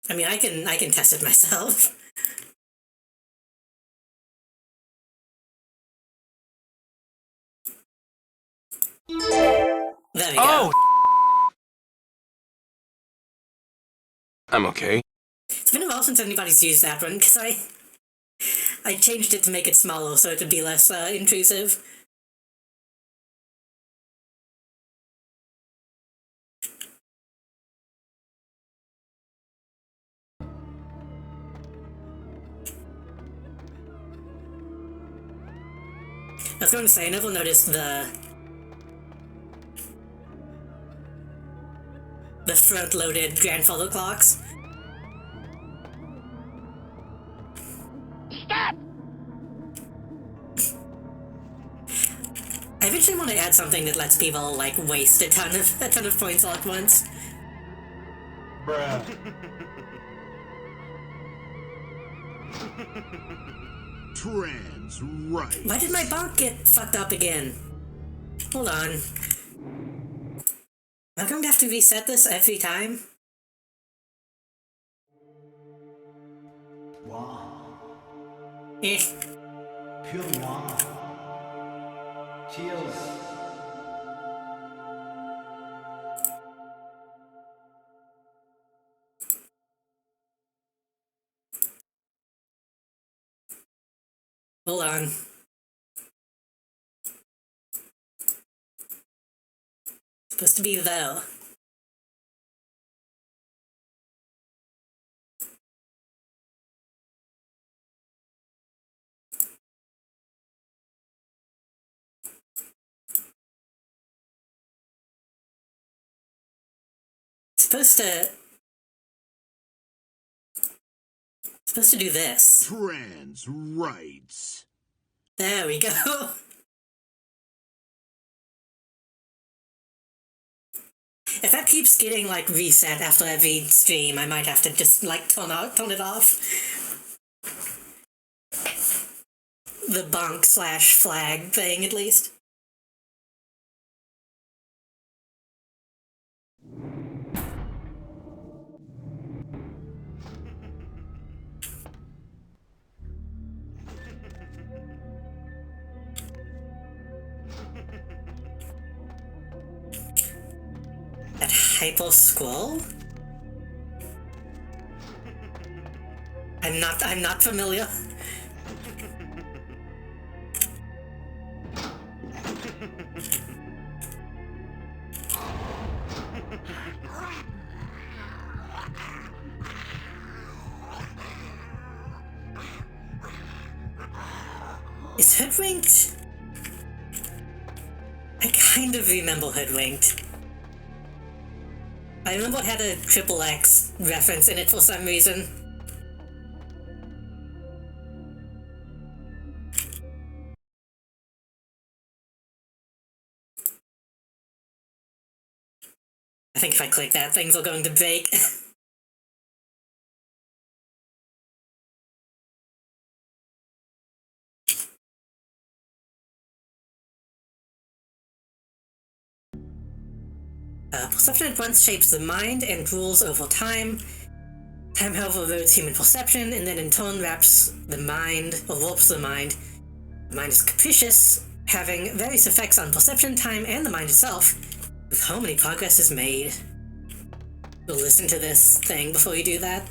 I mean, I can test it myself. There we go. I'm okay. It's been a while since anybody's used that one, because I changed it to make it smaller so it would be less intrusive. I was going to say, I never noticed the front-loaded grandfather clocks. Stop! I eventually want to add something that lets people, like, waste a ton of points all at once. Bruh. Trans right. Why did my bonk get fucked up again? Hold on. Am I going to have to reset this every time? Wow. Eh. Pure wow. Cheers. Hold on. Supposed to be though. supposed to do this. Trans rights. There we go. If that keeps getting, like, reset after every stream, I might have to just, like, turn it off. The bonk/flag thing, at least. That hypo squall? I'm not familiar. Is Hoodwinked? I kind of remember Hoodwinked. I remember it had a Triple X reference in it for some reason. I think if I click that, things are going to break. Perception at once shapes the mind and rules over time. Time, however, erodes human perception, and then in turn wraps the mind, or warps the mind. The mind is capricious, having various effects on perception, time, and the mind itself, with how many progress is made. You'll listen to this thing before you do that.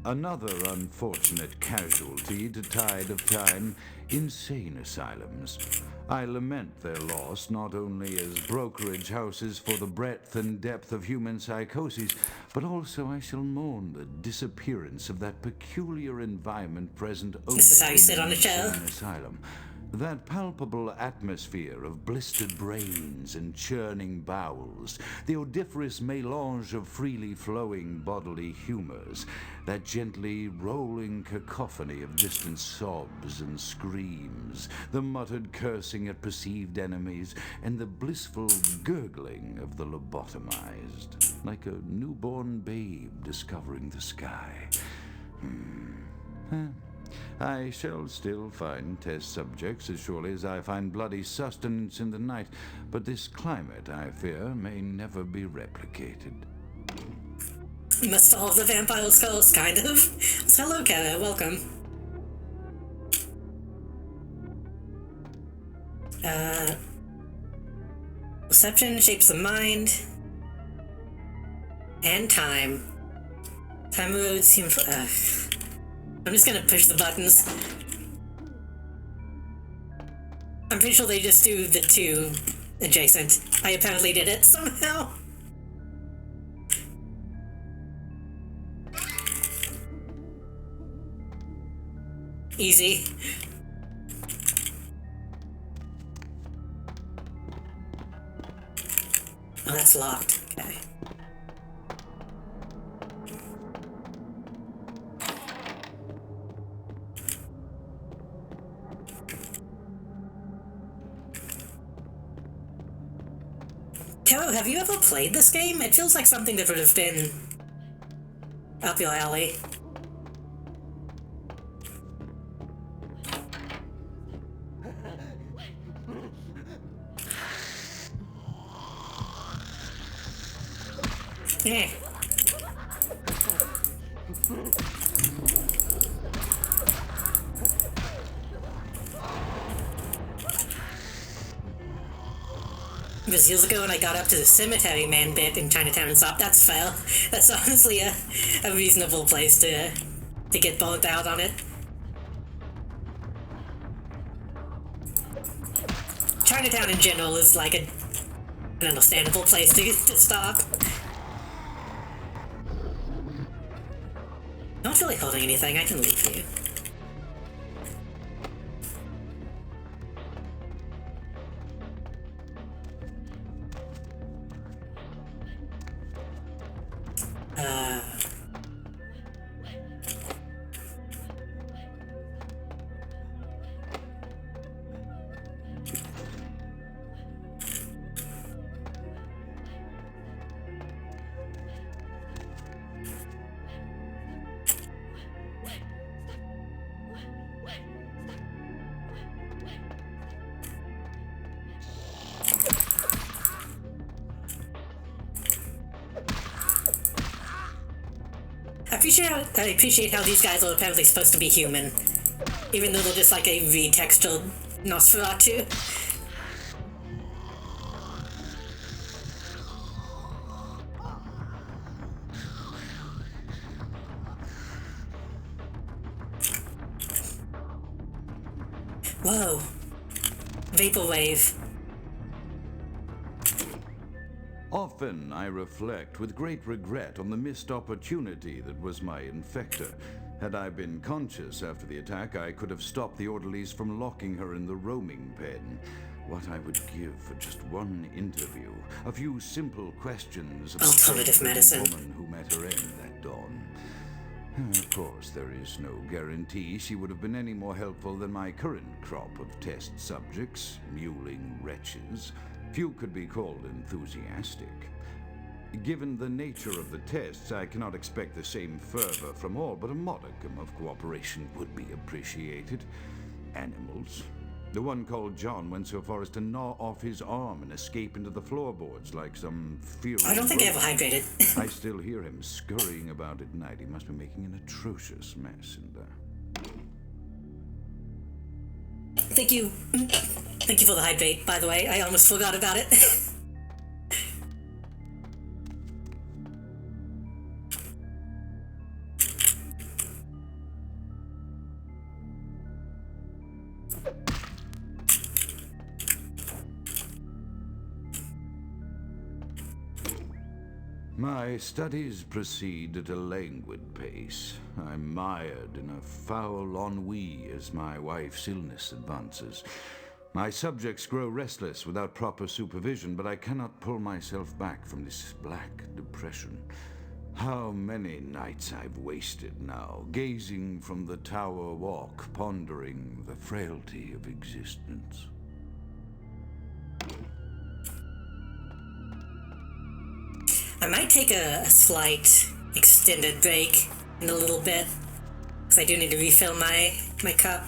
Another unfortunate casualty to tide of time, insane asylums. I lament their loss not only as brokerage houses for the breadth and depth of human psychoses, but also I shall mourn the disappearance of that peculiar environment present only This is how you sit on a in chair. an asylum. That palpable atmosphere of blistered brains and churning bowels, the odoriferous melange of freely flowing bodily humors, that gently rolling cacophony of distant sobs and screams, the muttered cursing at perceived enemies, and the blissful gurgling of the lobotomized, like a newborn babe discovering the sky. I shall still find test subjects as surely as I find bloody sustenance in the night, but this climate, I fear, may never be replicated. Must solve the vampire skulls, kind of. So hello, Kara, welcome. Perception shapes the mind and time. Time erodes human. I'm just gonna push the buttons. I'm pretty sure they just do the two adjacent. I apparently did it somehow. Easy. Oh, that's locked. Okay. Caro, have you ever played this game? It feels like something that would have been up your alley. Yeah. Just years ago when I got up to the cemetery man bit in Chinatown and stopped, that's fair. That's honestly a reasonable place to get burnt out on it. Chinatown in general is like an understandable place to stop. Not really holding anything, I can leave for you. I appreciate how these guys are apparently supposed to be human, even though they're just like a retextured Nosferatu. Whoa. Vaporwave. Often I reflect with great regret on the missed opportunity that was my infector. Had I been conscious after the attack, I could have stopped the orderlies from locking her in the roaming pen. What I would give for just one interview, a few simple questions about alternative medicine. The woman who met her end that dawn. Of course, there is no guarantee she would have been any more helpful than my current crop of test subjects, mewling wretches. Few could be called enthusiastic. Given the nature of the tests, I cannot expect the same fervor from all, but a modicum of cooperation would be appreciated. Animals. The one called John went so far as to gnaw off his arm and escape into the floorboards like some fearsome... I don't think I ever hydrated. I still hear him scurrying about at night. He must be making an atrocious mess in there. Thank you. Thank you for the hydrate, by the way. I almost forgot about it. My studies proceed at a languid pace. I'm mired in a foul ennui as my wife's illness advances. My subjects grow restless without proper supervision, but I cannot pull myself back from this black depression. How many nights I've wasted now, gazing from the tower walk, pondering the frailty of existence. I might take a slight extended break in a little bit, because I do need to refill my cup.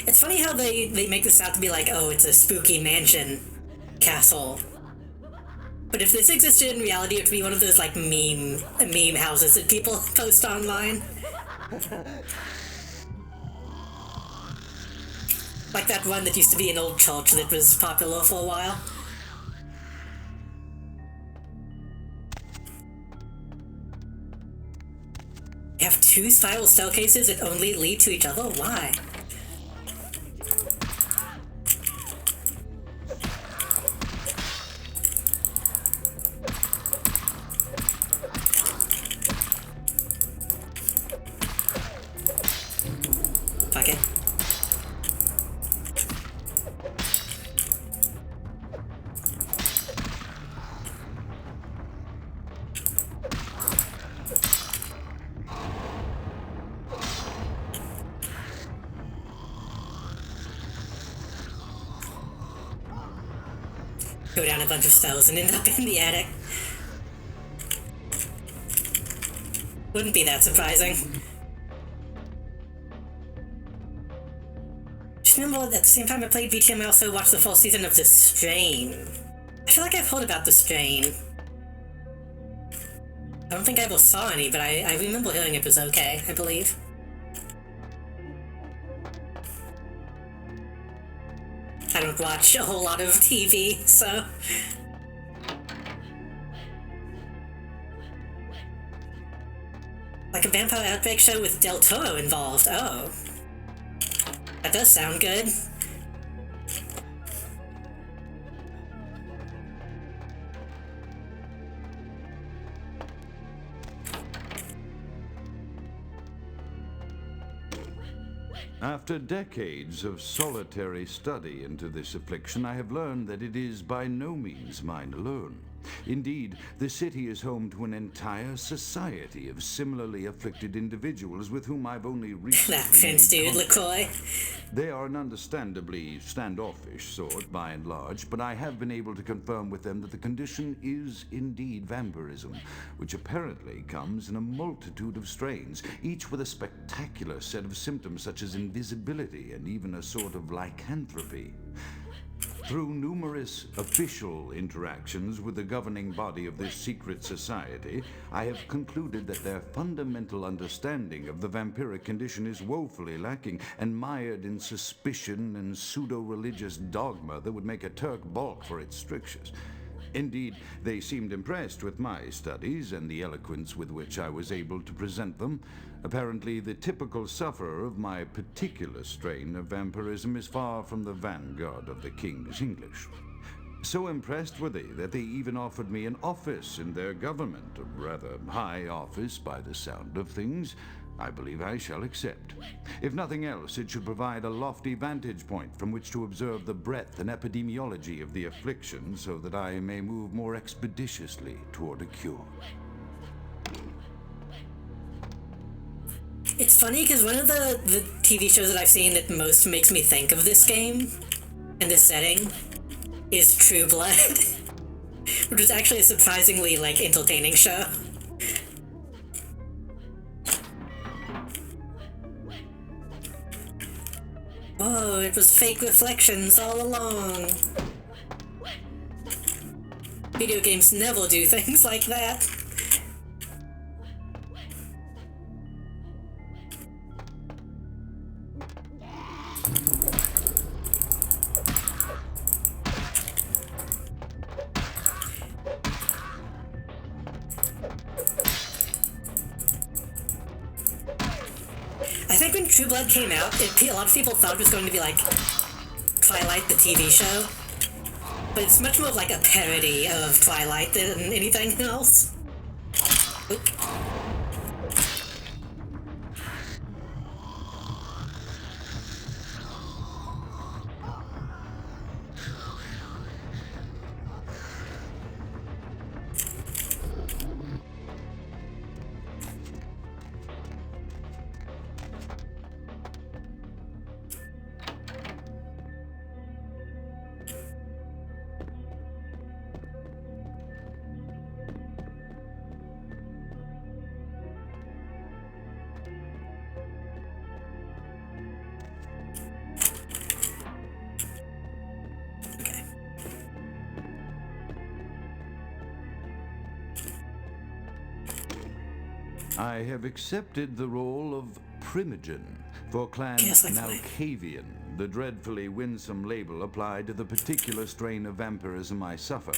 It's funny how they make this out to be like, oh, it's a spooky mansion castle. But if this existed in reality, it would be one of those like meme houses that people post online. Like that one that used to be an old church that was popular for a while. You have two spiral staircases that only lead to each other? Why? Fuck it. Go down a bunch of cells and end up in the attic. Wouldn't be that surprising. Just remember, at the same time I played VTM, I also watched the full season of The Strain. I feel like I've heard about The Strain. I don't think I ever saw any, but I remember hearing it was okay, I believe. I don't watch a whole lot of TV, so... Like a Vampire Outbreak show with Del Toro involved, oh. That does sound good. After decades of solitary study into this affliction, I have learned that it is by no means mine alone. Indeed, the city is home to an entire society of similarly afflicted individuals with whom I've only recently That Prince made dude, contact. LaCroix. They are an understandably standoffish sort, by and large, but I have been able to confirm with them that the condition is indeed vampirism, which apparently comes in a multitude of strains, each with a spectacular set of symptoms such as invisibility and even a sort of lycanthropy. Through numerous official interactions with the governing body of this secret society, I have concluded that their fundamental understanding of the vampiric condition is woefully lacking and mired in suspicion and pseudo-religious dogma that would make a Turk balk for its strictures. Indeed, they seemed impressed with my studies and the eloquence with which I was able to present them. Apparently, the typical sufferer of my particular strain of vampirism is far from the vanguard of the King's English. So impressed were they that they even offered me an office in their government, a rather high office by the sound of things. I believe I shall accept. If nothing else, it should provide a lofty vantage point from which to observe the breadth and epidemiology of the affliction so that I may move more expeditiously toward a cure. It's funny because one of the TV shows that I've seen that most makes me think of this game and this setting is True Blood, which is actually a surprisingly, entertaining show. Oh, it was fake reflections all along. Video games never do things like that. I think when True Blood came out, a lot of people thought it was going to be like Twilight, the TV show. But it's much more like a parody of Twilight than anything else. Oop. I have accepted the role of Primogen for Clan Malkavian, the dreadfully winsome label applied to the particular strain of vampirism I suffer,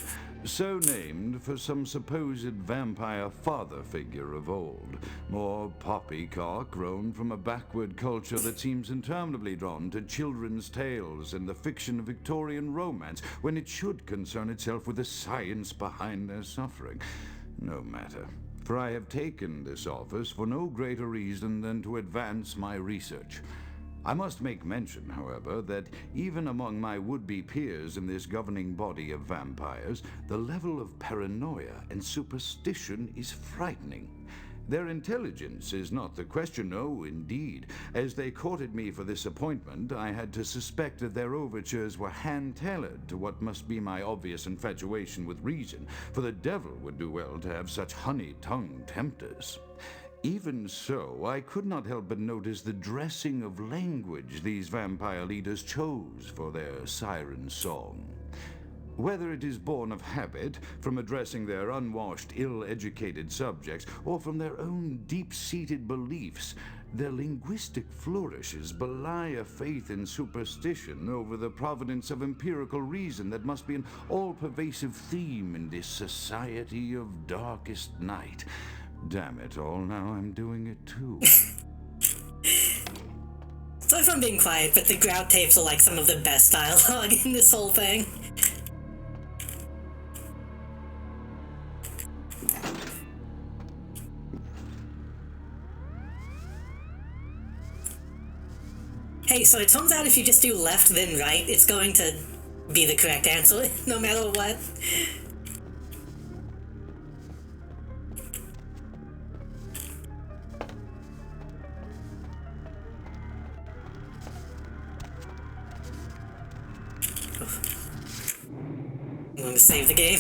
so named for some supposed vampire father figure of old, more poppycock grown from a backward culture that seems interminably drawn to children's tales and the fiction of Victorian romance, when it should concern itself with the science behind their suffering. No matter. For I have taken this office for no greater reason than to advance my research. I must make mention, however, that even among my would-be peers in this governing body of vampires, the level of paranoia and superstition is frightening. Their intelligence is not the question, no, indeed. As they courted me for this appointment, I had to suspect that their overtures were hand-tailored to what must be my obvious infatuation with reason, for the devil would do well to have such honey-tongued tempters. Even so, I could not help but notice the dressing of language these vampire leaders chose for their siren song. Whether it is born of habit, from addressing their unwashed, ill-educated subjects, or from their own deep-seated beliefs, their linguistic flourishes belie a faith in superstition over the providence of empirical reason that must be an all-pervasive theme in this society of darkest night. Damn it all, now I'm doing it too. Sorry if I'm being quiet, but the grout tapes are like some of the best dialogue in this whole thing. Hey, so it turns out if you just do left then right, it's going to be the correct answer, no matter what. I'm going to save the game.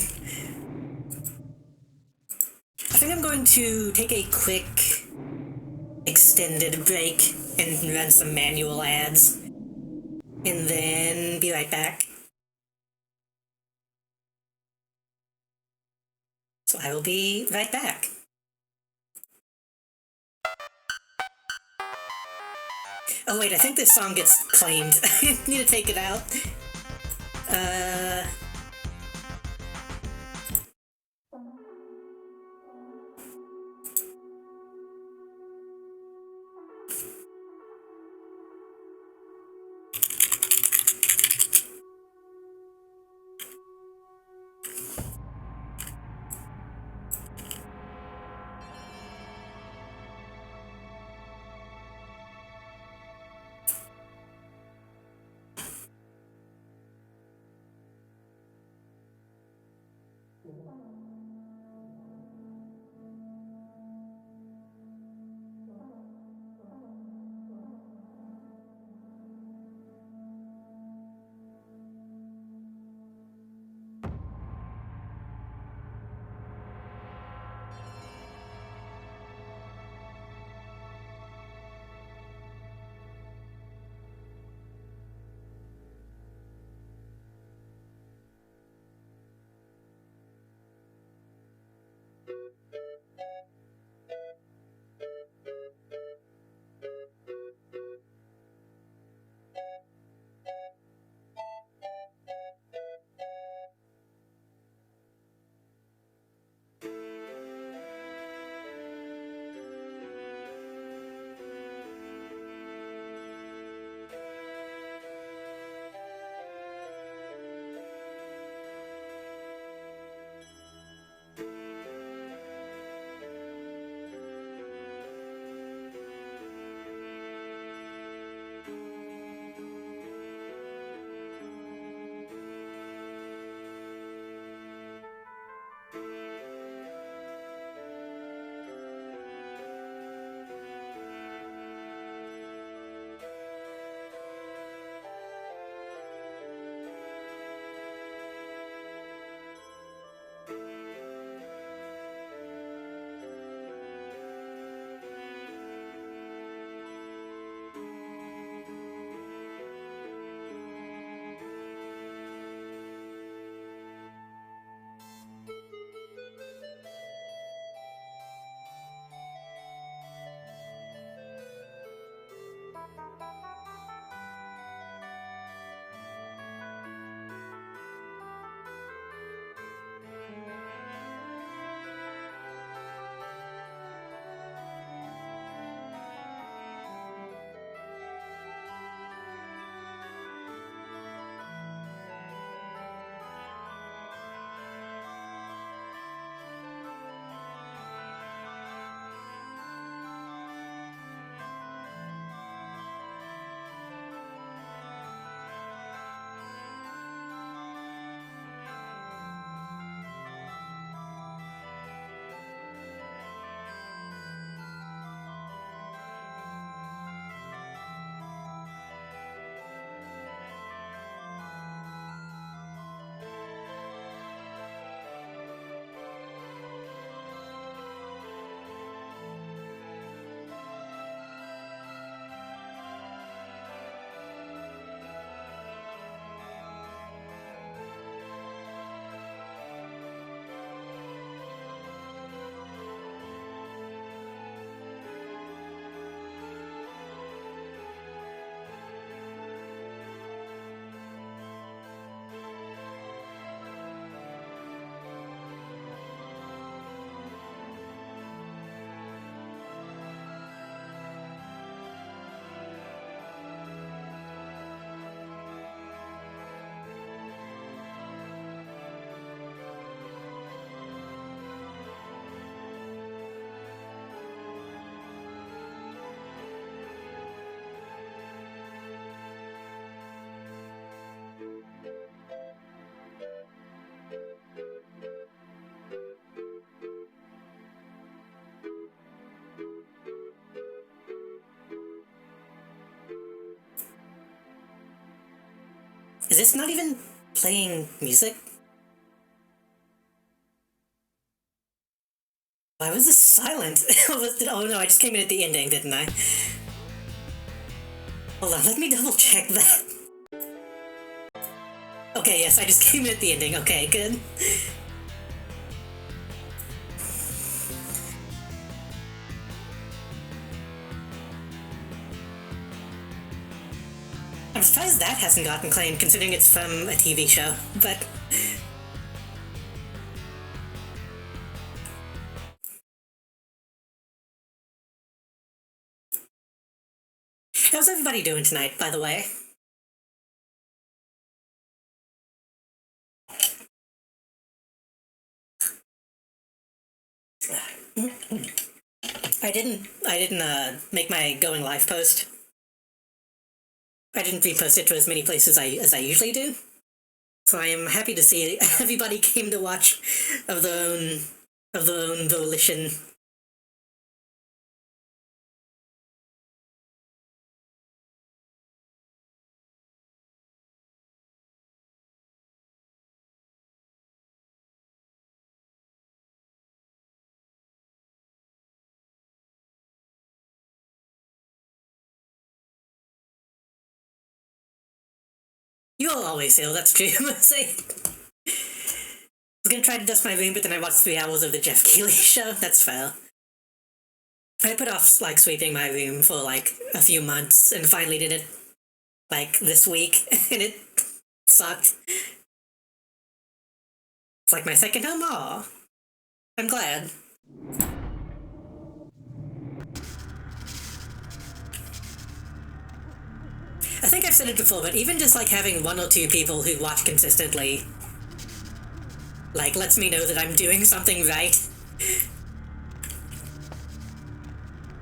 I think I'm going to take a quick extended break and run some manual ads, and then be right back. So I will be right back. Oh wait, I think this song gets claimed. I need to take it out. this not even playing music? Why was this silent? Oh no, I just came in at the ending, didn't I? Hold on, let me double check that. Okay, yes, I just came in at the ending. Okay, good. I'm surprised that hasn't gotten claimed, considering it's from a TV show, but... How's everybody doing tonight, by the way? I didn't make my going live post. I didn't repost it to as many places as I usually do. So I am happy to see everybody came to watch of their own volition. You all always say, oh, that's true. I was gonna try to dust my room, but then I watched 3 hours of the Jeff Keighley show. That's fair. I put off, like, sweeping my room for, like, a few months, and finally did it, like, this week, and it sucked. It's like my second home. Aw. I'm glad. I think I've said it before, but even just, like, having 1 or 2 people who watch consistently, like, lets me know that I'm doing something right.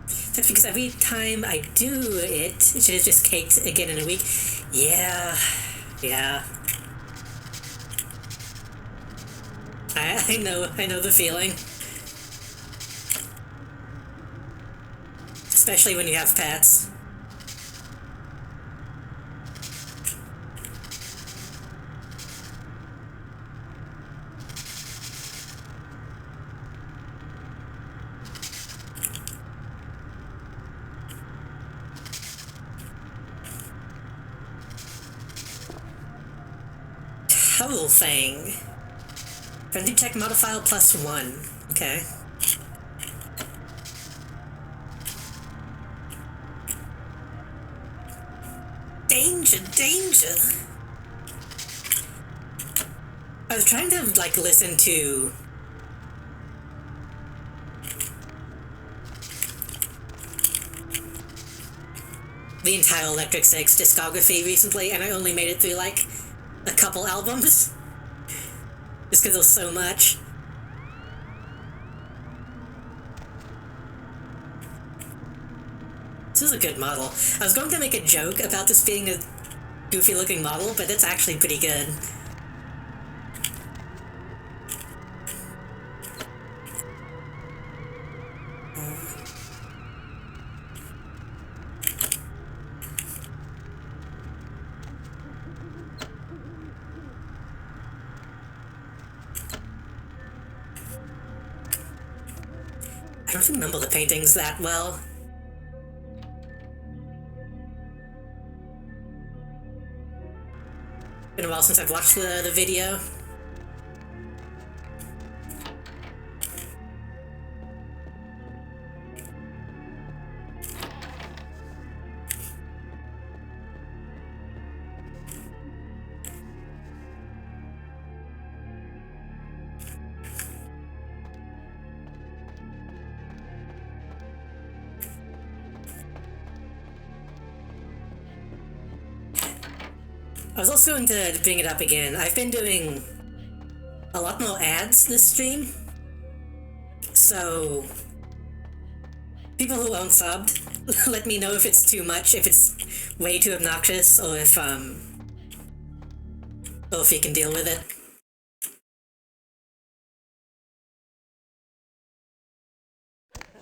That's because every time I do it, it should have just caked again in a week. Yeah. I know the feeling. Especially when you have pets. Whole thing. Friendly check modifier +1. Okay. Danger! I was trying to, like, listen to... the entire Electric Six discography recently, and I only made it through, like, a couple albums. Just because there's so much. This is a good model. I was going to make a joke about this being a goofy looking model, but it's actually pretty good. I don't remember the paintings that well. Been a while since I've watched the video. I was also going to bring it up again. I've been doing a lot more ads this stream. So, people who aren't subbed, let me know if it's too much, if it's way too obnoxious, or if you can deal with it.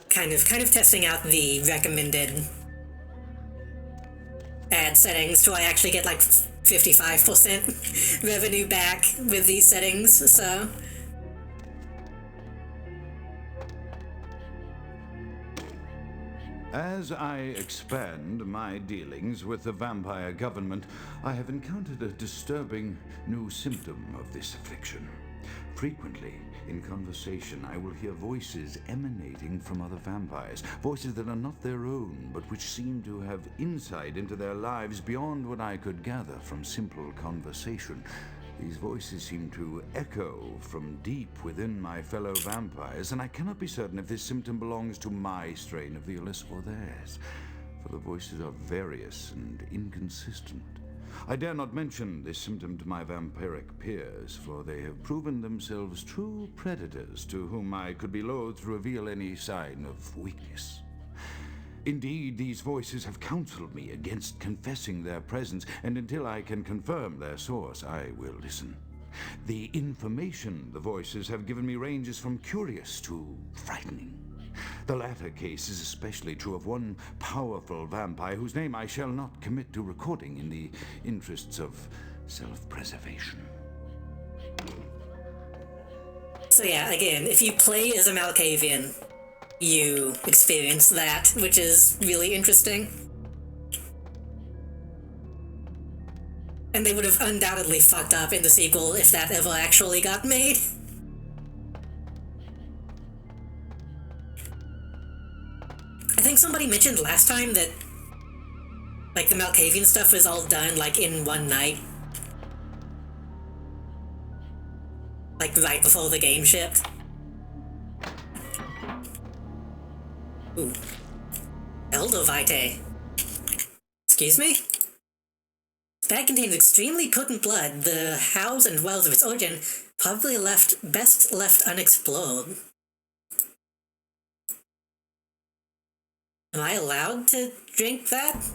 Kind of testing out the recommended ad settings till I actually get, like, 55% revenue back with these settings, so... As I expand my dealings with the vampire government, I have encountered a disturbing new symptom of this affliction. Frequently, in conversation, I will hear voices emanating from other vampires, voices that are not their own, but which seem to have insight into their lives beyond what I could gather from simple conversation. These voices seem to echo from deep within my fellow vampires, and I cannot be certain if this symptom belongs to my strain of the illness or theirs, for the voices are various and inconsistent. I dare not mention this symptom to my vampiric peers, for they have proven themselves true predators to whom I could be loath to reveal any sign of weakness. Indeed, these voices have counseled me against confessing their presence, and until I can confirm their source, I will listen. The information the voices have given me ranges from curious to frightening. The latter case is especially true of one powerful vampire whose name I shall not commit to recording in the interests of self-preservation. So yeah, again, if you play as a Malkavian, you experience that, which is really interesting. And they would have undoubtedly fucked up in the sequel if that ever actually got made. I think somebody mentioned last time that, like, the Malkavian stuff was all done, like, in one night. Like, right before the game shipped. Ooh. Elder Vitae. Excuse me? This bag contains extremely potent blood. The hows and wells of its origin probably best left unexplored. Am I allowed to drink that?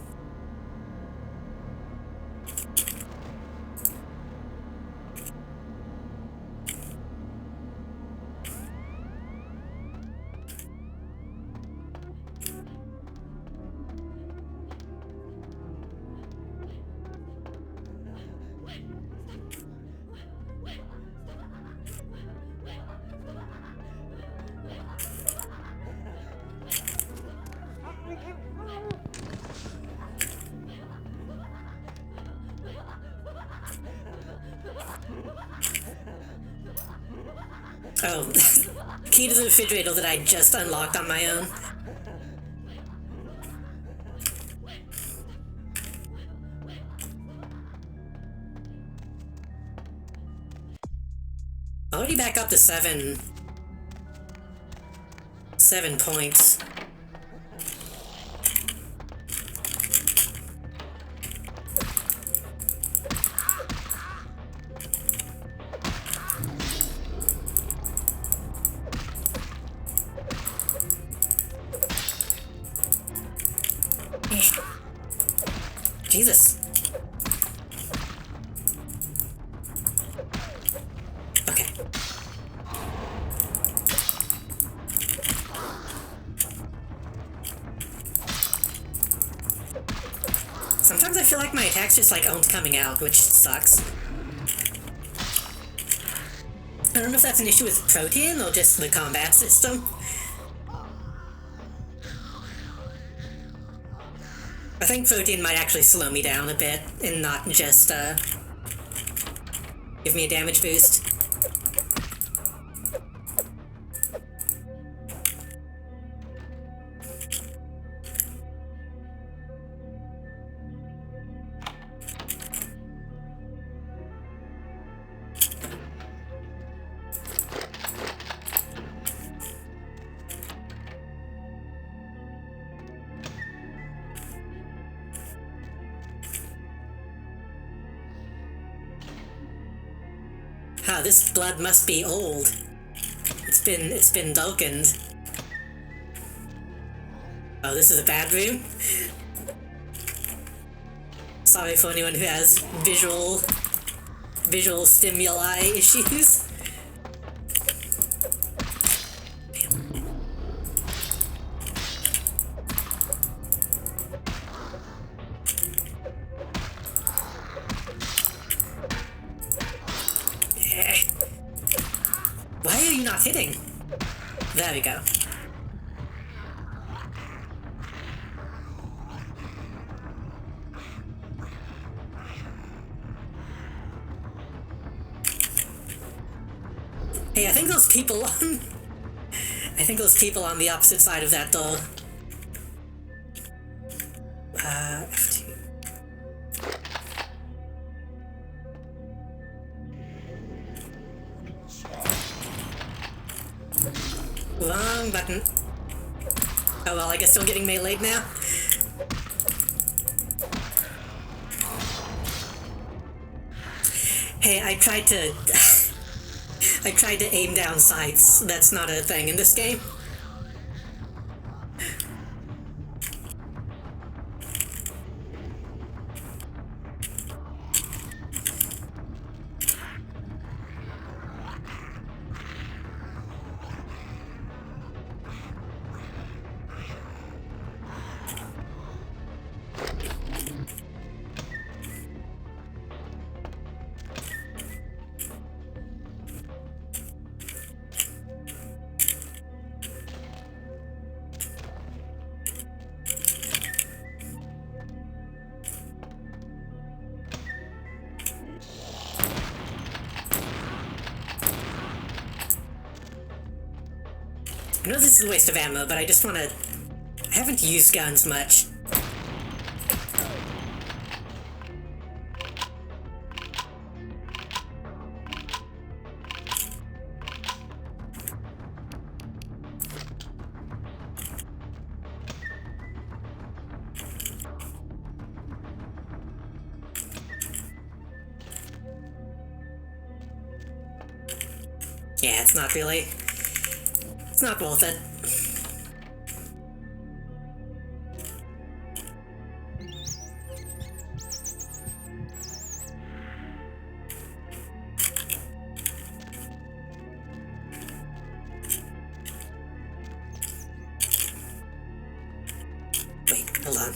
Oh, key to the refrigerator that I just unlocked on my own. Already back up to 7 points. Jesus. Okay. Sometimes I feel like my attacks just like aren't coming out, which sucks. I don't know if that's an issue with Protean or just the combat system. I think Protean might actually slow me down a bit and not just give me a damage boost. This blood must be old. It's been darkened. Oh, this is a bad room? Sorry for anyone who has visual stimuli issues. you not hitting? There we go. Hey, I think those people on... I think those people on the opposite side of that door... F2. Wrong button. Oh well, I guess I'm getting meleeed now. Hey, I tried to... I tried to aim down sights. That's not a thing in this game. I know this is a waste of ammo, but I just want to... I haven't used guns much. Yeah, it's not really... It's not worth it. Wait, hold on.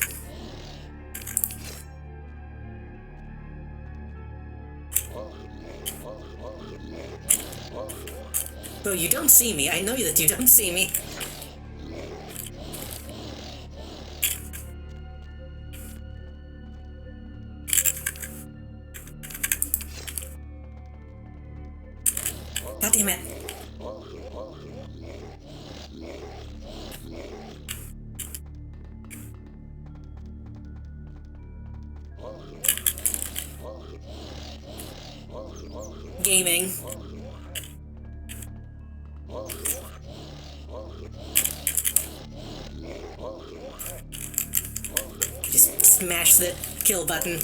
Oh, you don't see me. I know that you don't see me. God damn it. Gaming. Just smash the kill button.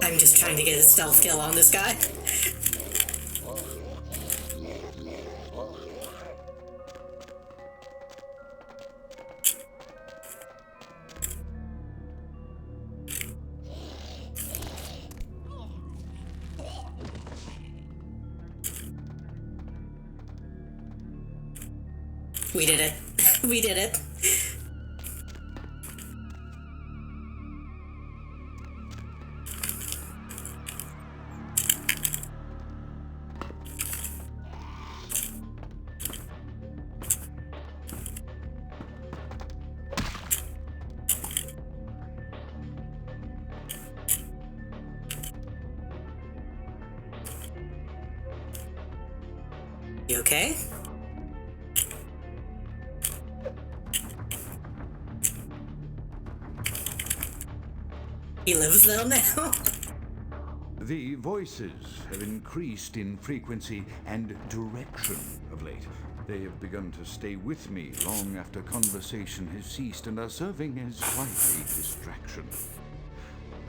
I'm just trying to get a stealth kill on this guy. We did it. We did it. You okay? He lives there now? The voices have increased in frequency and direction of late. They have begun to stay with me long after conversation has ceased and are serving as quite a distraction.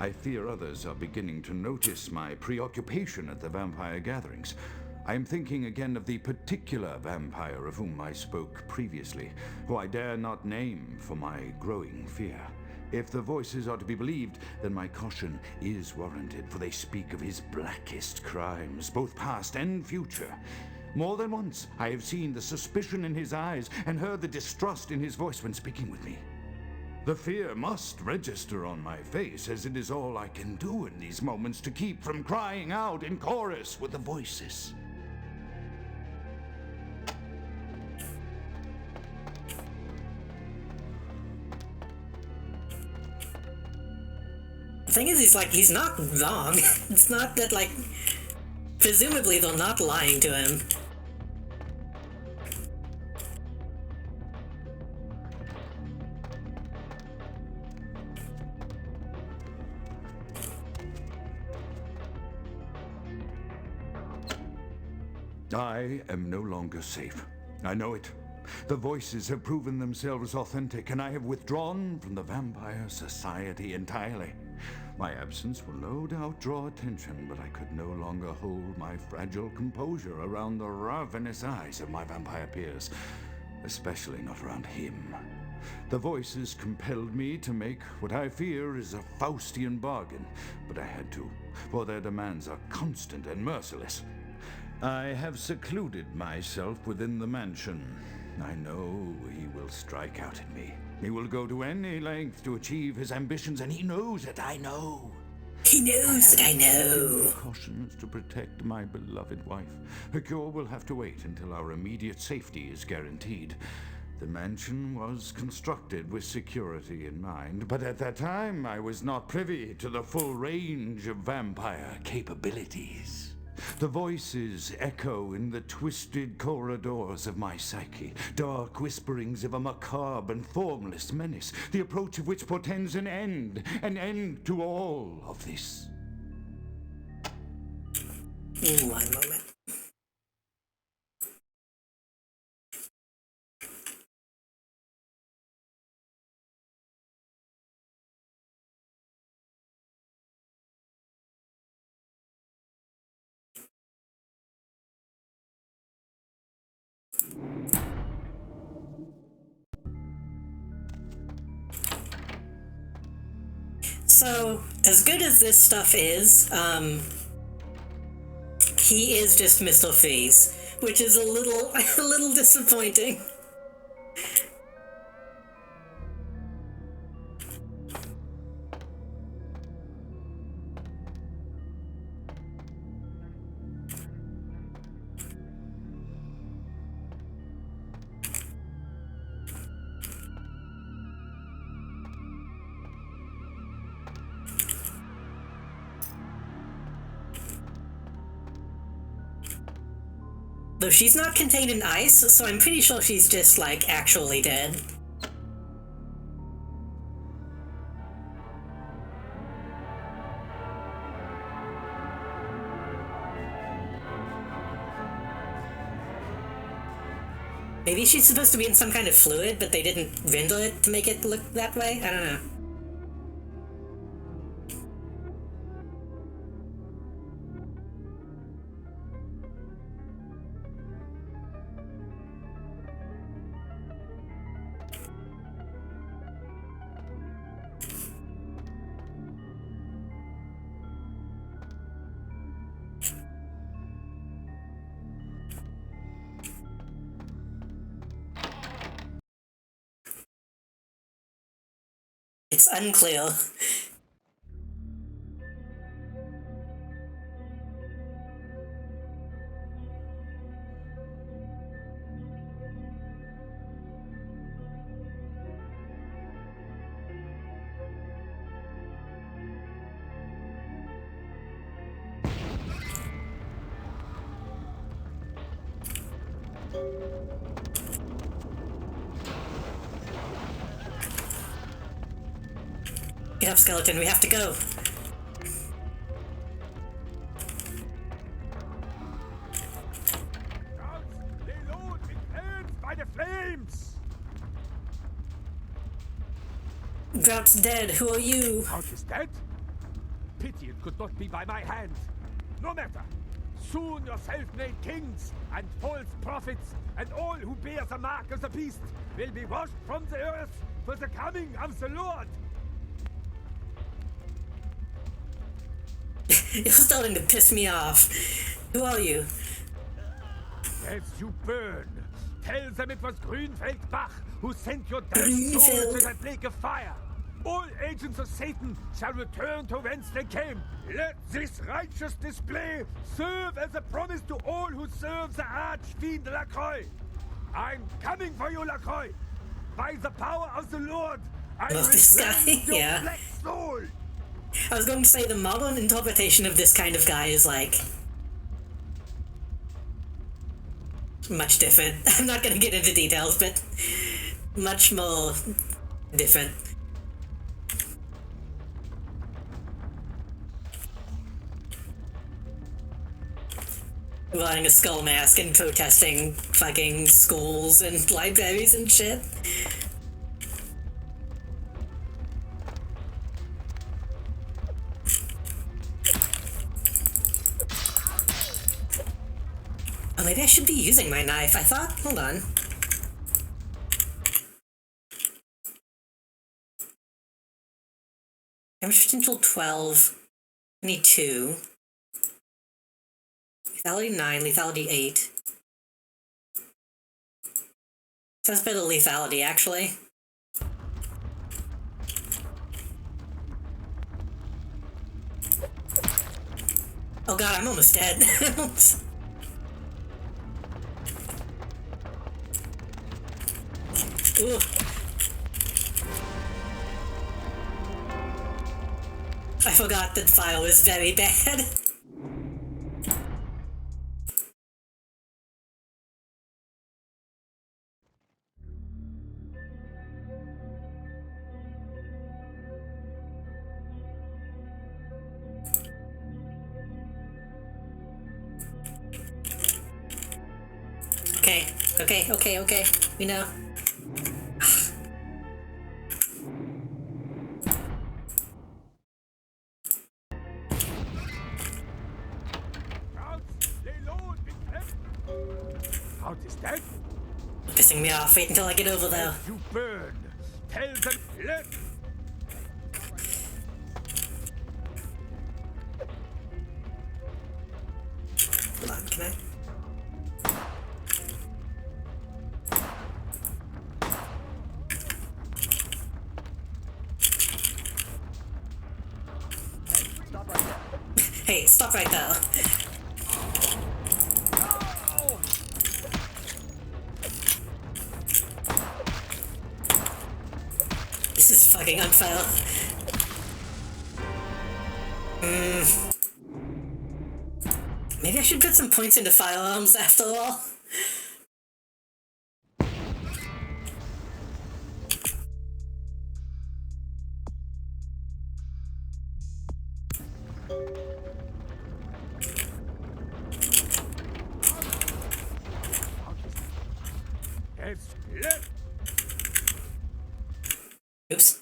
I fear others are beginning to notice my preoccupation at the vampire gatherings. I am thinking again of the particular vampire of whom I spoke previously, who I dare not name for my growing fear. If the voices are to be believed, then my caution is warranted, for they speak of his blackest crimes, both past and future. More than once, I have seen the suspicion in his eyes and heard the distrust in his voice when speaking with me. The fear must register on my face, as it is all I can do in these moments to keep from crying out in chorus with the voices. The thing is, he's not wrong. It's not that, like, presumably they're not lying to him. I am no longer safe. I know it. The voices have proven themselves authentic, and I have withdrawn from the Vampire Society entirely. My absence will no doubt draw attention, but I could no longer hold my fragile composure around the ravenous eyes of my vampire peers, especially not around him. The voices compelled me to make what I fear is a Faustian bargain, but I had to, for their demands are constant and merciless. I have secluded myself within the mansion. I know he will strike out at me. He will go to any length to achieve his ambitions, and he knows it. I know. He knows that I know. Precautions to protect my beloved wife. A cure will have to wait until our immediate safety is guaranteed. The mansion was constructed with security in mind, but at that time I was not privy to the full range of vampire capabilities. The voices echo in the twisted corridors of my psyche, dark whisperings of a macabre and formless menace, the approach of which portends an end to all of this. One moment. So, as good as this stuff is, he is just Mr. Freeze, which is a little disappointing. Though she's not contained in ice, so I'm pretty sure she's just, like, actually dead. Maybe she's supposed to be in some kind of fluid, but they didn't render it to make it look that way? I don't know. It's unclear. Get up, skeleton, we have to go. By the flames! Grout's dead, who are you? Grout is dead? Pity it could not be by my hand. No matter. Soon your self-made kings and false prophets and all who bear the mark of the beast will be washed from the earth for the coming of the Lord. You're starting to piss me off. Who are you? As you burn, tell them it was Grünfeld Bach who sent your dead souls to that lake of fire. All agents of Satan shall return to whence they came. Let this righteous display serve as a promise to all who serve the archfiend Lacroix. I'm coming for you, Lacroix. By the power of the Lord, I will this guy, your yeah. black soul. I was going to say the modern interpretation of this kind of guy is like much different. I'm not going to get into details, but much more different. Wearing a skull mask and protesting fucking schools and libraries and shit. Oh, maybe I should be using my knife. I thought, hold on. Damage potential 12. I need 2. Lethality 9, lethality 8. Sounds better lethality, actually. Oh god, I'm almost dead. Ooh. I forgot that fire was very bad. Okay. We know. Out is dead. Pissing me off. Wait until I get over there. You burn. Tell them let. Hold on, can I? Hey, stop right there. This is fucking unfair. Maybe I should put some points into firearms after all. Oops.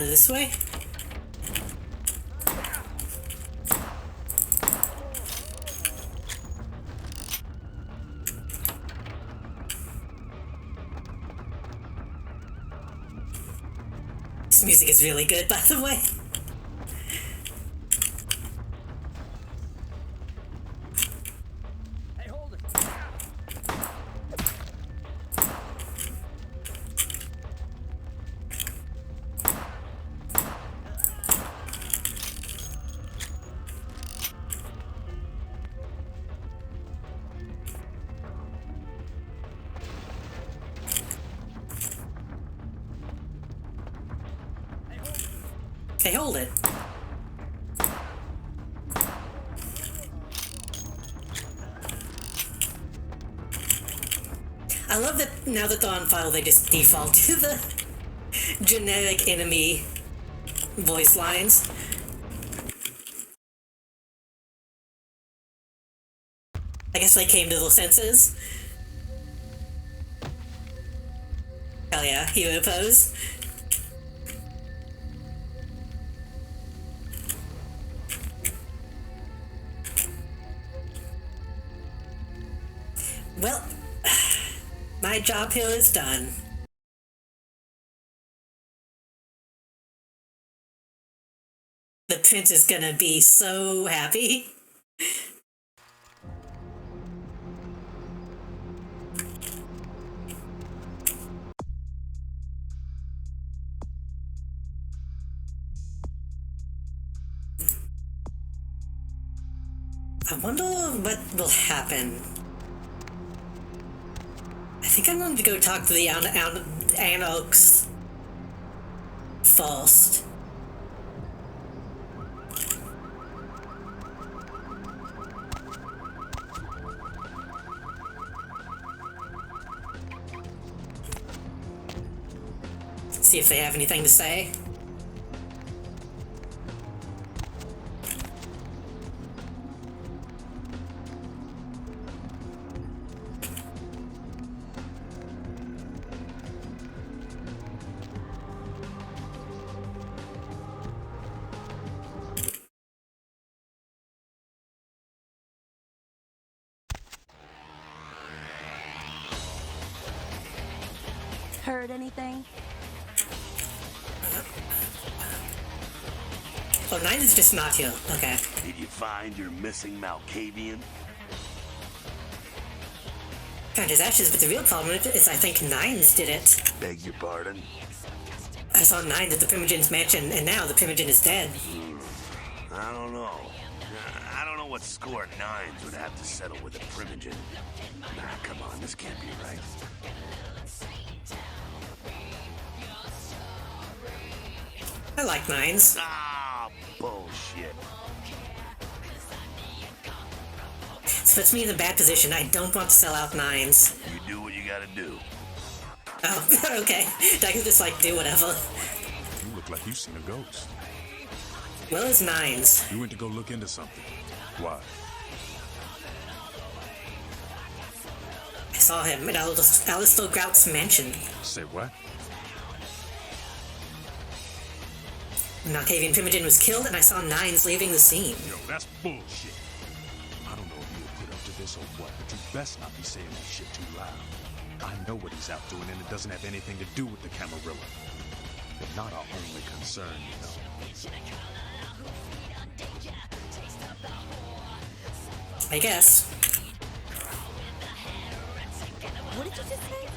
This way? This music is really good, by the way. Hey, hold it. Hey, hold it. I love that now that they're on file, they just default to the generic enemy voice lines. I guess they came to their senses. Hell yeah, hero pose. Well, my job here is done. The prince is gonna be so happy. I wonder what will happen. I think I'm going to go talk to the Anoks first. See if they have anything to say. Heard anything? Oh, 9 is just not here. Okay. Did you find your missing Malkavian? Found his ashes, but the real problem is I think 9's did it. Beg your pardon? I saw 9 at the Primogen's mansion, and now the Primogen is dead. I don't know. I don't know what score 9s would have to settle with a Primogen. Nah, come on, this can't be right. I like 9s. Ah, bullshit. This puts me in a bad position. I don't want to sell out 9s. You do what you gotta do. Oh, okay. I can just, like, do whatever. You look like you've seen a ghost. Well, it's 9s. You went to go look into something. Why? I saw him at Alistair Grout's mansion. Say what? Malkavian Primogen was killed, and I saw 9s leaving the scene. Yo, that's bullshit. I don't know if you were put up to this or what, but you best not be saying that shit too loud. I know what he's out doing, and it doesn't have anything to do with the Camarilla. But not our only concern, you know. I guess. What did you just say?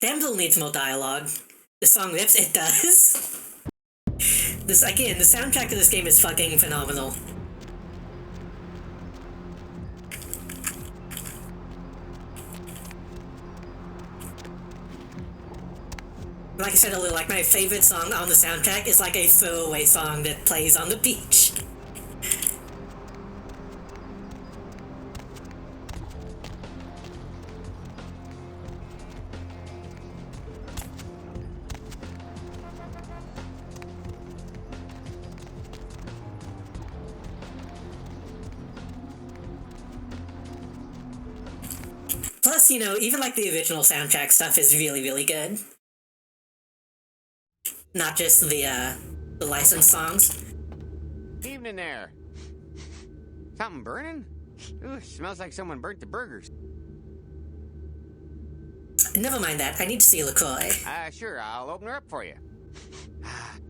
Damsel needs more dialogue. The song rips, it does. This, again, the soundtrack to this game is fucking phenomenal. Like I said earlier, like my favorite song on the soundtrack is like a throwaway song that plays on the beach. Plus, you know, even like the original soundtrack stuff is really, really good. Not just the licensed songs. Evening there. Something burning? Ooh, smells like someone burnt the burgers. Never mind that. I need to see LaCroix. Sure, I'll open her up for you.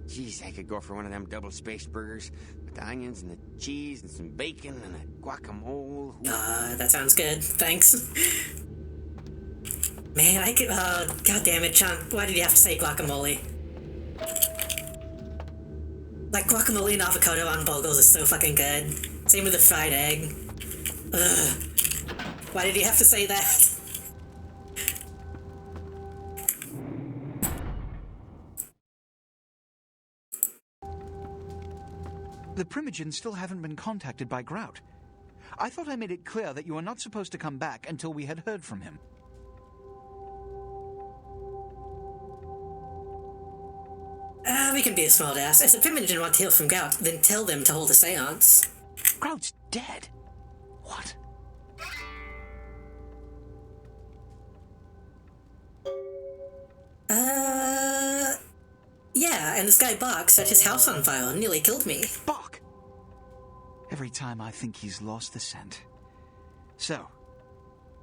Jeez, I could go for one of them double-spaced burgers with the onions and the cheese and some bacon and a guacamole. That sounds good. Thanks. Man, I could. God damn it, Sean. Why did you have to say guacamole? Like, guacamole and avocado on burgers is so fucking good. Same with the fried egg. Ugh. Why did you have to say that? The Primogens still haven't been contacted by Grout. I thought I made it clear that you were not supposed to come back until we had heard from him. we can be a smartass. If the Primogen want to heal from gout, then tell them to hold a seance. Grout's dead. What? Yeah, and this guy Bach set his house on fire and nearly killed me. Bach! Every time I think he's lost the scent. So,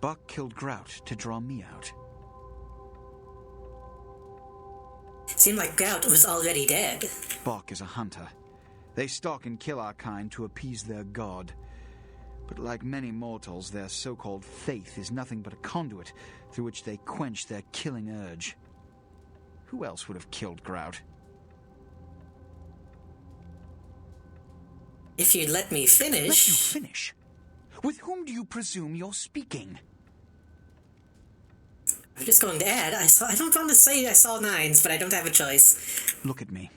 Bach killed Grout to draw me out. Seemed like Grout was already dead. Bach is a hunter. They stalk and kill our kind to appease their god. But like many mortals, their so-called faith is nothing but a conduit through which they quench their killing urge. Who else would have killed Grout? If you'd let me finish... Let you finish? With whom do you presume you're speaking? I'm just going to add, I don't want to say I saw Nines, but I don't have a choice. Look at me.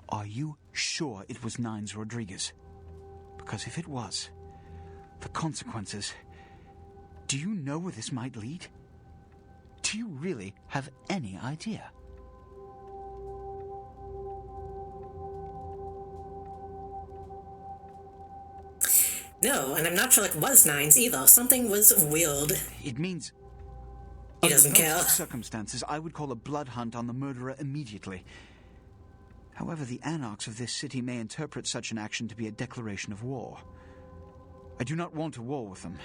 Are you sure it was Nines Rodriguez? Because if it was, the consequences... Do you know where this might lead? Do you really have any idea? No, and I'm not sure it was Nines either. Something was weird. It means... He doesn't under care. most circumstances, I would call a blood hunt on the murderer immediately. However, the anarchs of this city may interpret such an action to be a declaration of war. I do not want a war with them.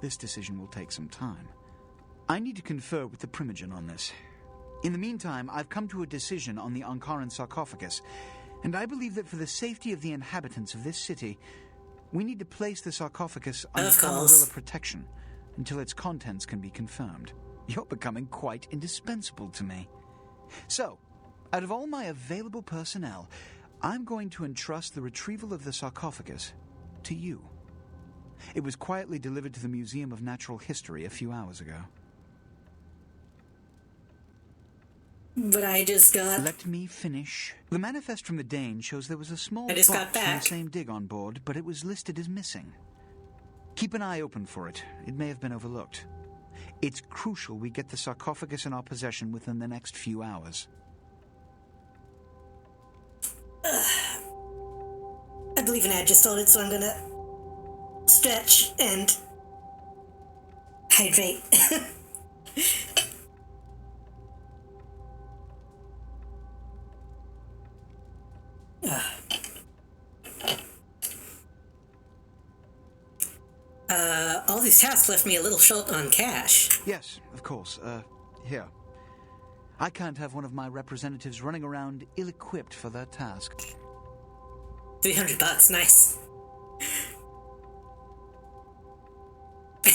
This decision will take some time. I need to confer with the Primogen on this. In the meantime, I've come to a decision on the Ankaran sarcophagus, and I believe that for the safety of the inhabitants of this city, we need to place the sarcophagus under Camarilla protection until its contents can be confirmed. You're becoming quite indispensable to me. So, out of all my available personnel, I'm going to entrust the retrieval of the sarcophagus to you. It was quietly delivered to the Museum of Natural History a few hours ago. But I just got... Let me finish. The manifest from the Dane shows there was a small I just box got from back. the same dig on board, but it was listed as missing. Keep an eye open for it. It may have been overlooked. It's crucial we get the sarcophagus in our possession within the next few hours. I believe an ad just started, so I'm gonna stretch and hydrate. All these tasks left me a little short on cash. Yes, of course. Here. I can't have one of my representatives running around ill-equipped for that task. $300, nice.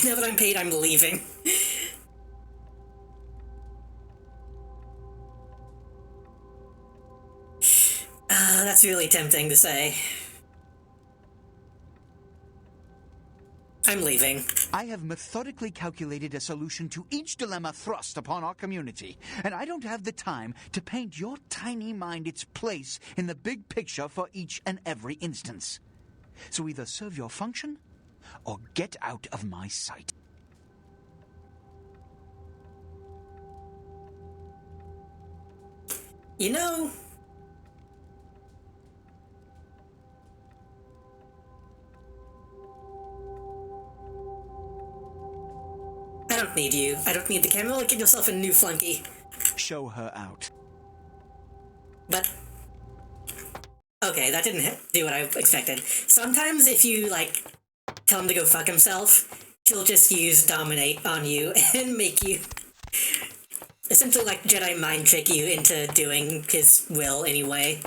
Now that I'm paid, I'm leaving. That's really tempting to say. I'm leaving. I have methodically calculated a solution to each dilemma thrust upon our community, and I don't have the time to paint your tiny mind its place in the big picture for each and every instance. So either serve your function, or get out of my sight. You know... I don't need you. I don't need the camera. Get yourself a new flunky. Show her out. But... Okay, that didn't do what I expected. Sometimes if you, like, tell him to go fuck himself, he'll just use dominate on you and make you... essentially, like, Jedi mind trick you into doing his will anyway.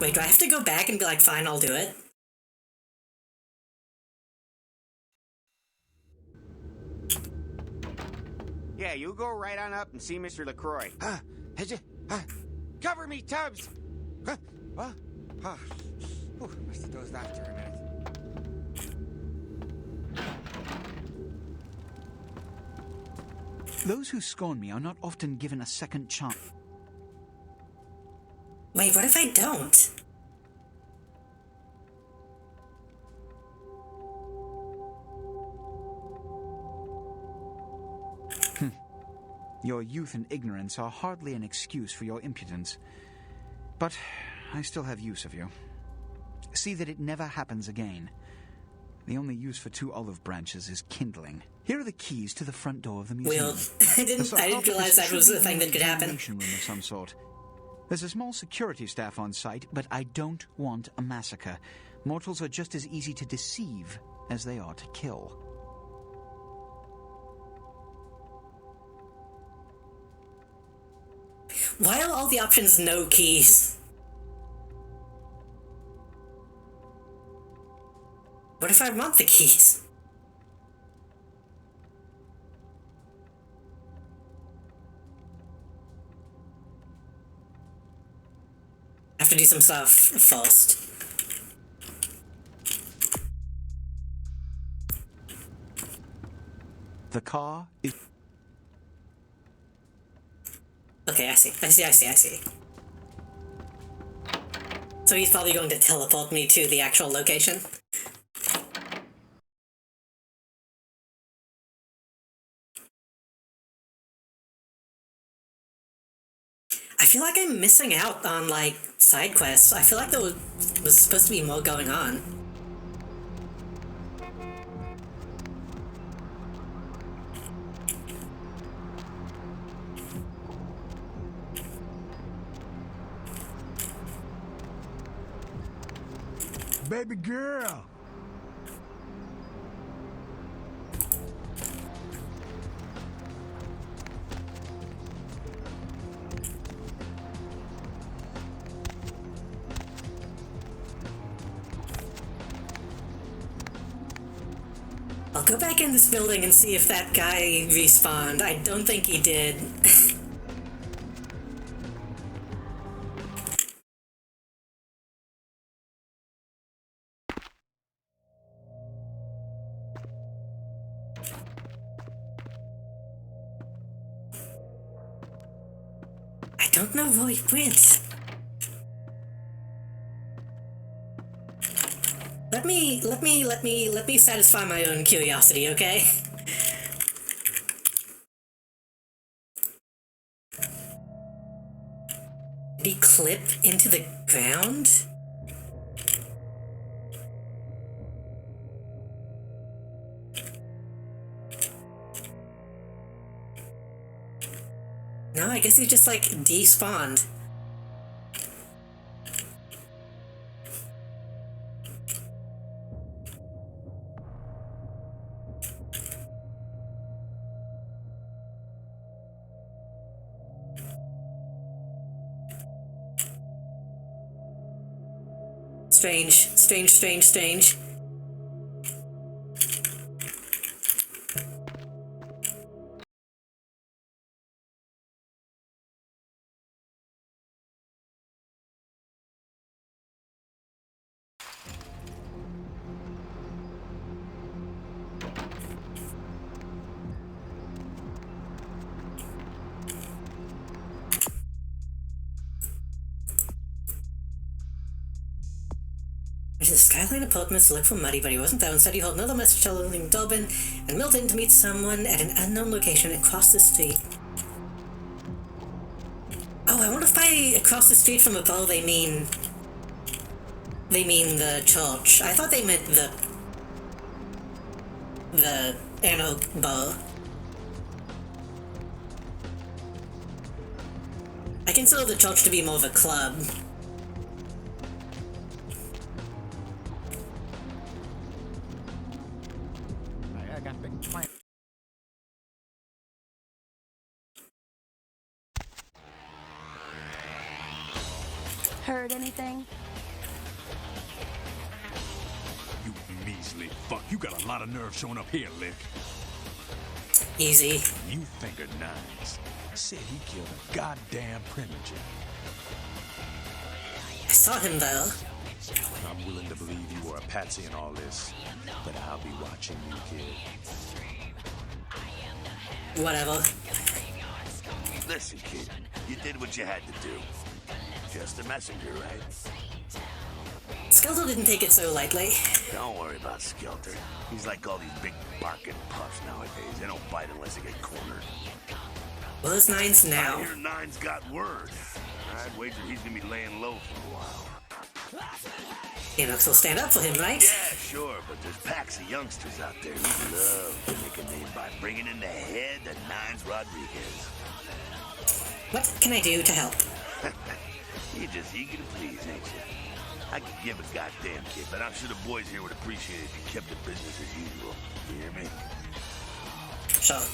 Wait, do I have to go back and be like, fine, I'll do it? Yeah, you go right on up and see Mr. LaCroix. Cover me, Tubbs! What? Must have dozed off for a minute. Those who scorn me are not often given a second chance. Wait, what if I don't? Your youth and ignorance are hardly an excuse for your impudence. But I still have use of you. See that it never happens again. The only use for 2 olive branches is kindling. Here are the keys to the front door of the museum. Well, I didn't realize that was a thing that could happen. Room of some sort. There's a small security staff on site, but I don't want a massacre. Mortals are just as easy to deceive as they are to kill. Why are all the options no keys? What if I want the keys? I have to do some stuff first. The car is... Okay, I see. So he's probably going to teleport me to the actual location? I feel like I'm missing out on, like, side quests. I feel like there was supposed to be more going on. Baby girl! I'll go back in this building and see if that guy respawned. I don't think he did. I don't know where he went. Let me satisfy my own curiosity, okay? Did he clip into the ground? No, I guess he just, like, despawned. Strange. The Skyline apartments to look for Muddy, but he wasn't there. Instead, he held another message telling Dobbin and Milton to meet someone at an unknown location across the street. Oh, I wonder if by across the street from above they mean the church. I thought they meant the anno bar. I consider the church to be more of a club. Heard anything? You measly fuck. You got a lot of nerve showing up here, Lick. Easy. You think of Nines. Said he killed a goddamn primogen. I saw him though. I'm willing to believe you were a patsy in all this, but I'll be watching you, kid. Whatever. Listen, kid, you did what you had to do. Just a messenger, right? Skelter didn't take it so lightly. Don't worry about Skelter. He's like all these big barking puffs nowadays. They don't bite unless they get cornered. Well, it's Nines now. I hear Nines got word. I'd wager he's gonna be laying low for a while. Enox will stand up for him, right? Yeah, sure, but there's packs of youngsters out there who love to make a name by bringing in the head of Nines Rodriguez. What can I do to help? You're just eager to please, ain't you? I could give a goddamn kid, but I'm sure the boys here would appreciate it if you kept the business as usual. You hear me? Sure.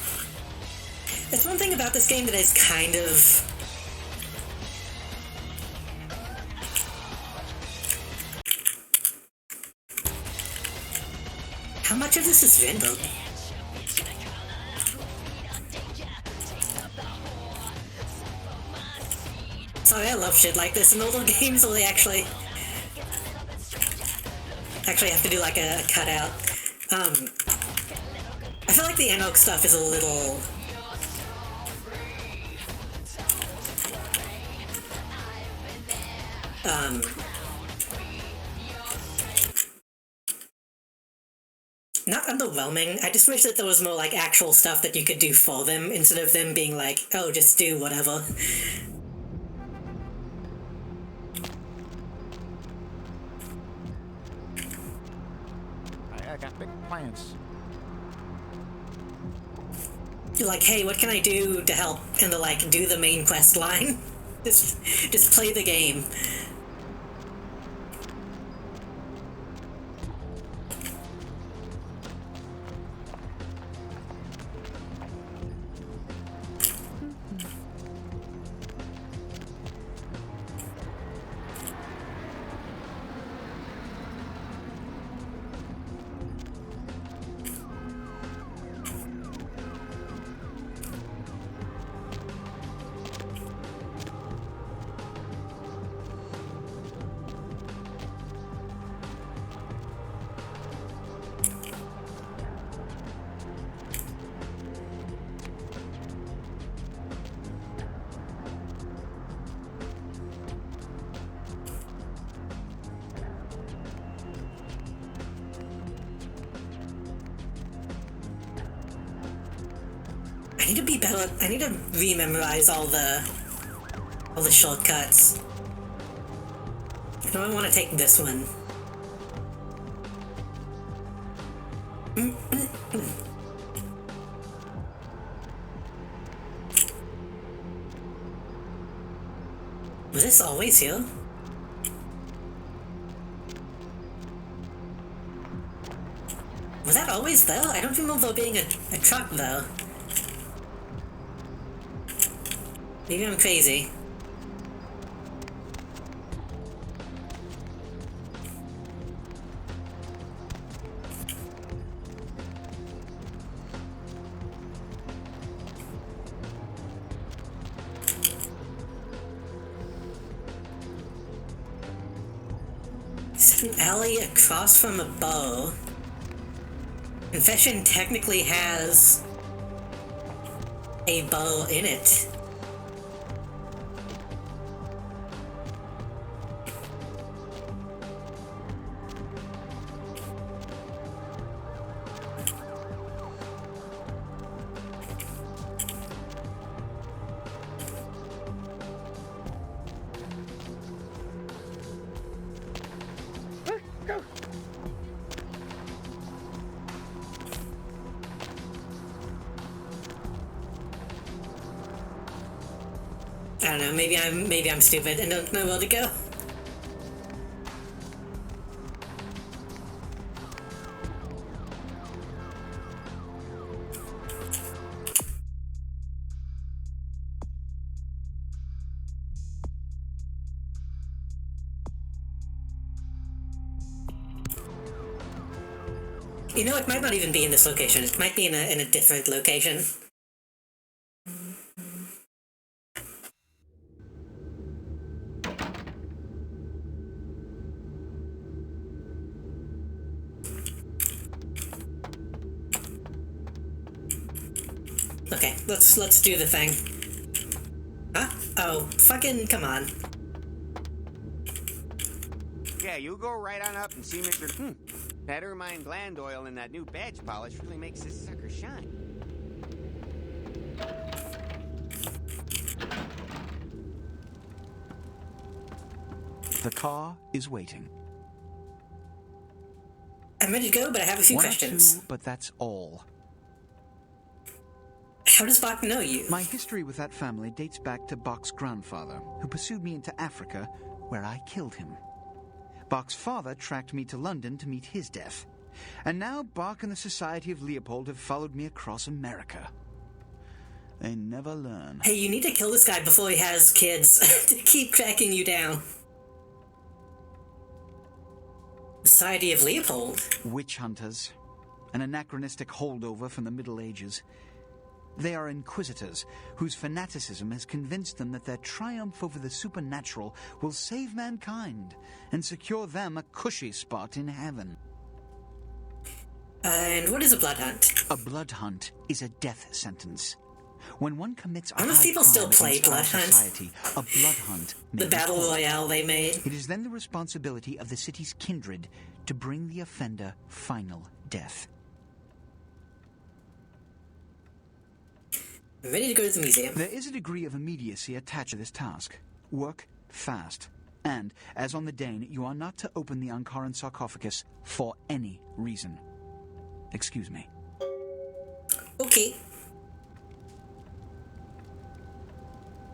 There's one thing about this game that is kind of... How much of this is rendered? Sorry, I love shit like this in older games where they actually have to do like a cutout. I feel like the Enoch stuff is a little... not underwhelming. I just wish that there was more like actual stuff that you could do for them instead of them being like, oh, just do whatever. I got big plans. You're like, hey, what can I do to help? And they're like, do the main quest line. just play the game. I need to be better. I need to rememorize all the shortcuts. I know I want to take this one. Was this always here? Was that always there? I don't remember there being a truck though. Maybe I'm crazy. Is it an alley across from a bow? Confession technically has a bow in it. I don't know, maybe I'm stupid and don't know where to go. You know, it might not even be in this location. It might be in a different location. Okay, let's do the thing. Huh? Oh, fucking come on. Yeah, you go right on up and see Mr. That ermine gland oil in that new badge polish really makes this sucker shine. The car is waiting. I'm ready to go, but I have a few One or questions. two, but that's all. How does Bach know you? My history with that family dates back to Bach's grandfather, who pursued me into Africa, where I killed him. Bach's father tracked me to London to meet his death. And now Bach and the Society of Leopold have followed me across America. They never learn. Hey, you need to kill this guy before he has kids to keep tracking you down. Society of Leopold? Witch hunters. An anachronistic holdover from the Middle Ages. They are inquisitors, whose fanaticism has convinced them that their triumph over the supernatural will save mankind and secure them a cushy spot in heaven. And what is a blood hunt? A blood hunt is a death sentence. When one commits a Honest high people still crime play against our blood hunt. society, a blood hunt may The be battle called. royale they made. It is then the responsibility of the city's kindred to bring the offender final death. I'm ready to go to the museum. There is a degree of immediacy attached to this task. Work fast. And, as on the Dane, you are not to open the Ankaran sarcophagus for any reason. Excuse me. Okay.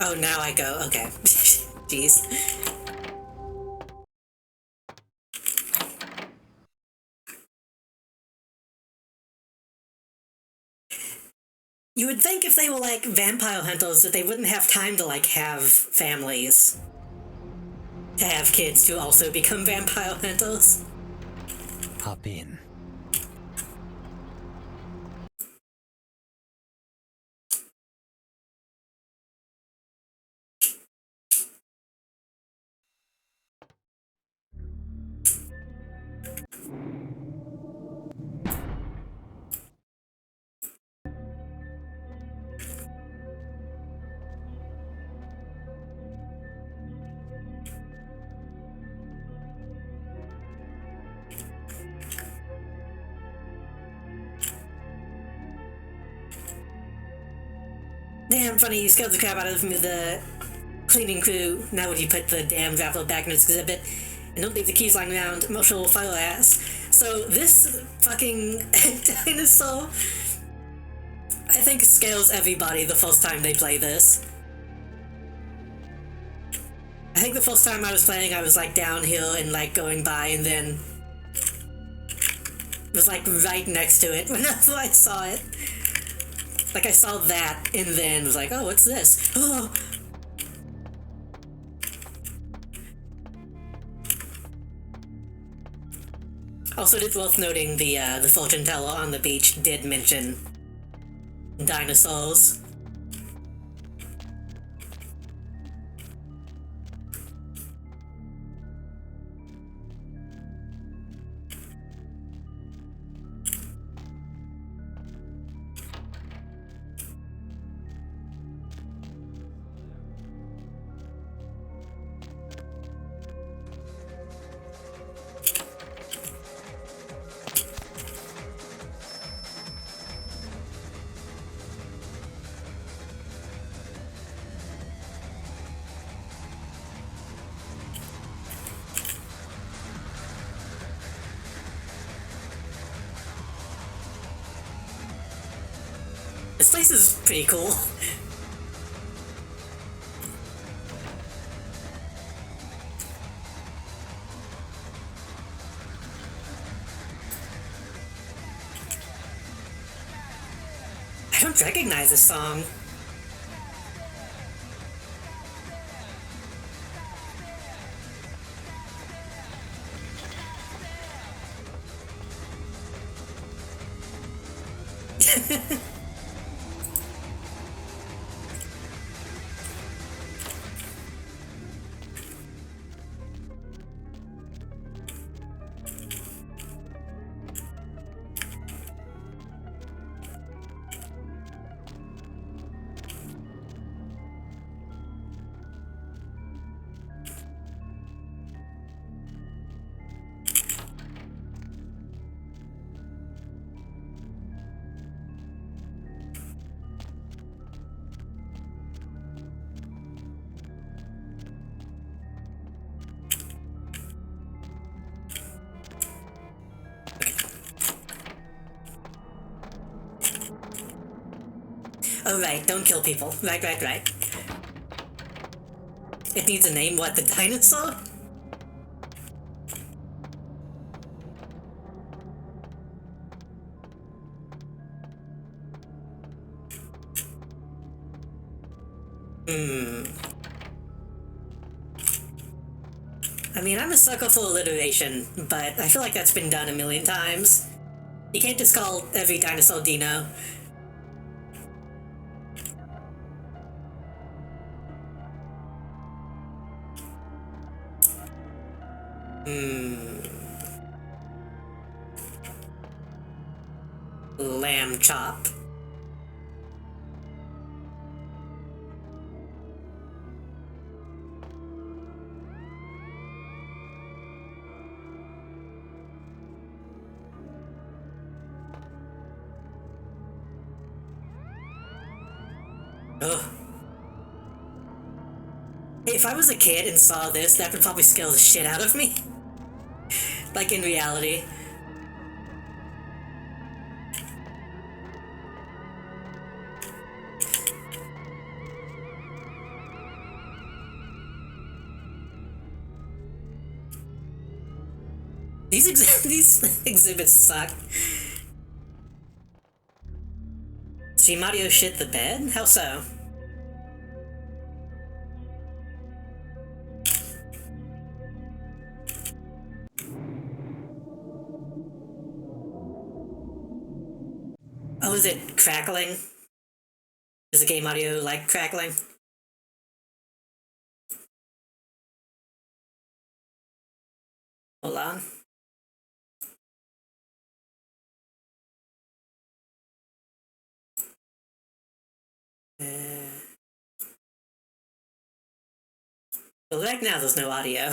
Oh, now I go. Okay. Jeez. You would think if they were like vampire hunters that they wouldn't have time to like have families. To have kids to also become vampire hunters. Hop in. Damn funny, you scared the crap out of the cleaning crew. Now would you put the damn Vapo back in its exhibit? And don't leave the keys lying around, Marshall will follow ass. So this fucking dinosaur, I think, scares everybody the first time they play this. I think the first time I was playing, I was like downhill and like going by, and then it was like right next to it whenever I saw it. Like I saw that and then was like, oh, what's this? Oh. Also, it's worth noting the fortune teller on the beach did mention dinosaurs. This place is pretty cool. I don't recognize this song. Oh right, don't kill people. Right. It needs a name, what, the dinosaur? I mean, I'm a sucker for alliteration, but I feel like that's been done a million times. You can't just call every dinosaur Dino. Lamb chop. Ugh. If I was a kid and saw this, that would probably scare the shit out of me. Like in reality. These exhibits suck. See, Mario shit the bed? How so? Oh, is it crackling? Is the game audio like crackling? Hold on. Well, right now there's no audio.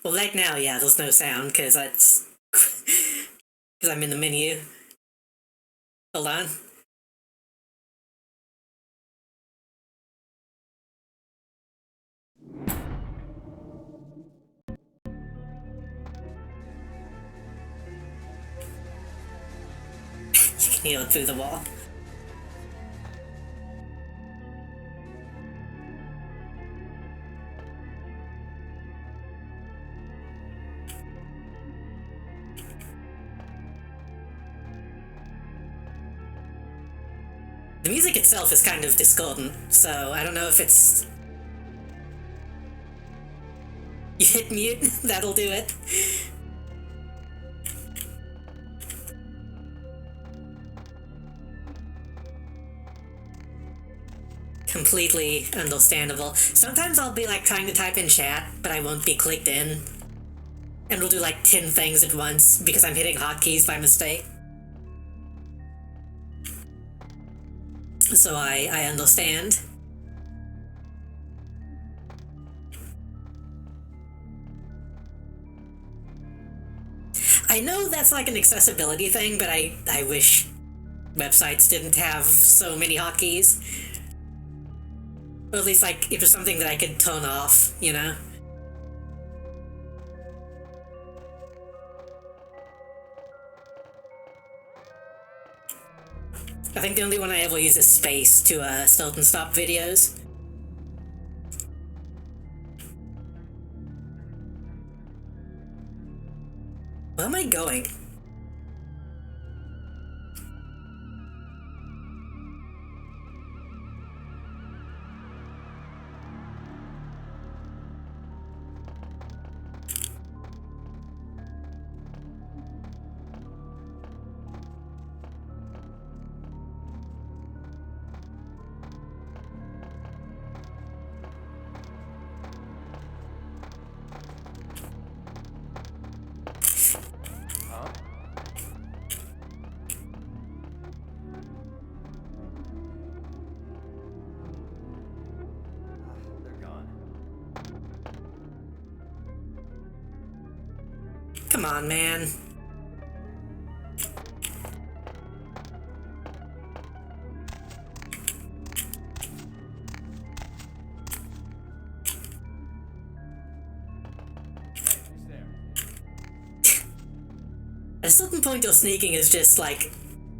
Well, right now, yeah, there's no sound, because that's... because I'm in the menu. Hold on. You can hear it through the wall. The music itself is kind of discordant, so I don't know if it's... You hit mute, that'll do it. Completely understandable. Sometimes I'll be like trying to type in chat, but I won't be clicked in. And we'll do like 10 things at once because I'm hitting hotkeys by mistake. So I understand. I know that's like an accessibility thing, but I wish websites didn't have so many hotkeys. Or at least like if there's something that I could turn off, you know? I think the only one I ever use is space to start and stop videos. Where am I going? Come on, man. A certain point of sneaking is just, like,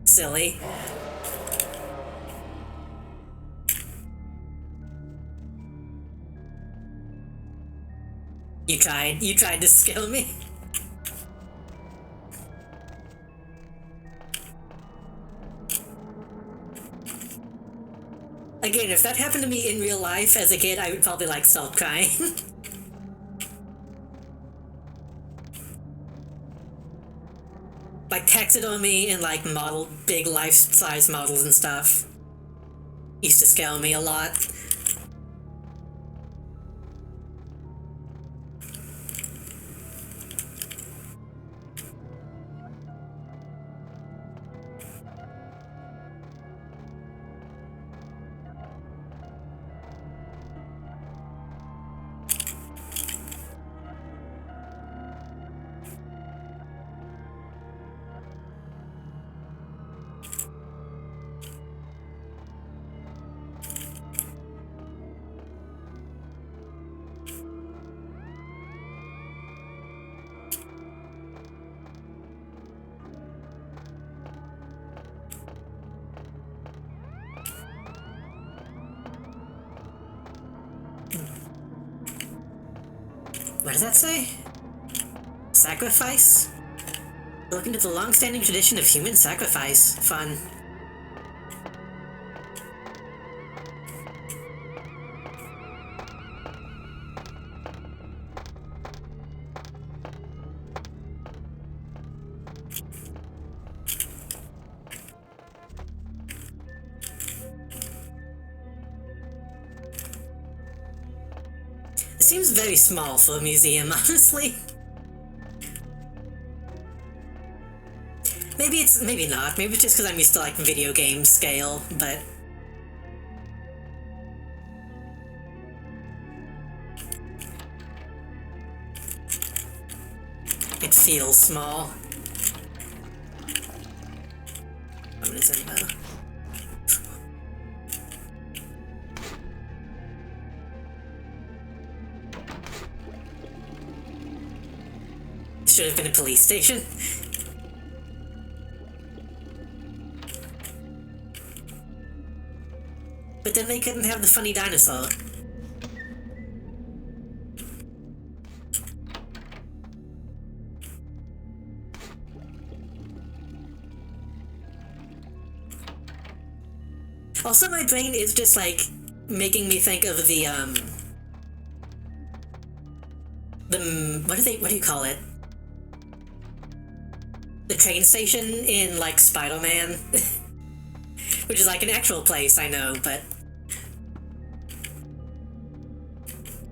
silly. You tried to skill me? Again, if that happened to me in real life as a kid, I would probably, like, start crying. Like, taxidermy and, like, big life-size models and stuff used to scare me a lot. What does that say? Sacrifice? Look into the long-standing tradition of human sacrifice. Fun. It seems very small for a museum, honestly. Maybe not. Maybe it's just because I'm used to, like, video game scale, but... It feels small. What is it though? Should have been a police station. But then they couldn't have the funny dinosaur. Also, my brain is just, like, making me think of the, what do you call it? The train station in, like, Spider-Man. Which is, like, an actual place, I know, but...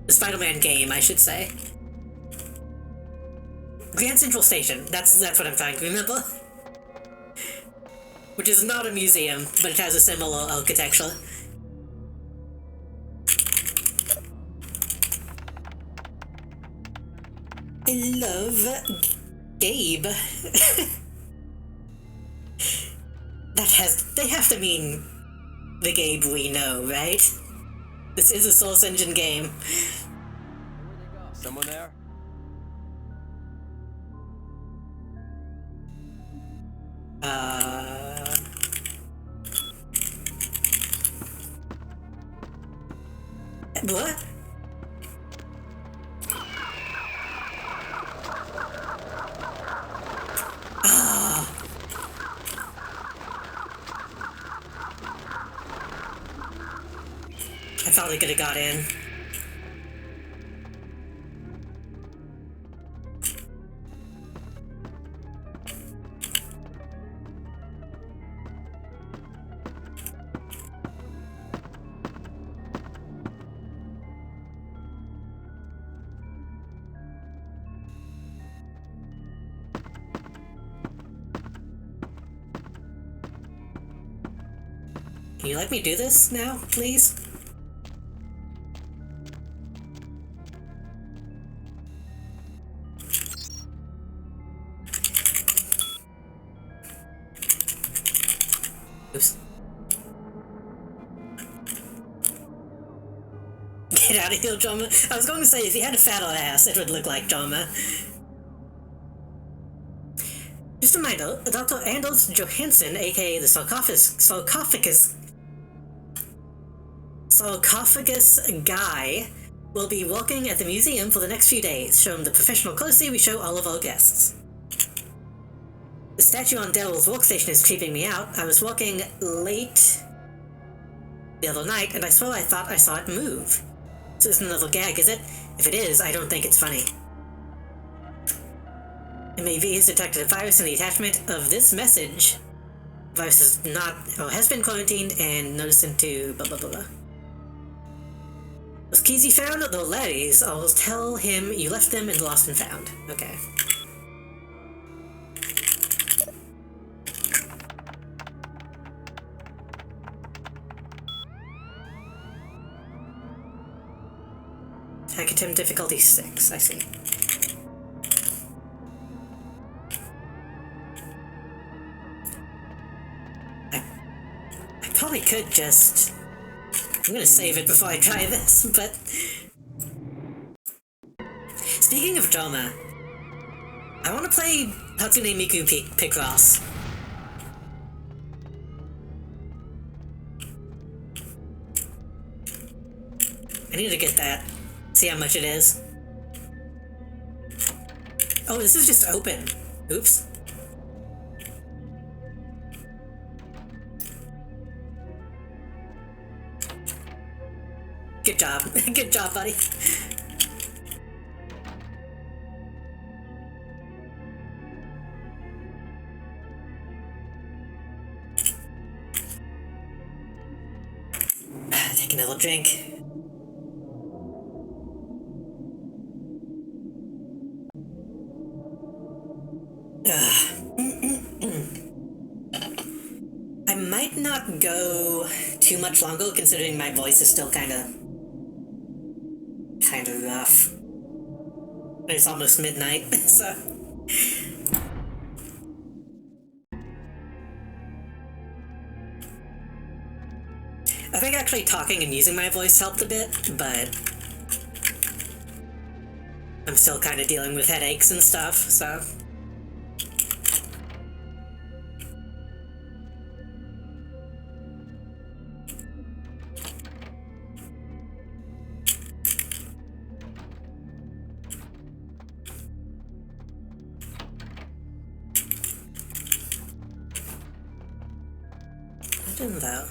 The Spider-Man game, I should say. Grand Central Station, that's what I'm trying to remember. Which is not a museum, but it has a similar architecture. I love Gabe. They have to mean the Gabe we know, right? This is a Source Engine game. Someone there? What? I probably could have got in. Can you let me do this now, please? Oops. Get out of here, drama. I was going to say, if he had a fat old ass, it would look like drama. Just a reminder, Dr. Anders Johansson, aka the sarcophagus guy, will be working at the museum for the next few days. Show him the professional courtesy we show all of our guests. The statue on Daryl's workstation is creeping me out. I was working late the other night, and I swear I thought I saw it move. So this is another gag, is it? If it is, I don't think it's funny. MAV has detected a virus in the attachment of this message. The virus is not, or has been quarantined and noticed into blah blah blah blah. Was Keezy found? The Larry's. I'll tell him you left them and lost and found. Okay. Hackathon difficulty 6, I see. I probably could just... I'm gonna save it before I try this, but... Speaking of drama, I want to play Hatsune Miku Picross. I need to get that. See how much it is. Oh, this is just open. Oops. Good job. Good job, buddy. Take another drink. I might not go too much longer, considering my voice is still kind of rough. It's almost midnight, so... I think actually talking and using my voice helped a bit, but... I'm still kind of dealing with headaches and stuff, so... Though.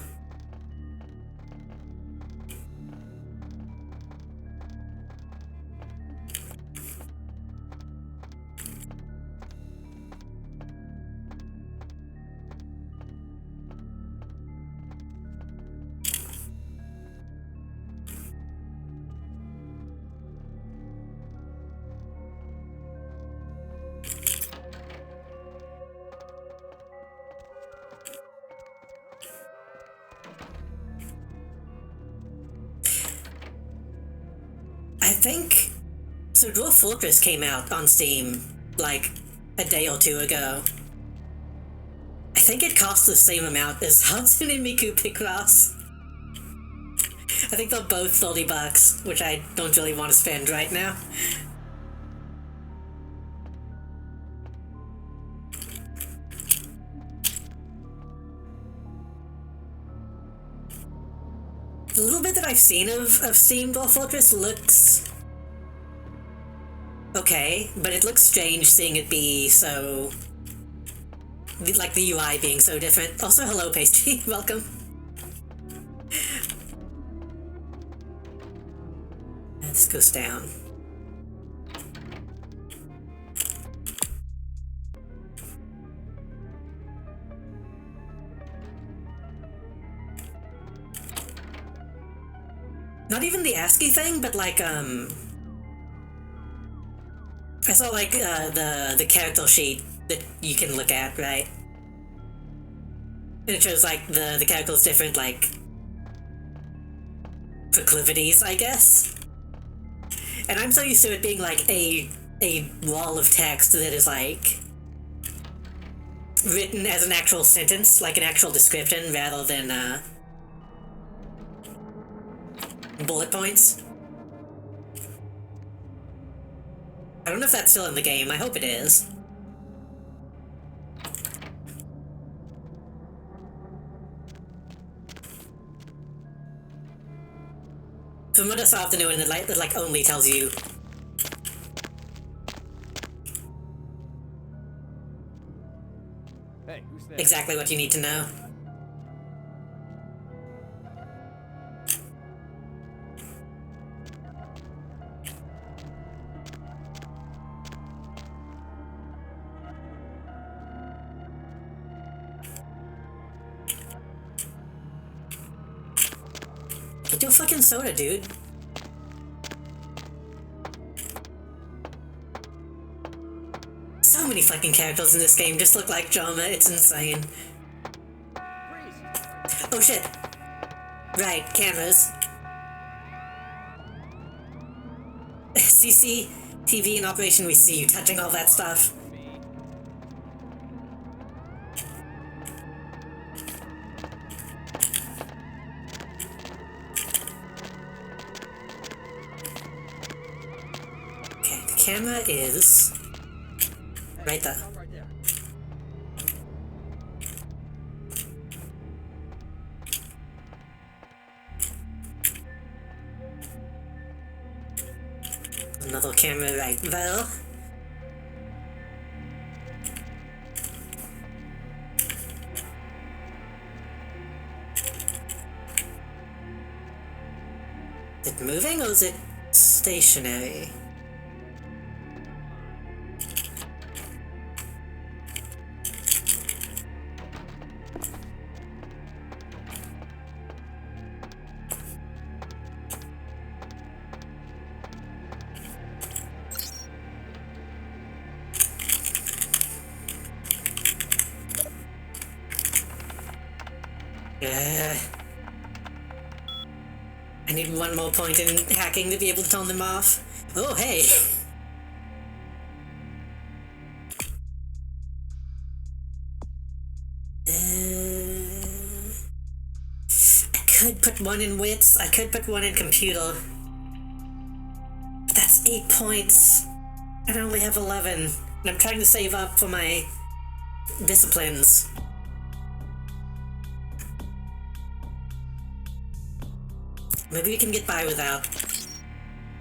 I think... So Dwarf Fortress came out on Steam, like, a day or two ago. I think it costs the same amount as Hatsune Miku Picross. I think they're both $30, which I don't really want to spend right now. The little bit that I've seen of Steam Dwarf Fortress looks okay, but it looks strange seeing it be so... like the UI being so different. Also, hello, Pastry. Welcome. This goes down. Not even the ASCII thing, but like, I saw like, the character sheet that you can look at, right? And it shows like the character's different, like, proclivities, I guess. And I'm so used to it being like a wall of text that is like written as an actual sentence, like an actual description, rather than bullet points. I don't know if that's still in the game. I hope it is. From what I saw afternoon, it like only tells you. Hey, who's there? Exactly what you need to know. Get your fucking soda, dude. So many fucking characters in this game just look like drama, it's insane. Oh shit. Right, cameras. CCTV in operation, we see you touching all that stuff. Okay, the camera is right there. Another camera right there. Is it moving or is it stationary? I need one more point in hacking to be able to turn them off. Oh, hey! I could put one in wits, I could put one in computer. But that's 8 points. And I only have 11. And I'm trying to save up for my disciplines. Maybe we can get by without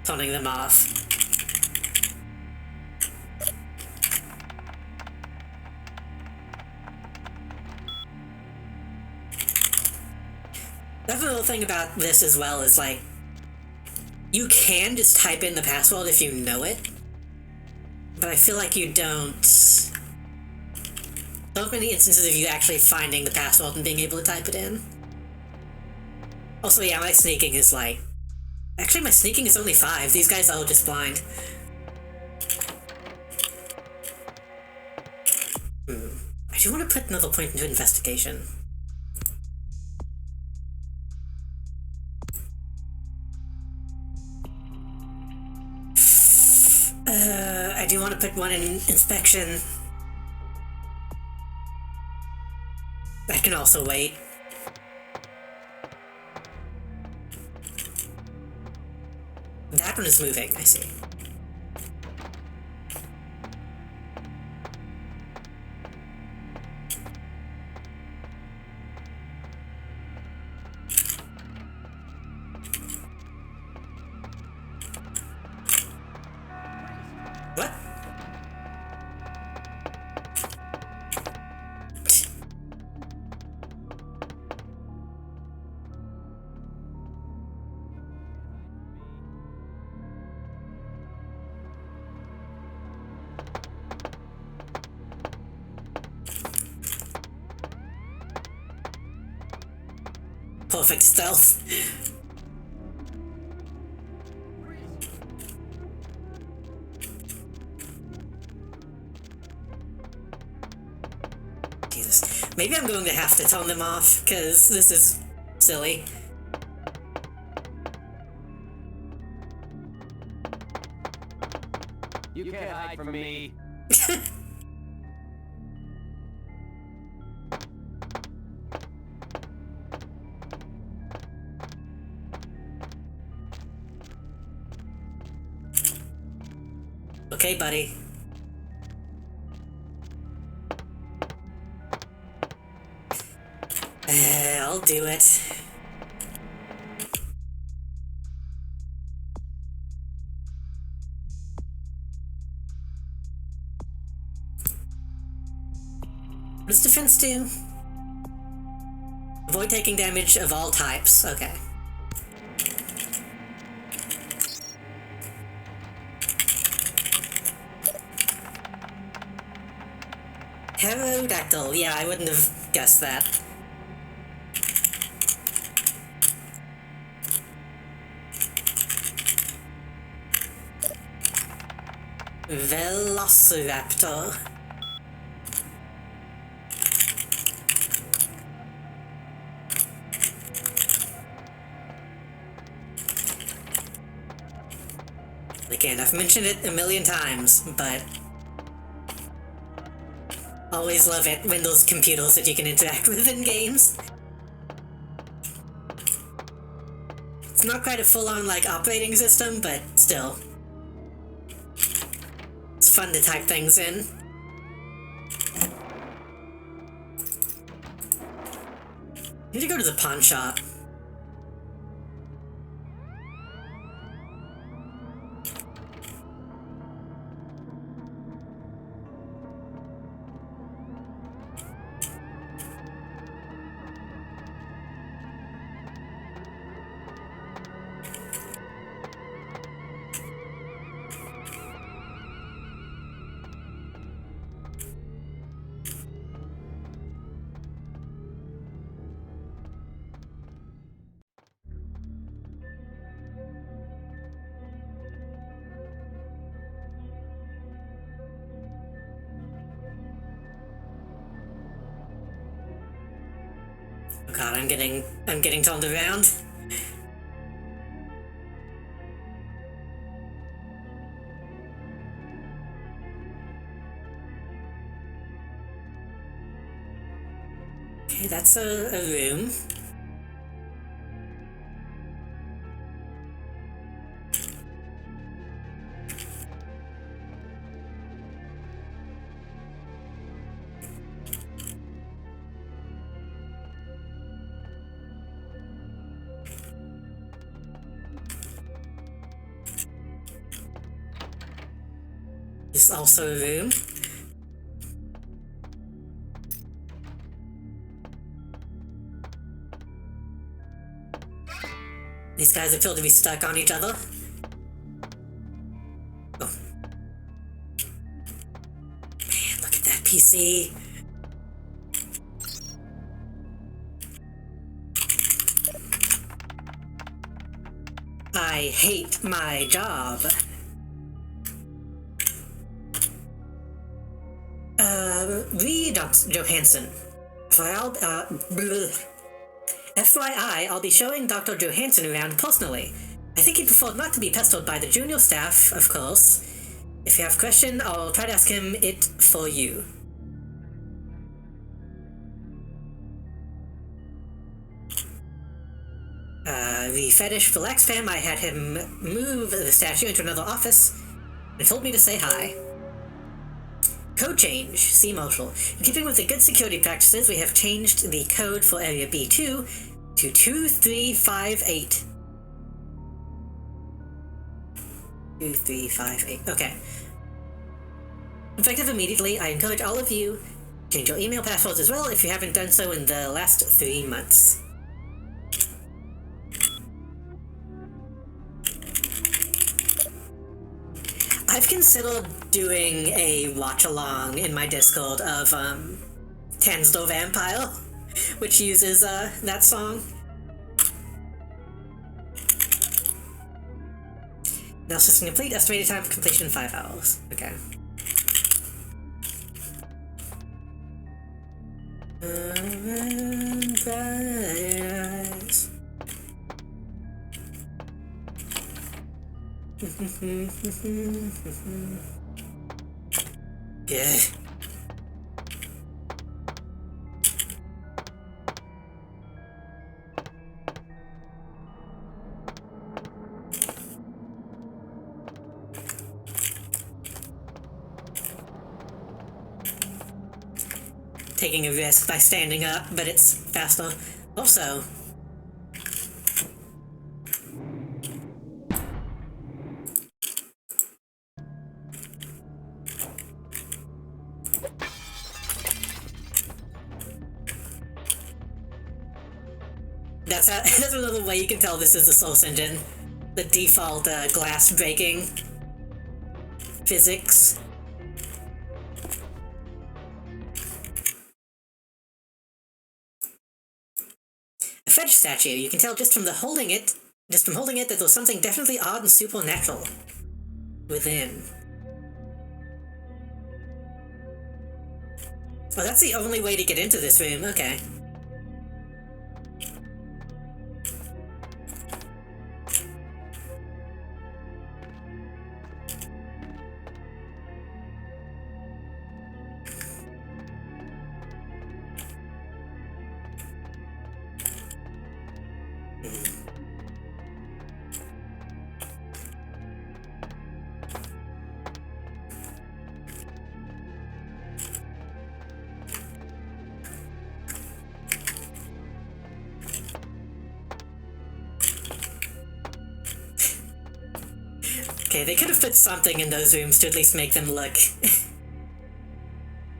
turning them off. That's another thing about this as well, is like, you can just type in the password if you know it, but I feel like you don't. There aren't many instances of you actually finding the password and being able to type it in. Also, yeah, my sneaking is like... Actually, my sneaking is only 5. These guys are all just blind. I do want to put another point into investigation. I do want to put one in inspection. That can also wait. That one is moving, I see. What? Perfect stealth. Jesus. Maybe I'm going to have to turn them off, because this is silly. You can't hide from me. Okay, buddy. I'll do it. What does defense do? Avoid taking damage of all types. Okay. Pterodactyl. Yeah, I wouldn't have guessed that. Velociraptor. Again, I've mentioned it a million times, but always love it when those computers that you can interact with in games. It's not quite a full-on, like, operating system, but still. It's fun to type things in. I need to go to the pawn shop. Oh god, I'm getting turned around. Okay, that's a room. This is also a room. These guys appear to be stuck on each other. Oh. Man, look at that PC. I hate my job. Read Johansson. FYI, I'll be showing Dr. Johansson around personally. I think he'd prefer not to be pestered by the junior staff, of course. If you have a question, I'll try to ask him it for you. The fetish for Lax Fam, I had him move the statue into another office and told me to say hi. Code change. See Marshall. In keeping with the good security practices, we have changed the code for Area B2 to 2358. 2358. Okay. Effective immediately, I encourage all of you to change your email passwords as well if you haven't done so in the last 3 months. I've considered doing a watch-along in my Discord of, Tansdor Vampire, which uses, that song. Now system complete, estimated time for completion 5 hours. Okay. Yeah. taking a risk by standing up, but it's faster. Also, that's another way you can tell this is the Source engine. The default glass breaking physics. A fetch statue. You can tell just from holding it that there's something definitely odd and supernatural within. Oh, that's the only way to get into this room. Okay. Okay, they could have put something in those rooms to at least make them look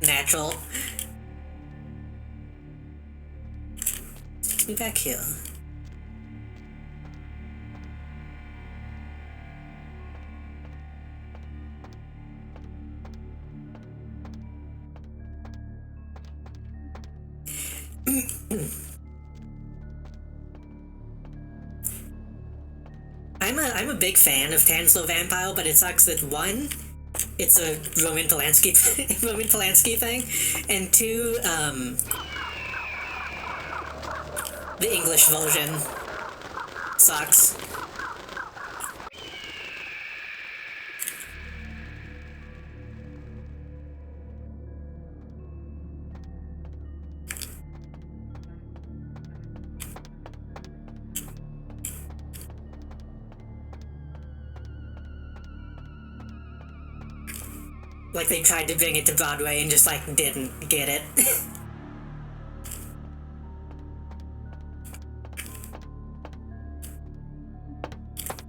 natural. Takes me back here. I'm a big fan of Tanslow Vampire, but it sucks that one, it's a Roman Polanski thing, and two, the English version sucks. Like they tried to bring it to Broadway and just like didn't get it.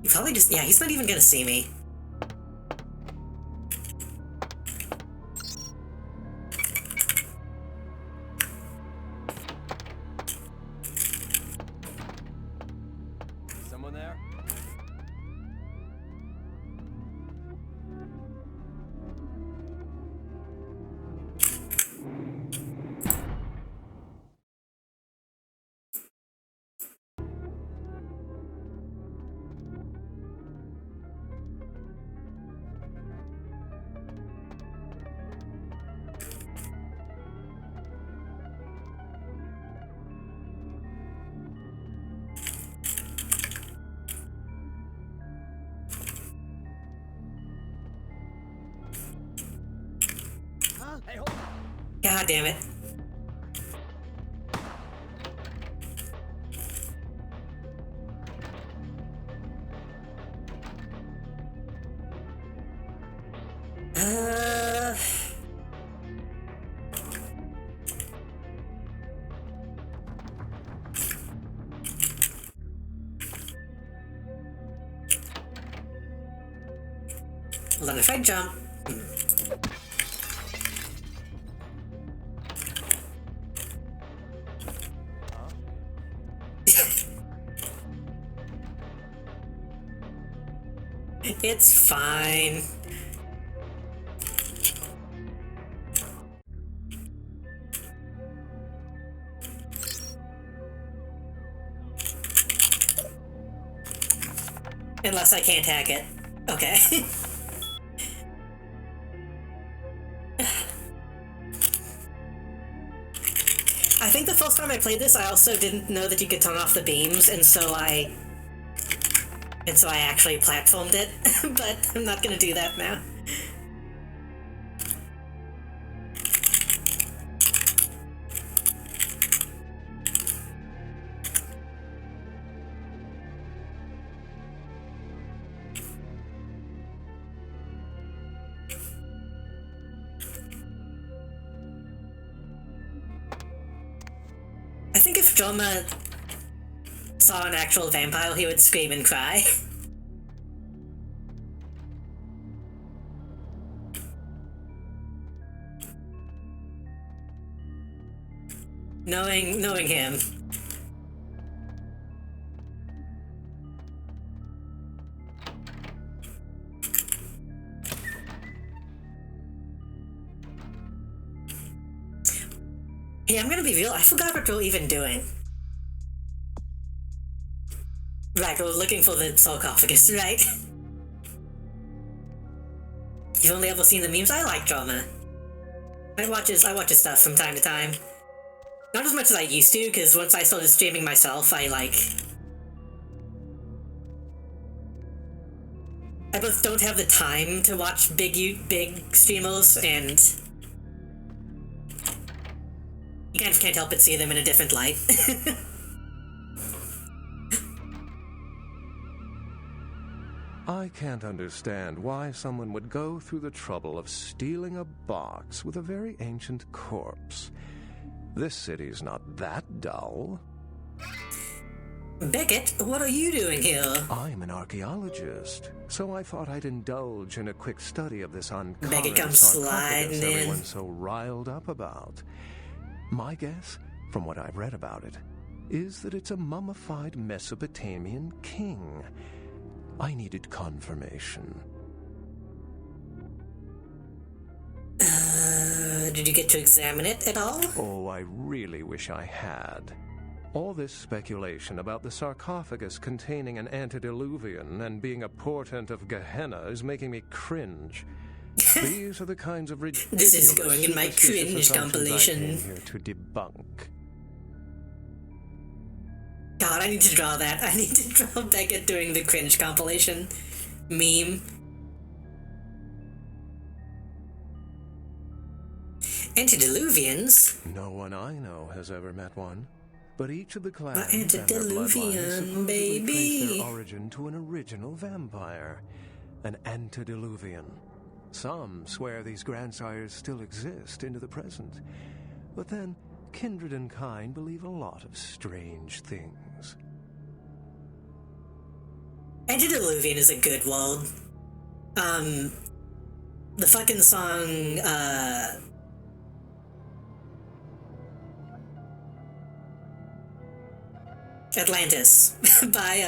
He probably just, yeah, he's not even gonna see me. Someone there? God damn it. Hold on, if I jump... It's fine. Unless I can't hack it. Okay. I think the first time I played this, I also didn't know that you could turn off the beams, and so I actually platformed it, but I'm not gonna do that now. think if Droma saw an actual vampire, he would scream and cry. Knowing him. Yeah, I'm gonna be real, I forgot what we're even doing. Right, we're looking for the sarcophagus, right? You've only ever seen the memes? I like drama. I watch his stuff from time to time. Not as much as I used to, because once I started streaming myself, I both don't have the time to watch big streamers, and you kind of can't help but see them in a different light. I can't understand why someone would go through the trouble of stealing a box with a very ancient corpse. This city's not that dull. Beckett, what are you doing here? I'm an archaeologist, so I thought I'd indulge in a quick study of this Beckett comes sarcophagus sliding in. everyone's so riled up about. My guess, from what I've read about it, is that it's a mummified Mesopotamian king. I needed confirmation. Did you get to examine it at all? Oh, I really wish I had. All this speculation about the sarcophagus containing an antediluvian and being a portent of Gehenna is making me cringe. These are the kinds of ridiculous This is going in my cringe compilation. I came here to debunk. God, I need to draw that. I need to draw Beckett doing the cringe compilation meme. Antediluvians? No one I know has ever met one, but each of the clans antediluvian, and their bloodlines baby. trace their origin to an original vampire, an antediluvian. Some swear these grandsires still exist into the present, but then kindred and kind believe a lot of strange things. Antediluvian is a good world. The fucking song, Atlantis by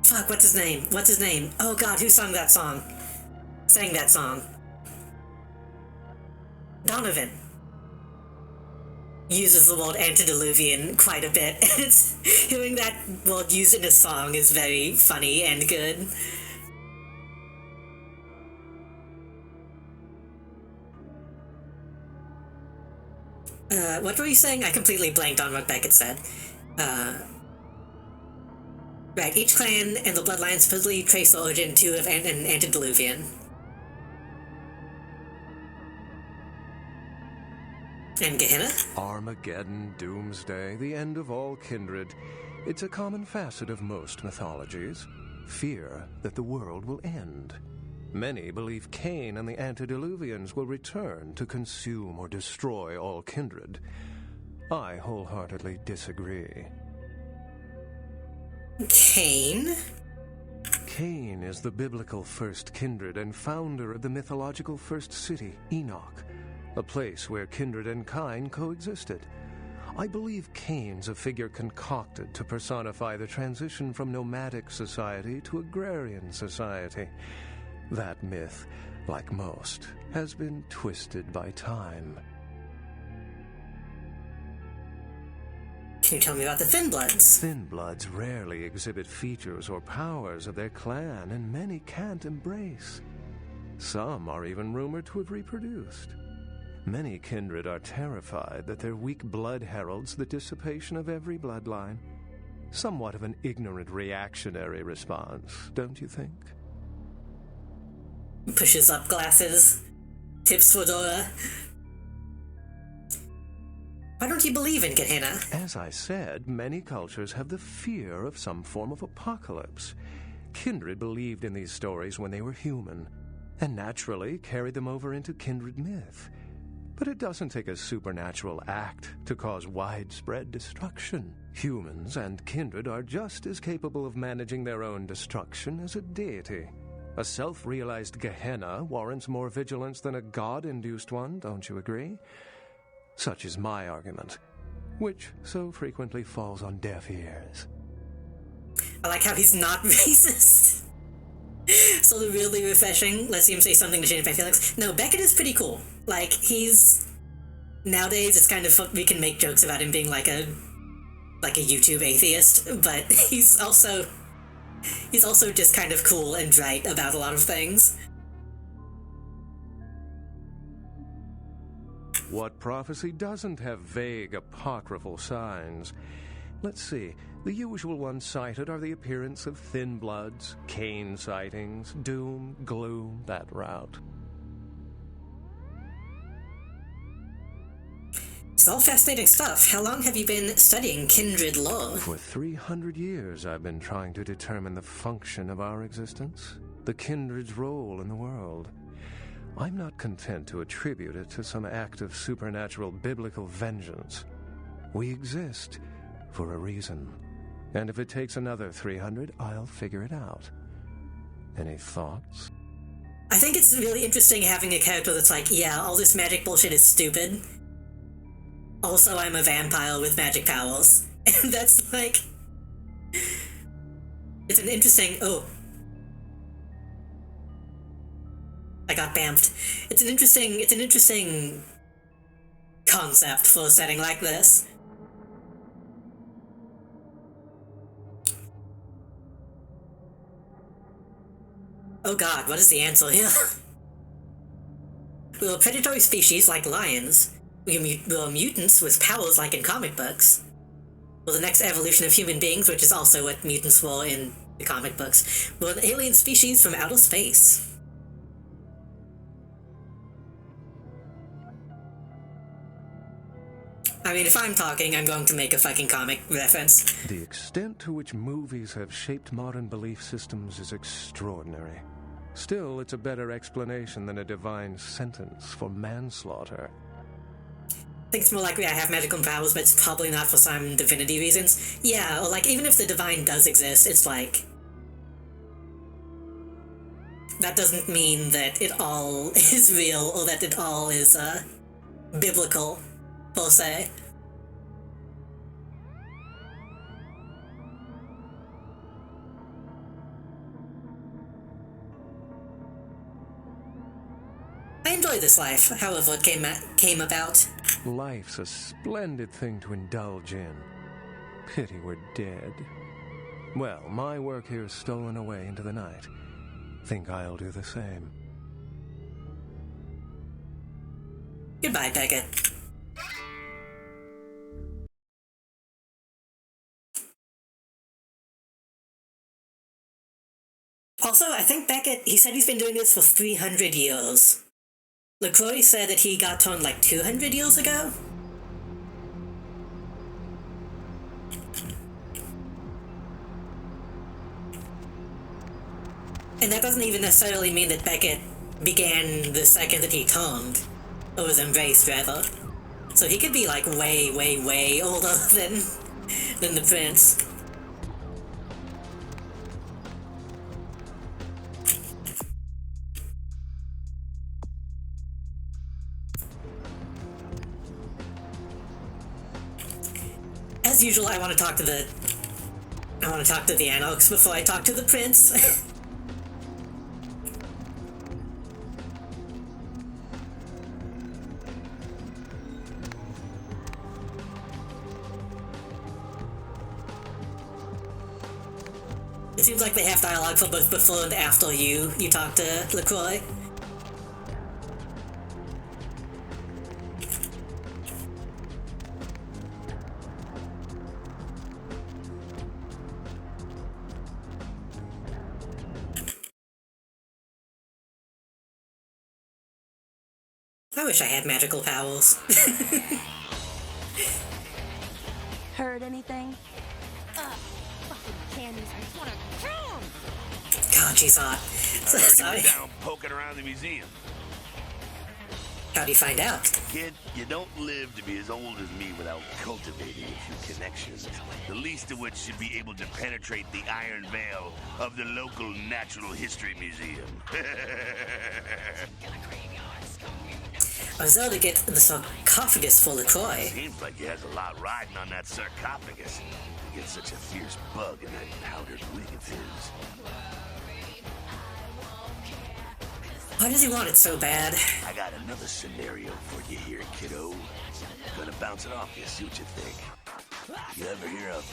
fuck, what's his name? Oh god, who sang that song? Donovan uses the word antediluvian quite a bit. Hearing that word used in a song is very funny and good. What were you saying? I completely blanked on what Beckett said. Right, each clan and the bloodlines supposedly trace the origin to an antediluvian. And Gehenna? Armageddon, Doomsday, the end of all kindred. It's a common facet of most mythologies. Fear that the world will end. Many believe Cain and the antediluvians will return to consume or destroy all kindred. I wholeheartedly disagree. Cain? Cain is the biblical first kindred and founder of the mythological first city, Enoch, a place where kindred and kind coexisted. I believe Cain's a figure concocted to personify the transition from nomadic society to agrarian society. That myth, like most, has been twisted by time. Can you tell me about the Thin Bloods? Thin Bloods rarely exhibit features or powers of their clan, and many can't embrace. Some are even rumored to have reproduced. Many kindred are terrified that their weak blood heralds the dissipation of every bloodline. Somewhat of an ignorant reactionary response, don't you think? Pushes up glasses. Tips fedora. Why don't you believe in Gehenna? As I said, many cultures have the fear of some form of apocalypse. Kindred believed in these stories when they were human, and naturally carried them over into kindred myth. But it doesn't take a supernatural act to cause widespread destruction. Humans and kindred are just as capable of managing their own destruction as a deity. A self-realized Gehenna warrants more vigilance than a god-induced one, don't you agree? Such is my argument, which so frequently falls on deaf ears. I like how he's not racist. Sort of really refreshing. Let's see him say something to change my feelings. No, Beckett is pretty cool. Like, he's... Nowadays, it's kind of... We can make jokes about him being like a YouTube atheist, but he's also just kind of cool and right about a lot of things. What prophecy doesn't have vague apocryphal signs? Let's see. The usual ones cited are the appearance of thin bloods, Cain sightings, doom, gloom, that route. It's all fascinating stuff. How long have you been studying kindred lore? For 300 years I've been trying to determine the function of our existence, the kindred's role in the world. I'm not content to attribute it to some act of supernatural biblical vengeance. We exist for a reason. And if it takes another 300, I'll figure it out. Any thoughts? I think it's really interesting having a character that's like, yeah, all this magic bullshit is stupid. Also, I'm a vampire with magic powers. And that's like... It's an interesting... Oh. I got bamfed. It's an interesting concept for a setting like this. Oh god, what is the answer here? Will a predatory species like lions? Will mutants with powers like in comic books? Will the next evolution of human beings, which is also what mutants were in the comic books? Will an alien species from outer space? I mean, if I'm talking, I'm going to make a fucking comic reference. The extent to which movies have shaped modern belief systems is extraordinary. Still, it's a better explanation than a divine sentence for manslaughter. I think it's more likely I have magical powers, but it's probably not for some divinity reasons. Yeah, or like, even if the divine does exist, it's like... That doesn't mean that it all is real, or that it all is, biblical, per se. I enjoy this life, however it came about. Life's a splendid thing to indulge in. Pity we're dead. Well, my work here is stolen away into the night. Think I'll do the same. Goodbye, Beckett. Also, I think Beckett, he said he's been doing this for 300 years. LaCroix said that he got turned like 200 years ago? And that doesn't even necessarily mean that Beckett began the second that he turned. Or was embraced, rather. So he could be like way, way, way older than the prince. As usual, I want to talk to the Anarchs before I talk to the prince. It seems like they have dialogue for both before and after you talk to LaCroix. I wish I had magical powers. Heard anything? Fucking candies. I just wanna kill 'em. God, she's hot. I heard you were down poking around the museum. How'd you find out? Kid, you don't live to be as old as me without cultivating a few connections, the least of which should be able to penetrate the iron veil of the local Natural History Museum. I was able to get the sarcophagus for LaCroix. Seems like he has a lot riding on that sarcophagus. He gets such a fierce bug in that powdered wig of his. Why does he want it so bad? I got another scenario for you here, kiddo. Gonna bounce it off you, see what you think. You ever hear of,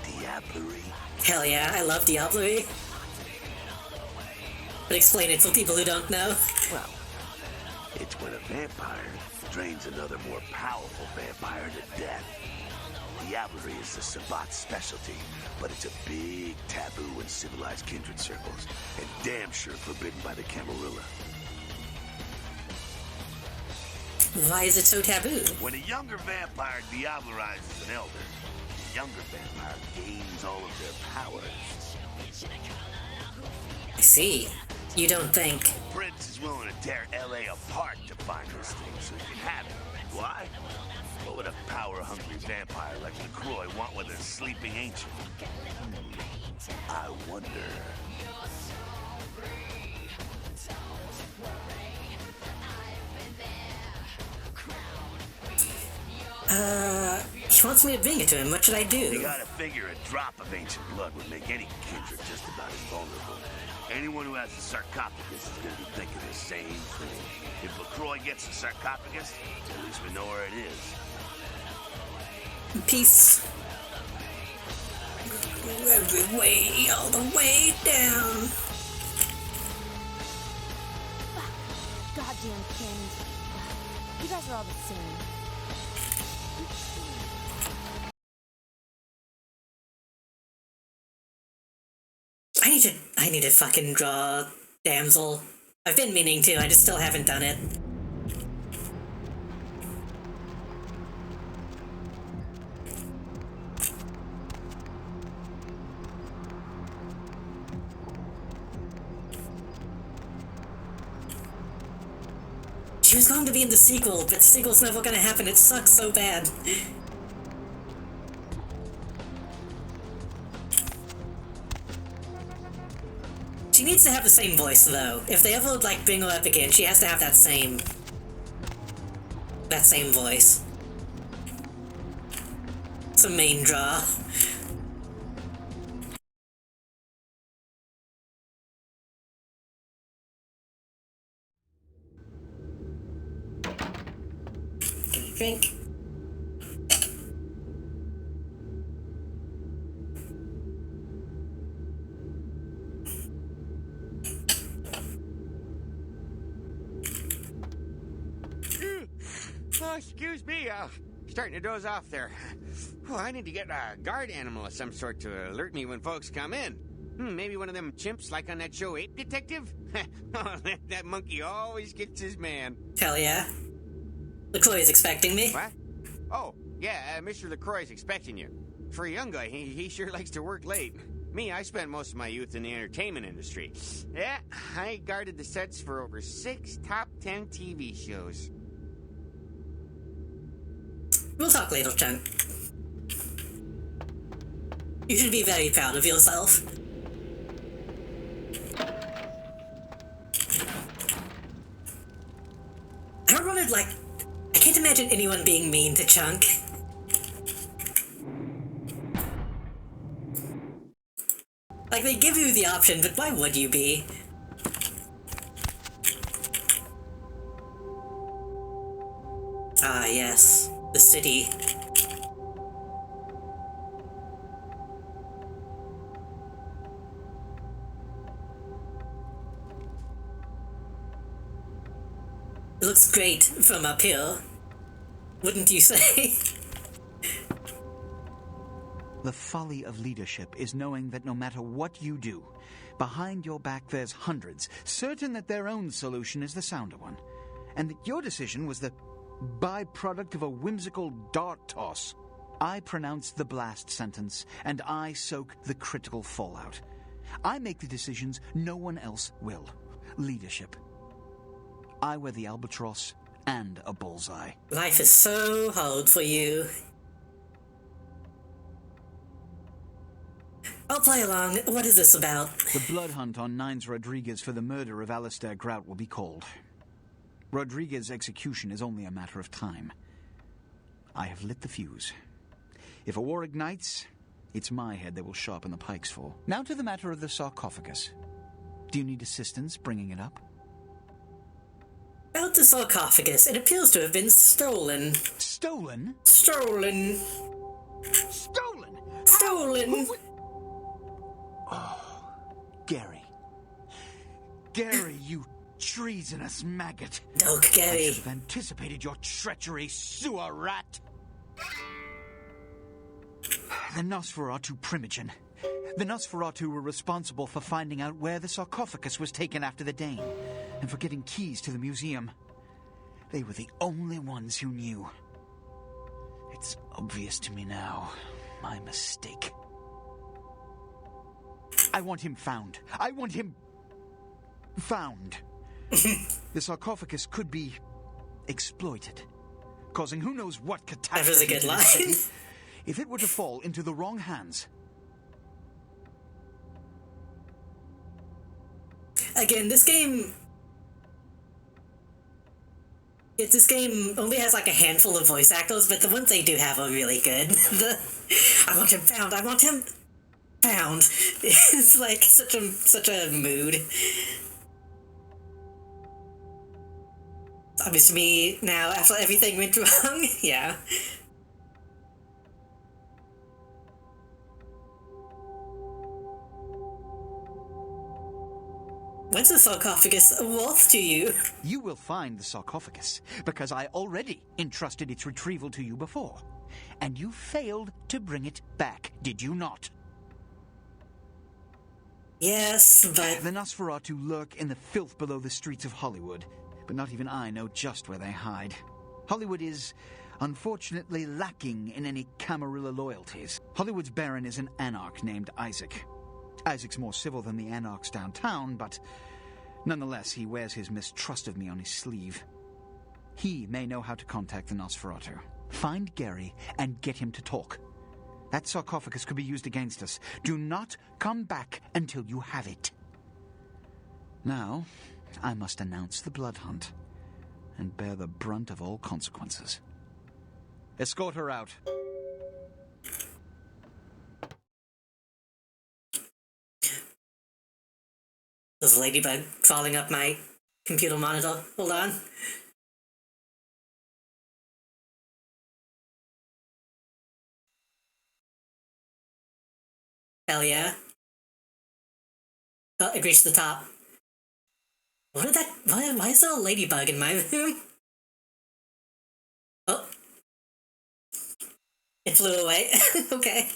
diablerie? Hell yeah, I love diablerie. But explain it for people who don't know. Well, it's when a vampire drains another more powerful vampire to death. Diablerie is the Sabbat's specialty, but it's a big taboo in civilized kindred circles, and damn sure forbidden by the Camarilla. Why is it so taboo? When a younger vampire diablerizes an elder, the younger vampire gains all of their powers. I see. You don't think... Prince is willing to tear L.A. apart to find this thing so he can have it. Why? What would a power-hungry vampire like LaCroix want with a sleeping ancient? I wonder. He wants me to bring it to him. What should I do? You gotta figure a drop of ancient blood would make any kindred just about invulnerable. Anyone who has a sarcophagus is gonna be thinking the same thing. If LaCroix gets a sarcophagus, at least we know where it is. Peace. Every way, all the way down. Goddamn cannons. You guys are all the same. I need to fucking draw Damsel. I've been meaning to, I just still haven't done it. She was going to be in the sequel, but the sequel's never gonna happen. It sucks so bad. She needs to have the same voice, though. If they ever, like, bring her up again, she has to have that same voice. It's a main draw. Drink. Oh, excuse me, starting to doze off there. Oh, I need to get a guard animal of some sort to alert me when folks come in. Maybe one of them chimps like on that show Ape Detective? Oh, that monkey always gets his man. Hell yeah. LaCroix is expecting me. What? Oh, yeah, Mr. LaCroix is expecting you. For a young guy, he sure likes to work late. Me, I spent most of my youth in the entertainment industry. Yeah, I guarded the sets for over 6 top 10 TV shows. We'll talk later, Chunk. You should be very proud of yourself. I don't want to, like... I can't imagine anyone being mean to Chunk. Like, they give you the option, but why would you be? Ah, yes. The city. It looks great from up here. Wouldn't you say? The folly of leadership is knowing that no matter what you do, behind your back there's hundreds, certain that their own solution is the sounder one, and that your decision was the byproduct of a whimsical dart toss. I pronounce the blast sentence, and I soak the critical fallout. I make the decisions no one else will. Leadership. I wear the albatross and a bullseye. Life is so hard for you. I'll play along. What is this about? The blood hunt on Nines Rodriguez for the murder of Alistair Grout will be called. Rodriguez's execution is only a matter of time. I have lit the fuse. If a war ignites, it's my head they will sharpen the pikes for. Now to the matter of the sarcophagus. Do you need assistance bringing it up? About the sarcophagus, it appears to have been stolen. Stolen? Stolen. Stolen? Stolen. Oh, Gary. Gary, you treasonous maggot. Doke, Gary. I should have anticipated your treachery, sewer rat. The Nosferatu Primogen. The Nosferatu were responsible for finding out where the sarcophagus was taken after the Dane, and for getting keys to the museum. They were the only ones who knew. It's obvious to me now. My mistake. I want him found. I want him found. The sarcophagus could be exploited, causing who knows what catastrophe. That was a good to the line. city. If it were to fall into the wrong hands. Again, this game only has like a handful of voice actors, but the ones they do have are really good. I want him found. I want him found. It's like such a mood. It's obvious to me now after everything went wrong. Yeah. What's the sarcophagus worth to you? You will find the sarcophagus, because I already entrusted its retrieval to you before. And you failed to bring it back, did you not? Yes, but... The Nosferatu lurk in the filth below the streets of Hollywood, but not even I know just where they hide. Hollywood is, unfortunately, lacking in any Camarilla loyalties. Hollywood's baron is an anarch named Isaac. Isaac's more civil than the anarchs downtown, but nonetheless, he wears his mistrust of me on his sleeve. He may know how to contact the Nosferatu. Find Gary and get him to talk. That sarcophagus could be used against us. Do not come back until you have it. Now, I must announce the blood hunt and bear the brunt of all consequences. Escort her out. There's a ladybug crawling up my computer monitor. Hold on. Hell yeah. Oh, it reached the top. What did that... Why is there a ladybug in my room? Oh. It flew away. Okay.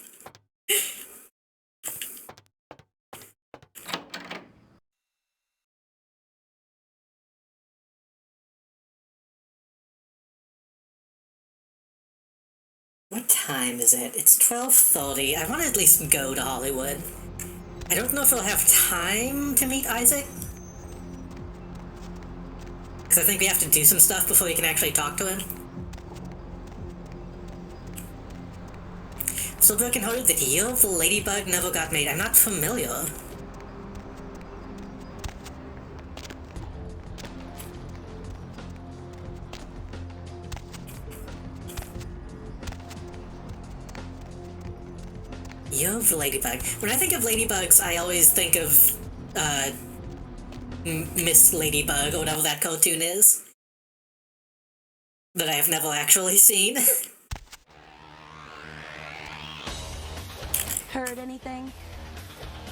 What time is it? It's 12:30. I want to at least go to Hollywood. I don't know if I'll have time to meet Isaac. Because I think we have to do some stuff before we can actually talk to him. So broken-hearted that Year of the Ladybug never got made. I'm not familiar. Year of the Ladybug. When I think of ladybugs, I always think of, Miss Ladybug, or whatever that cartoon is. That I have never actually seen. Heard anything?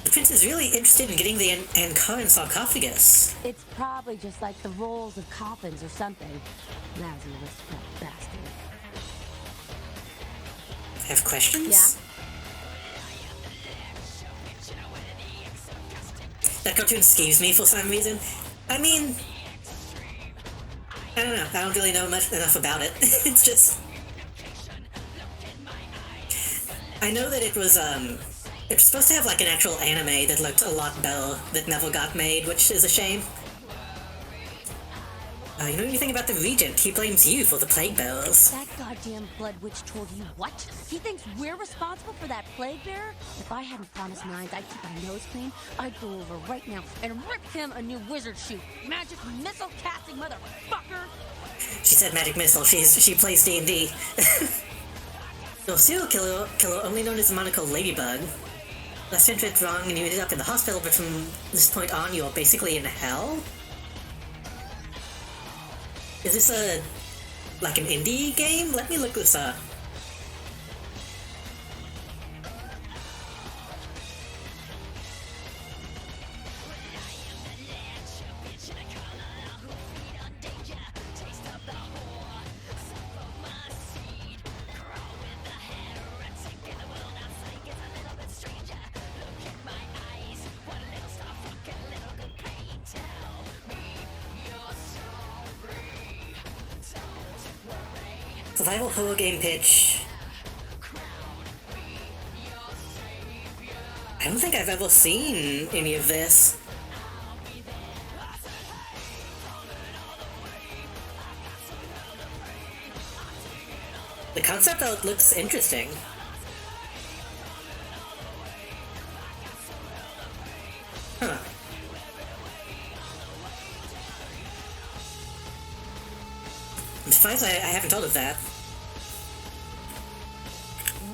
The prince is really interested in getting the Ankaran sarcophagus. It's probably just like the rolls of coffins or something. Lousy aristocrat bastard. I have questions? Yeah? That cartoon skews me for some reason. I mean... I don't know. I don't really know enough about it. It's just... I know that it was supposed to have like an actual anime that looked a lot better that never got made, which is a shame. You know anything about the Regent? He blames you for the plague bearers. That goddamn blood witch told you what? He thinks we're responsible for that plague bearer? If I hadn't promised Nines I'd keep my nose clean, I'd go over right now and rip him a new wizard shoe. Magic missile casting motherfucker! She said magic missile. She plays D&D. You're a serial killer only known as the moniker Ladybug. Last entry went wrong and you ended up in the hospital, but from this point on you're basically in hell? Is this like an indie game? Let me look this up. Survival horror game pitch. I don't think I've ever seen any of this. The concept art looks interesting. Huh. I'm surprised I haven't thought of that.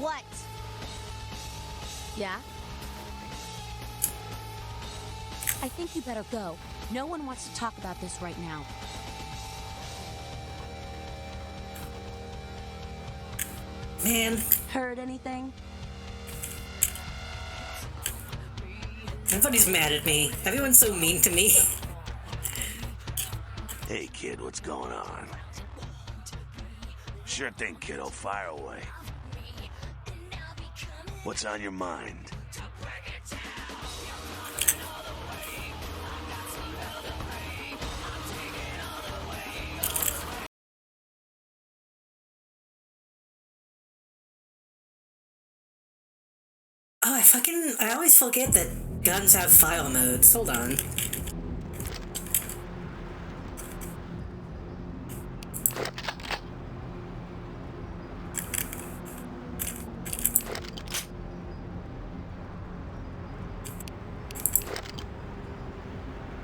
What? Yeah? I think you better go. No one wants to talk about this right now. Man. Heard anything? Everybody's mad at me. Everyone's so mean to me. Hey, kid, what's going on? Sure thing, kiddo. Fire away. What's on your mind? Oh, I always forget that guns have fire modes. Hold on.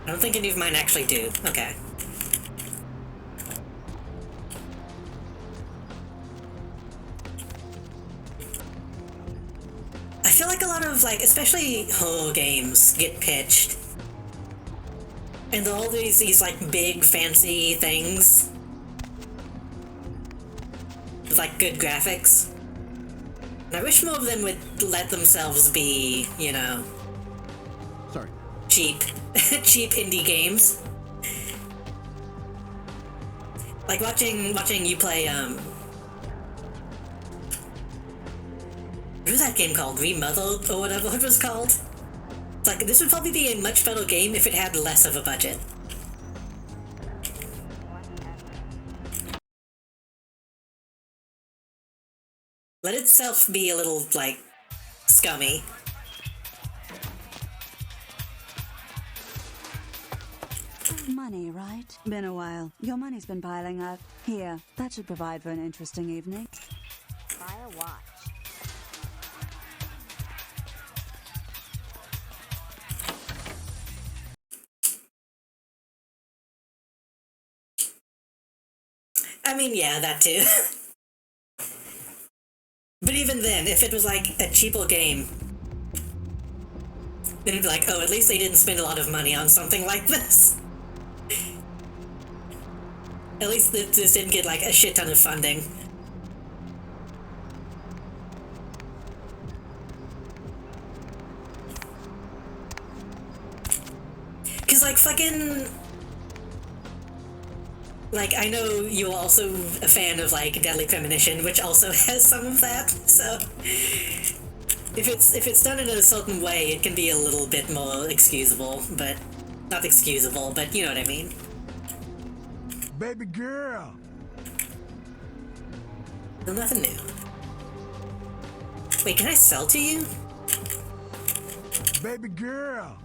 I don't think any of mine actually do. Okay. I feel like a lot of, like, especially horror games get pitched. And all these like, big, fancy things. With, like, good graphics. And I wish more of them would let themselves be, you know... Sorry. Cheap. Cheap indie games. Like watching you play, what was that game called? Remodeled, or whatever it was called? It's like, this would probably be a much better game if it had less of a budget. Let itself be a little, like, scummy. Money, right? Been a while. Your money's been piling up. Here, that should provide for an interesting evening. Buy a watch. I mean, yeah, that too. But even then, if it was like a cheaper game, then it'd be like, oh, at least they didn't spend a lot of money on something like this. At least this didn't get like a shit ton of funding. Cause like fucking... Like, I know you're also a fan of, like, Deadly Premonition, which also has some of that, so... If it's done in a certain way, it can be a little bit more excusable, but... Not excusable, but you know what I mean. Baby girl! Still nothing new. Wait, can I sell to you? Baby girl!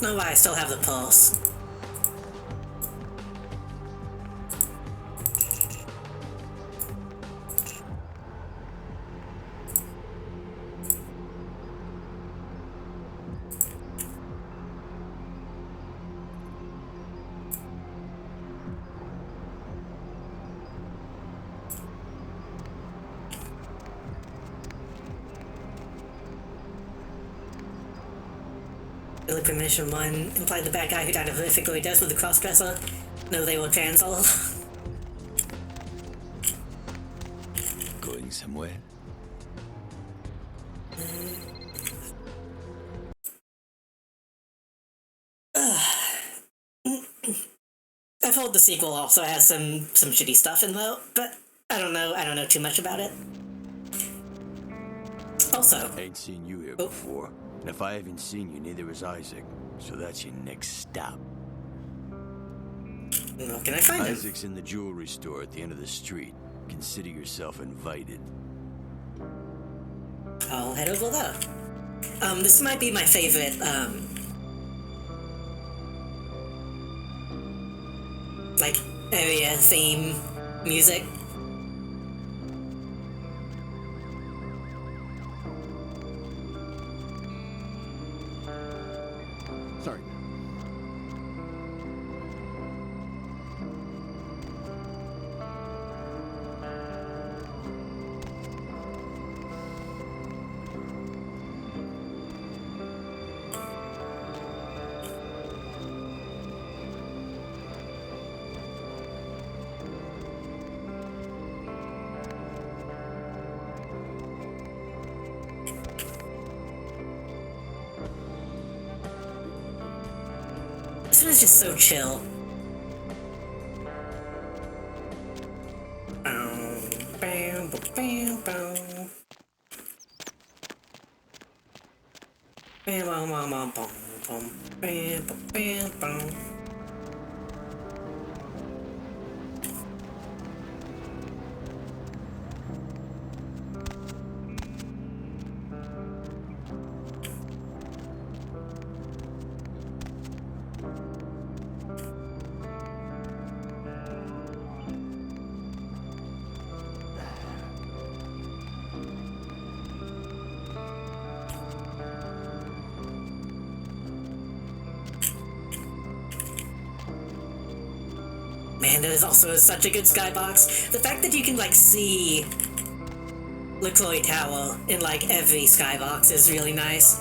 know why I still have the pulse. Early Mission 1 implied the bad guy who died a horrific death with the crossdresser. No, they were cancel. Going somewhere? I've heard the sequel also has some shitty stuff in though, but I don't know too much about it. Also, Ain't seen you here before, and if I haven't seen you, neither has Isaac. So that's your next stop. Where can I find him? Isaac's in the jewelry store at the end of the street. Consider yourself invited. I'll head over there. This might be my favorite, like, area theme music. Sorry. This one is just so chill. Man, that is also such a good skybox. The fact that you can, like, see LaCroix Tower in, like, every skybox is really nice.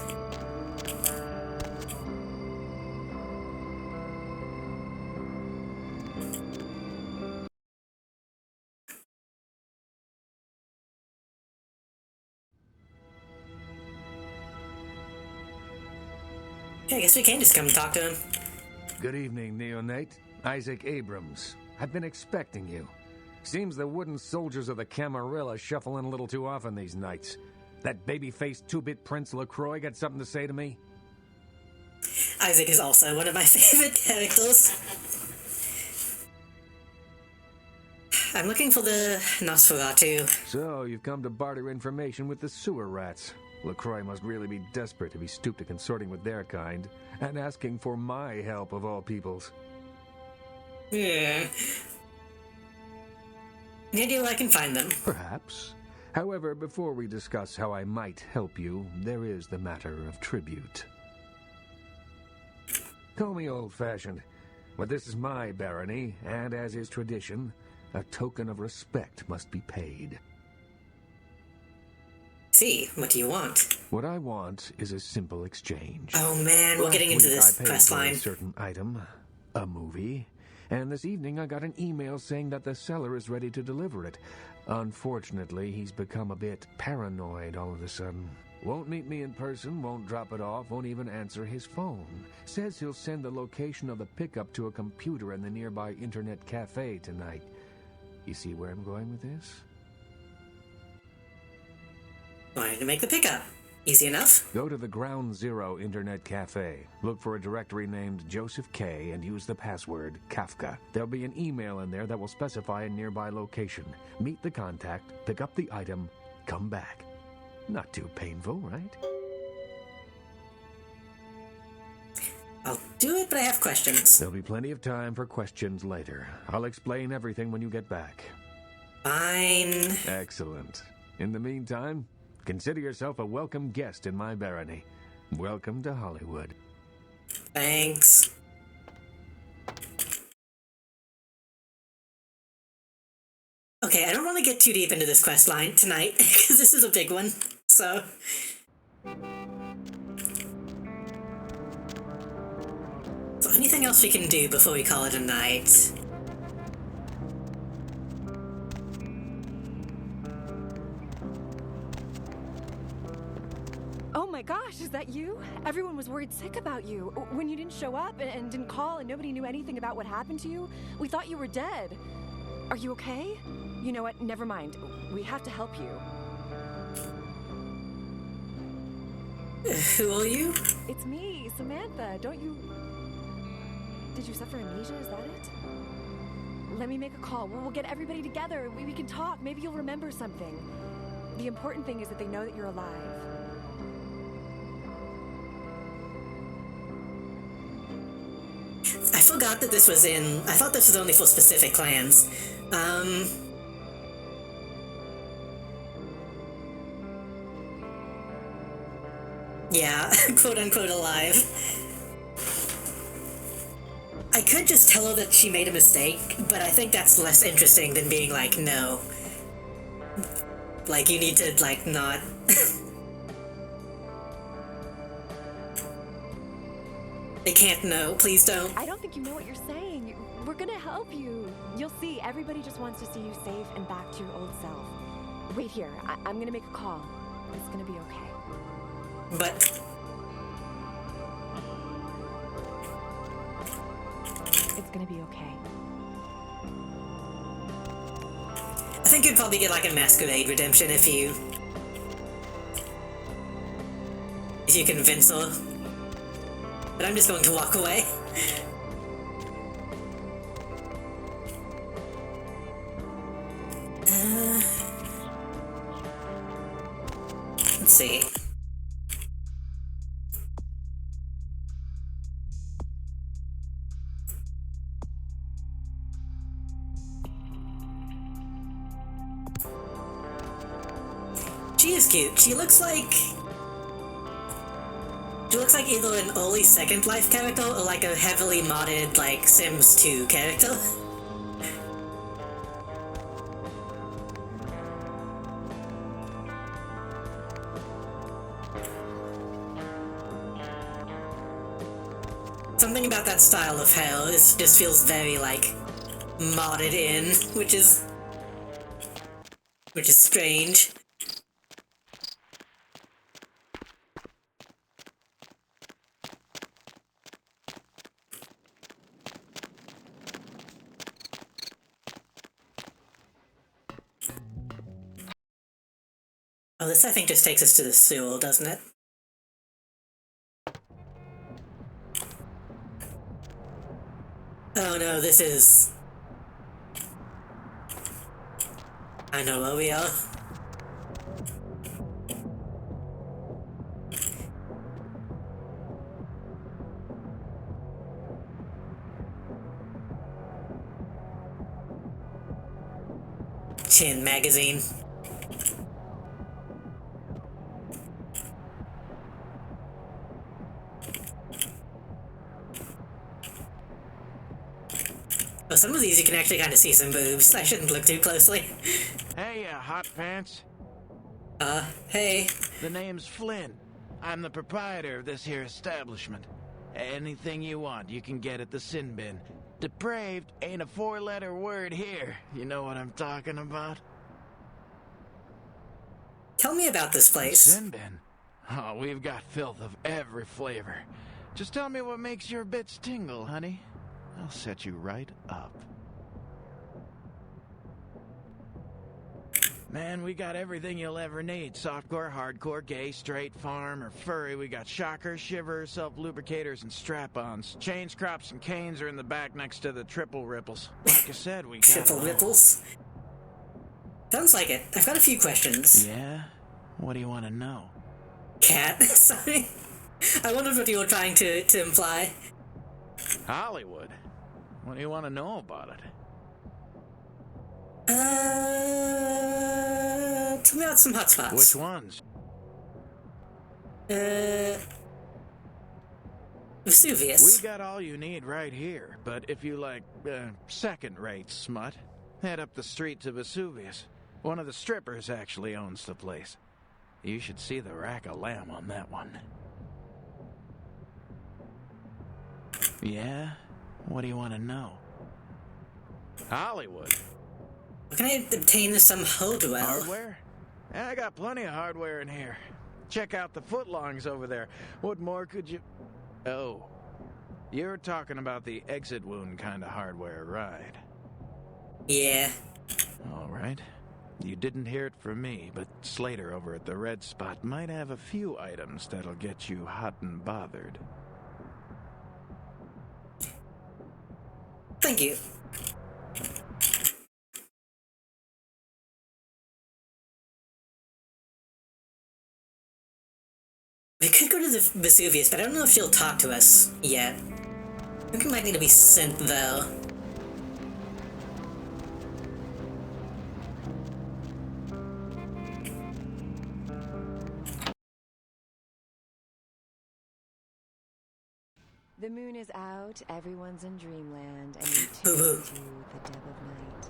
Yeah, I guess we can just come and talk to him. Good evening, Neonate. Isaac Abrams. I've been expecting you. Seems the wooden soldiers of the Camarilla shuffle in a little too often these nights. That baby-faced two-bit Prince LaCroix got something to say to me? Isaac is also one of my favorite characters. I'm looking for the Nosferatu. So, you've come to barter information with the sewer rats. LaCroix must really be desperate if he stooped to consorting with their kind, and asking for my help of all peoples. Yeah. Any idea where I can find them? Perhaps. However, before we discuss how I might help you, there is the matter of tribute. Call me old-fashioned, but this is my barony, and as is tradition, a token of respect must be paid. See, what do you want? What I want is a simple exchange. Oh man, we're getting into this quest line. A certain item, a movie, and this evening I got an email saying that the seller is ready to deliver it. Unfortunately, he's become a bit paranoid all of a sudden. Won't meet me in person, won't drop it off, won't even answer his phone. Says he'll send the location of the pickup to a computer in the nearby internet cafe tonight. You see where I'm going with this? Wanted to make the pickup. Easy enough. Go to the Ground Zero Internet Cafe. Look for a directory named Joseph K. and use the password Kafka. There'll be an email in there that will specify a nearby location. Meet the contact, pick up the item, come back. Not too painful, right? I'll do it, but I have questions. There'll be plenty of time for questions later. I'll explain everything when you get back. Fine. Excellent. In the meantime, consider yourself a welcome guest in my barony. Welcome to Hollywood. Thanks. Okay, I don't want to get too deep into this quest line tonight, because this is a big one, so... So anything else we can do before we call it a night? Oh my gosh, is that you? Everyone was worried sick about you. When you didn't show up and didn't call and nobody knew anything about what happened to you, we thought you were dead. Are you okay? You know what? Never mind. We have to help you. Who are you? It's me, Samantha. Don't you... Did you suffer amnesia? Is that it? Let me make a call. We'll get everybody together. We can talk. Maybe you'll remember something. The important thing is that they know that you're alive. I forgot that this was in... I thought this was only for specific clans. Yeah, quote-unquote alive. I could just tell her that she made a mistake, but I think that's less interesting than being like, no. Like, you need to, like, not... They can't know, please don't. I don't think you know what you're saying. We're gonna help you. You'll see, everybody just wants to see you safe and back to your old self. Wait here, I'm gonna make a call. It's gonna be okay. But... It's gonna be okay. I think you'd probably get like a Masquerade redemption if you convince her. But I'm just going to walk away. Let's see. She is cute. She looks like either an early Second Life character or like a heavily modded like Sims 2 character. Something about that style of hair just feels very like modded in, which is strange. Oh, this I think just takes us to the sewer, doesn't it? Oh no, this is... I know where we are. Chin magazine. Oh, some of these you can actually kind of see some boobs. I shouldn't look too closely. Hey, hot pants. Hey. The name's Flynn. I'm the proprietor of this here establishment. Anything you want, you can get at the sin bin. Depraved ain't a four-letter word here. You know what I'm talking about? Tell me about this place. The sin bin? Oh, we've got filth of every flavor. Just tell me what makes your bits tingle, honey. I'll set you right up. Man, we got everything you'll ever need. Softcore, hardcore, gay, straight, farm, or furry. We got shockers, shivers, self-lubricators, and strap-ons. Chains, crops, and canes are in the back next to the triple ripples. Like I said, we got triple ripples? Sounds like it. I've got a few questions. Yeah? What do you want to know? Cat? Sorry. I wondered what you were trying to imply. Hollywood? What do you want to know about it? Tell me about some hotspots. Which ones? Vesuvius. We got all you need right here, but if you like second-rate smut, head up the street to Vesuvius. One of the strippers actually owns the place. You should see the rack of lamb on that one. Yeah? What do you want to know? Hollywood. Where can I obtain some hardware? Hardware? Yeah, I got plenty of hardware in here. Check out the footlongs over there. What more could you... Oh. You're talking about the exit wound kind of hardware, right? Yeah. All right. You didn't hear it from me, but Slater over at the Red Spot might have a few items that'll get you hot and bothered. Thank you. We could go to the Vesuvius, but I don't know if she'll talk to us yet. I think we might need to be sent, though. The moon is out, everyone's in dreamland, and you tune to the dead of night.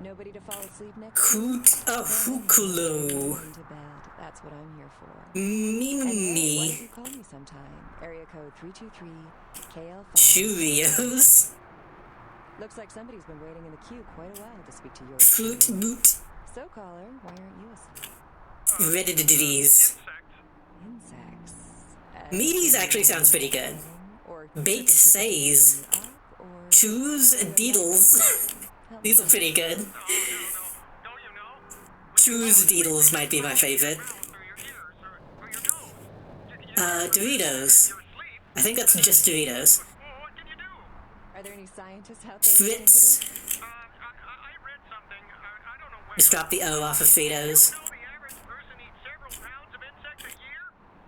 Nobody to fall asleep next to? Hukulu. Into bed. That's what I'm here for. Me. Why don't you call me sometime? Area code 323 KL5. Cheerios. Looks like somebody's been waiting in the queue quite a while to speak to your Fruit boot. So caller, why aren't you asleep? Ready to do these. Insects. Meaties actually sounds pretty good. Baked says. Choose deedles. These are pretty good. Choose deedles might be my favorite. Doritos. I think that's just Doritos. Are there any scientists out there? Fritz. Just drop the O off of Fritos.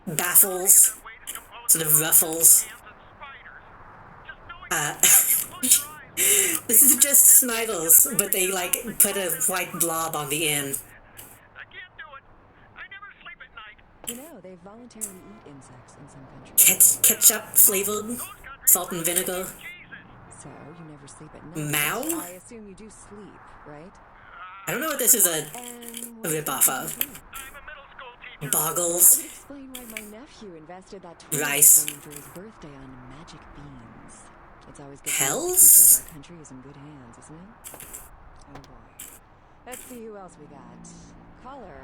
Baffles. Sort of ruffles. This is just Snidels, but they like put a white blob on the end. You know, they voluntarily eat insects in some countries. Ketchup flavored, salt and vinegar. So you never sleep at night. Mao? I assume you do sleep, right? I don't know what this is a rip-off of. Boggles. That would explain why my nephew invested that Rice. $20 for his birthday on magic beans. It's always good Hells? to know the future of our country is in good hands, isn't it? Oh boy. Let's see who else we got. Caller,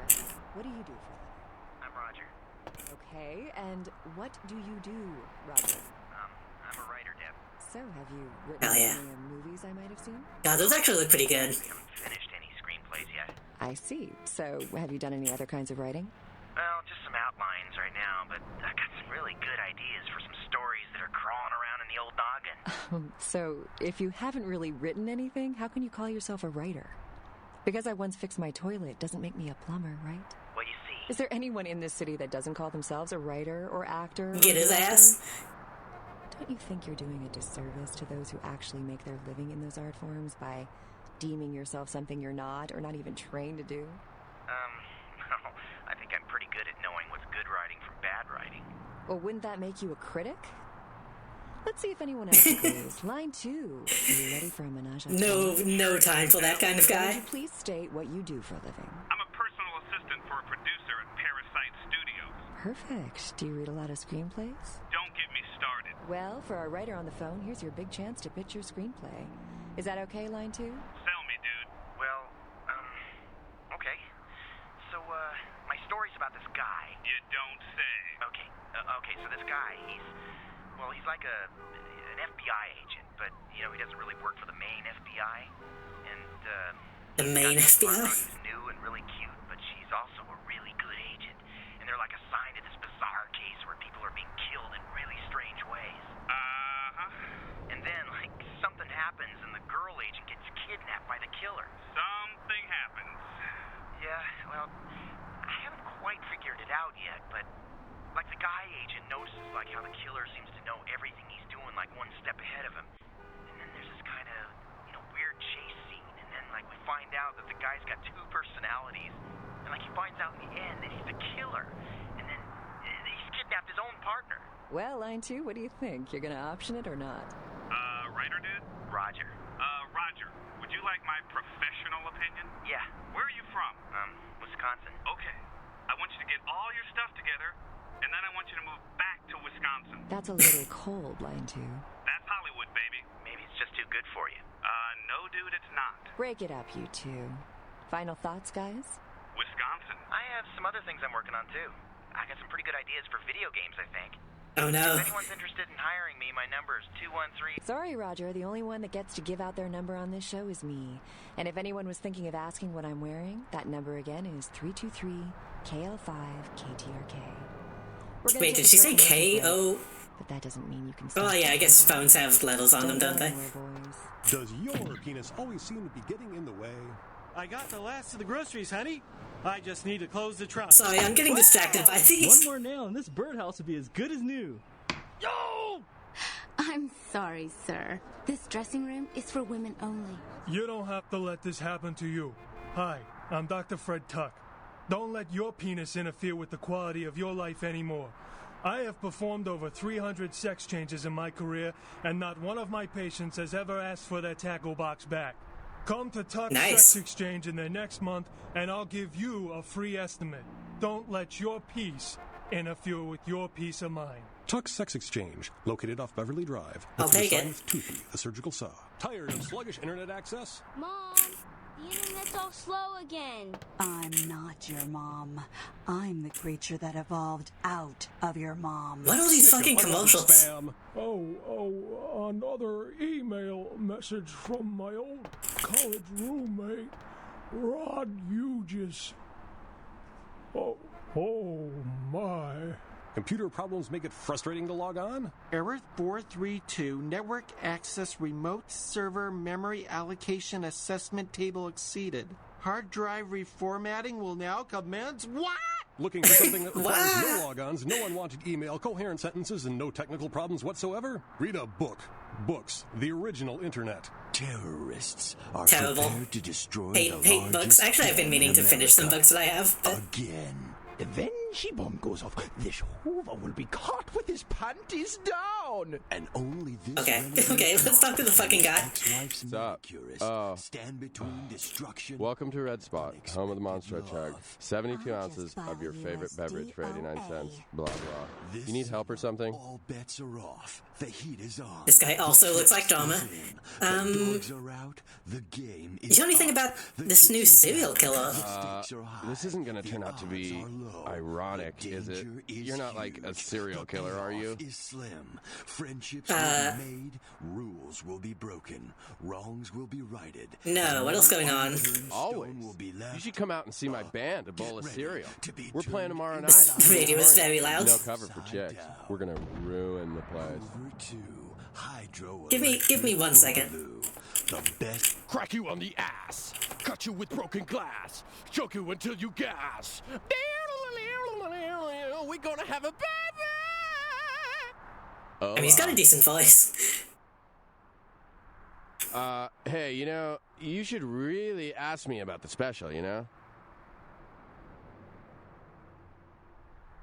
what do you do for a living? I'm Roger. Okay, and what do you do, Roger? I'm a writer, Deb. So, have you written Hell yeah. any movies I might have seen? God, those actually look pretty good. I haven't finished any screenplays yet. I see. So, have you done any other kinds of writing? Well, just some outlines right now, but I got some really good ideas for some stories that are crawling around in the old noggin. So, if you haven't really written anything, how can you call yourself a writer? Because I once fixed my toilet doesn't make me a plumber, right? Well, you see... Is there anyone in this city that doesn't call themselves a writer or actor? Get his ass. Don't you think you're doing a disservice to those who actually make their living in those art forms by deeming yourself something you're not or not even trained to do? Well, I think I'm pretty good at knowing what's good writing from bad writing. Well, wouldn't that make you a critic? Let's see if anyone else agrees. Line 2. Are you ready for a menage a trois? No time for that kind of Would guy. you please state what you do for a living? I'm a personal assistant for a producer at Parasite Studios. Perfect. Do you read a lot of screenplays? Don't get me started. Well, for our writer on the phone, here's your big chance to pitch your screenplay. Is that okay, line 2? Sell me, dude. Well, okay. So, my story's about this guy. You don't say. Okay, so this guy, he's like an FBI agent, but, you know, he doesn't really work for the main FBI. And, The main FBI? He's new and really cute, but she's also a really good agent. And they're like assigned to this bizarre case where people are being killed in really strange ways. Uh-huh. And then, like, something happens and the girl agent gets kidnapped by the killer. Something happens. Yeah, well, I haven't quite figured it out yet, but Like the guy agent notices like how the killer seems to know everything he's doing like one step ahead of him. And then there's this kind of, weird chase scene. And then like we find out that the guy's got two personalities. And like he finds out in the end that he's the killer. And then he's kidnapped his own partner. Well, Line 2, what do you think? You're gonna option it or not? Writer dude? Roger. Roger, would you like my professional opinion? Yeah. Where are you from? Wisconsin. Okay. I want you to get all your stuff together, and then I want you to move back to Wisconsin. That's a little cold, Line 2. That's Hollywood, baby. Maybe it's just too good for you. No, dude, it's not. Break it up, you two. Final thoughts, guys? Wisconsin. I have some other things I'm working on, too. I got some pretty good ideas for video games, I think. Oh, no. If anyone's interested in hiring me, my number is 213... Sorry, Roger. The only one that gets to give out their number on this show is me. And if anyone was thinking of asking what I'm wearing, that number again is 323-KL5-KTRK. Wait, did she say K-O? But that doesn't mean you can... Oh, yeah, I guess phones have levels on them, don't they? Does your penis always seem to be getting in the way? I got the last of the groceries, honey. I just need to close the trunk. Sorry, I'm getting distracted by these. One more nail and this birdhouse will be as good as new. Yo! I'm sorry, sir. This dressing room is for women only. You don't have to let this happen to you. Hi, I'm Dr. Fred Tuck. Don't let your penis interfere with the quality of your life anymore. I have performed over 300 sex changes in my career, and not one of my patients has ever asked for their tackle box back. Come to Tuck Sex Exchange in the next month, and I'll give you a free estimate. Don't let your peace interfere with your peace of mind. Tuck Sex Exchange, located off Beverly Drive. I'll take it. With Toothy, the surgical saw. Tired of sluggish internet access? Mom, the internet's all slow again. I'm not your mom. I'm the creature that evolved out of your mom. What are these fucking commercials? Spam. Another email message from my old college roommate, Rod Hughes. Oh my. Computer problems make it frustrating to log on? Error 432, network access remote server memory allocation assessment table exceeded. Hard drive reformatting will now commence. What? Looking for something that requires no logons, no unwanted email, coherent sentences, and no technical problems whatsoever? Read a book. Books, the original internet. Terrorists are Terrible. prepared to destroy hate books. Actually, I've been meaning to finish some books that I have. But... Again. When she bomb goes off, this Hoover will be caught with his panties down. And only this. Okay, let's talk to the fucking guy. What's up? Stand between destruction. Welcome to Red Spot, home of the Monster Chug. 72 ounces of your favorite beverage for 89 cents. Blah, blah. You need help or something? All bets are off. The heat is on. This guy also looks like Dharma. Dogs are out. The game is you know anything about this new serial killer? This isn't gonna turn out to be ironic, is it? You're not like a serial killer, are you? Is slim. Friendships will be made. Rules will be broken. Wrongs will be righted. No, what else going on? Always. You should come out and see my band, A Bowl of Cereal. We're playing tomorrow night. The radio is very loud. No cover for chicks. We're gonna ruin the place. Give me 1 second. The best. Crack you on the ass. Cut you with broken glass. Choke you until you gas. We're gonna have a baby. I mean, he's got a decent voice. Hey, you should really ask me about the special, I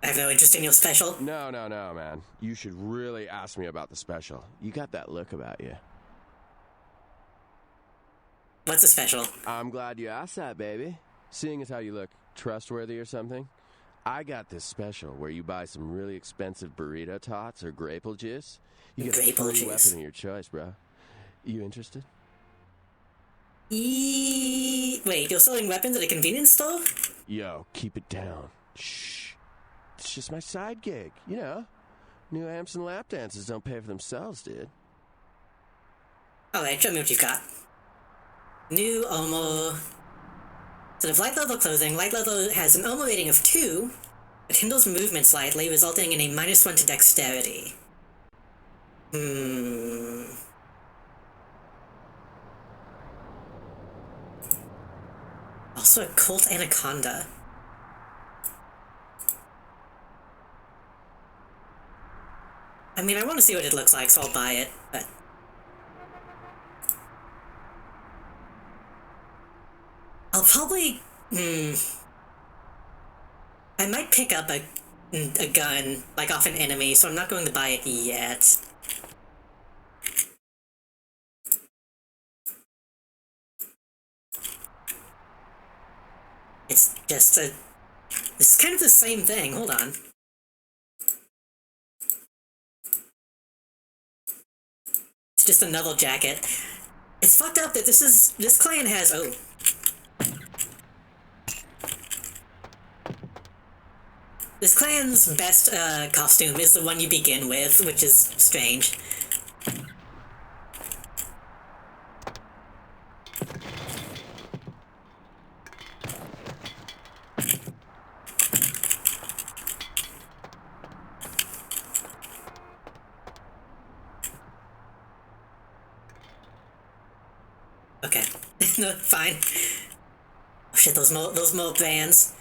have no interest in your special. No, man. You should really ask me about the special. You got that look about you. What's a special? I'm glad you asked that, baby. Seeing as how you look trustworthy or something, I got this special where you buy some really expensive burrito tots or grapefruit juice. You get a free weapon of your choice, bro. You interested? Wait, you're selling weapons at a convenience store? Yo, keep it down. Shh. It's just my side gig, New amps and lap dances don't pay for themselves, dude. Alright, show me what you've got. New Omo. Instead of light level clothing, light level has an Omo rating of 2, but hinders movement slightly, resulting in a -1 to dexterity. Also a Colt Anaconda. I mean, I want to see what it looks like, so I'll buy it, but... I'll probably... I might pick up a gun, like, off an enemy, so I'm not going to buy it yet. It's just a... It's kind of the same thing, hold on. It's just another jacket. It's fucked up that this clan has... Oh. This clan's best costume is the one you begin with, which is strange. Okay. No, fine. Oh shit, those more bands.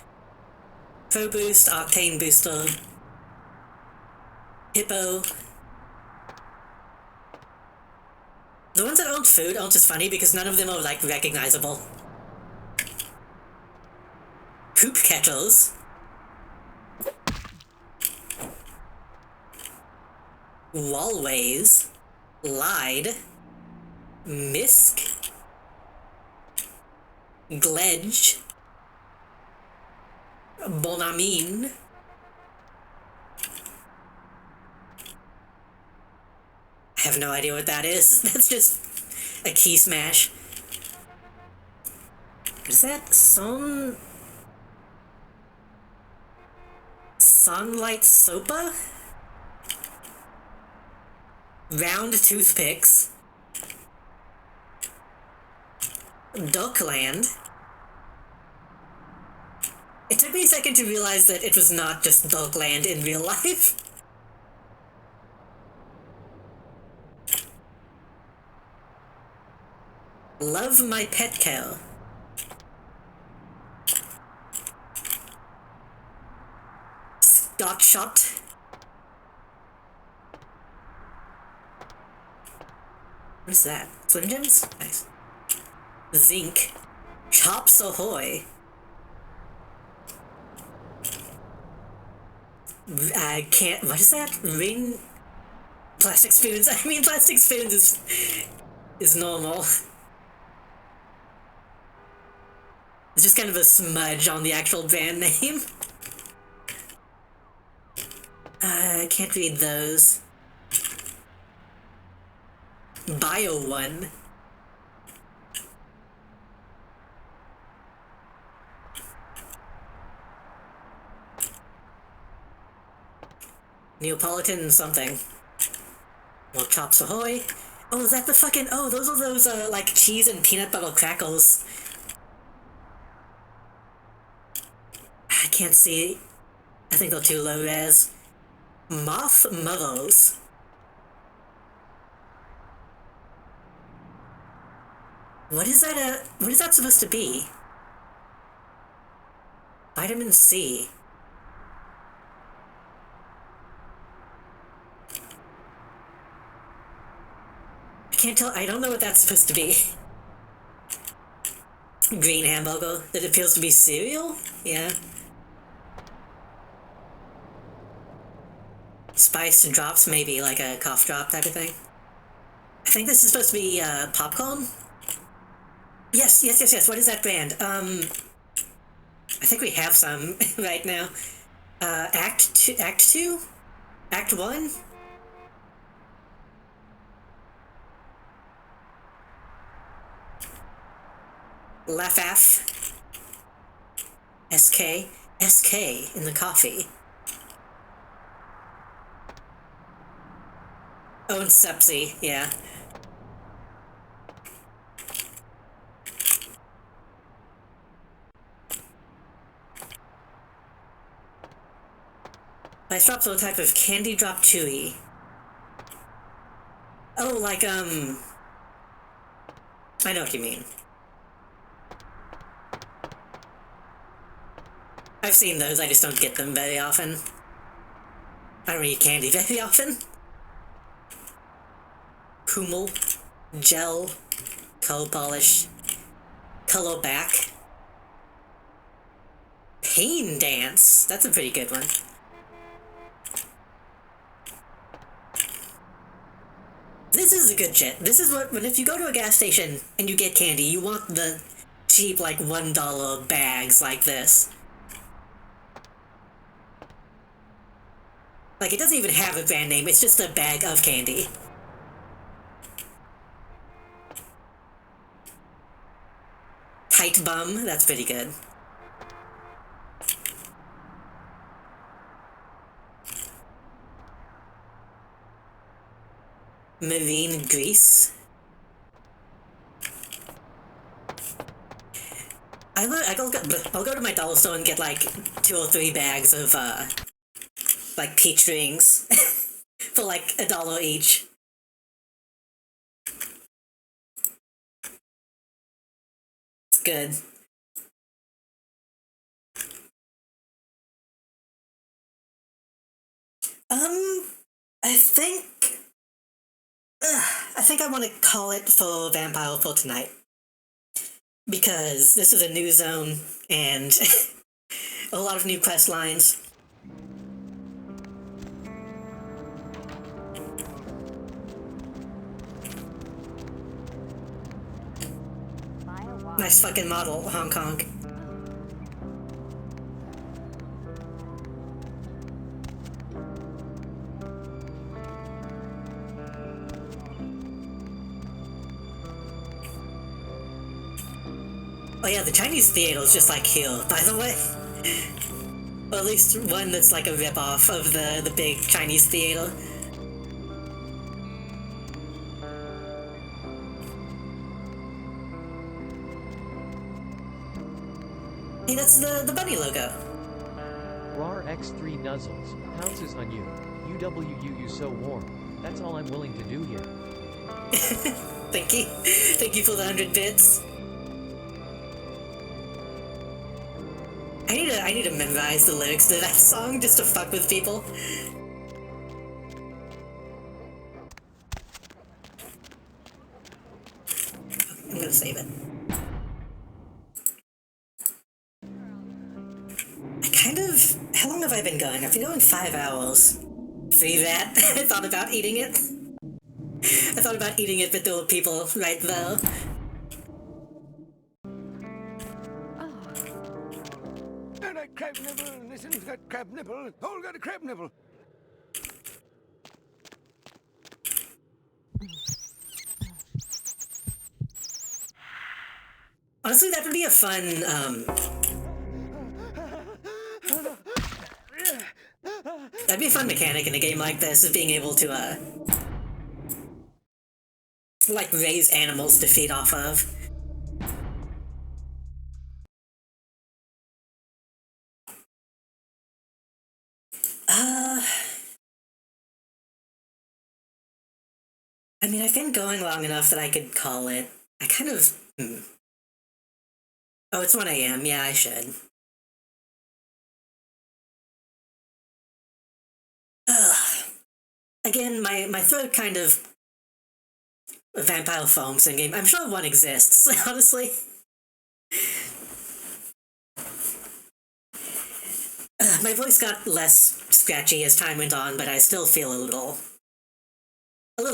Pro Boost, Octane Booster, Hippo. The ones that aren't food aren't just funny because none of them are, like, recognizable. Poop kettles. Wallways. Lied. Misk. Gledge. Bonamine. I have no idea what that is. That's just a key smash. What is that? Sunlight Sopa? Round toothpicks. Duckland. It took me a second to realize that it was not just Duckland in real life. Love my pet cow. Scott shot. What is that? Slim Jims? Nice. Zinc. Chops ahoy. I can't. What is that? Ring. Plastic spoons. I mean, plastic spoons is normal. It's just kind of a smudge on the actual band name. I can't read those. Bio one. Neapolitan something. Well, Chops ahoy. Oh, is that the fucking... Oh, those are those, like, cheese and peanut butter crackles. I can't see. I think they're too low res. Moth Mothers. What is that, what is that supposed to be? Vitamin C. I can't tell. I don't know what that's supposed to be. Green hamburger that appears to be cereal? Yeah. Spice drops, maybe like a cough drop type of thing. I think this is supposed to be popcorn. Yes. What is that brand? I think we have some right now. Act 2? Act 1? Laffaf. SK in the coffee. Oh, and Sepsi, yeah. Ice drops are a type of candy drop chewy. Oh, like, I know what you mean. I've seen those, I just don't get them very often. I don't eat candy very often. Hummel, Gel, Color Polish, Color Back, Pain Dance. That's a pretty good one. This is a good shit. This is what, if you go to a gas station and you get candy, you want the cheap, like, $1 bags like this. Like, it doesn't even have a brand name, it's just a bag of candy. Tight Bum, that's pretty good. Marine Grease. I'll go to my dollar store and get like 2 or 3 bags of like peach rings for like $1 each. It's good. I think I want to call it for Vampire for tonight. Because this is a new zone, and a lot of new quest lines. Nice fucking model, Hong Kong. Oh yeah, the Chinese theater is just like here, by the way. Or at least one that's like a rip-off of the big Chinese theater. Hey, that's the bunny logo. RAR X3 nuzzles, pounces on you. You so warm. That's all I'm willing to do here. Thank you. Thank you for the 100 bits. I need to memorize the lyrics to that song just to fuck with people. I'm gonna save it. How long have I been going? I've been going 5 hours. See that? I thought about eating it. I thought about eating it, but there were people right there. And a crab nibble, listen to that crab nibble. All got a crab nibble. Honestly, that would be a fun, that'd be a fun mechanic in a game like this, is being able to, like, raise animals to feed off of. I mean, I've been going long enough that I could call it. I kind of... Oh, it's 1 a.m. Yeah, I should. Again, my throat kind of... vampire foams in game. I'm sure one exists, honestly. My voice got less scratchy as time went on, but I still feel a little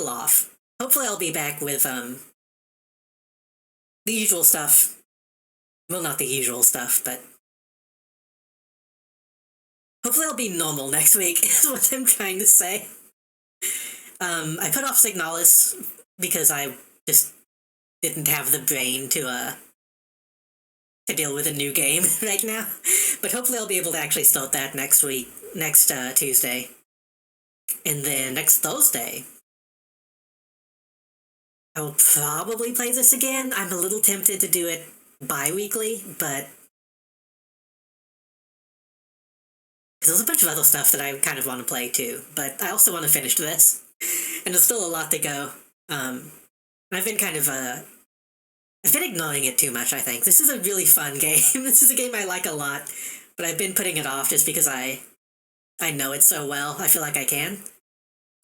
off. Hopefully I'll be back with, the usual stuff. Well, not the usual stuff, but... Hopefully I'll be normal next week, is what I'm trying to say. I put off Signalis because I just didn't have the brain to deal with a new game right now. But hopefully I'll be able to actually start that next week, next Tuesday. And then next Thursday, I will probably play this again. I'm a little tempted to do it bi-weekly, but there's a bunch of other stuff that I kind of want to play too, but I also want to finish this. And there's still a lot to go. I've been kind of, I've been ignoring it too much, I think. This is a really fun game. This is a game I like a lot, but I've been putting it off just because I know it so well. I feel like I can.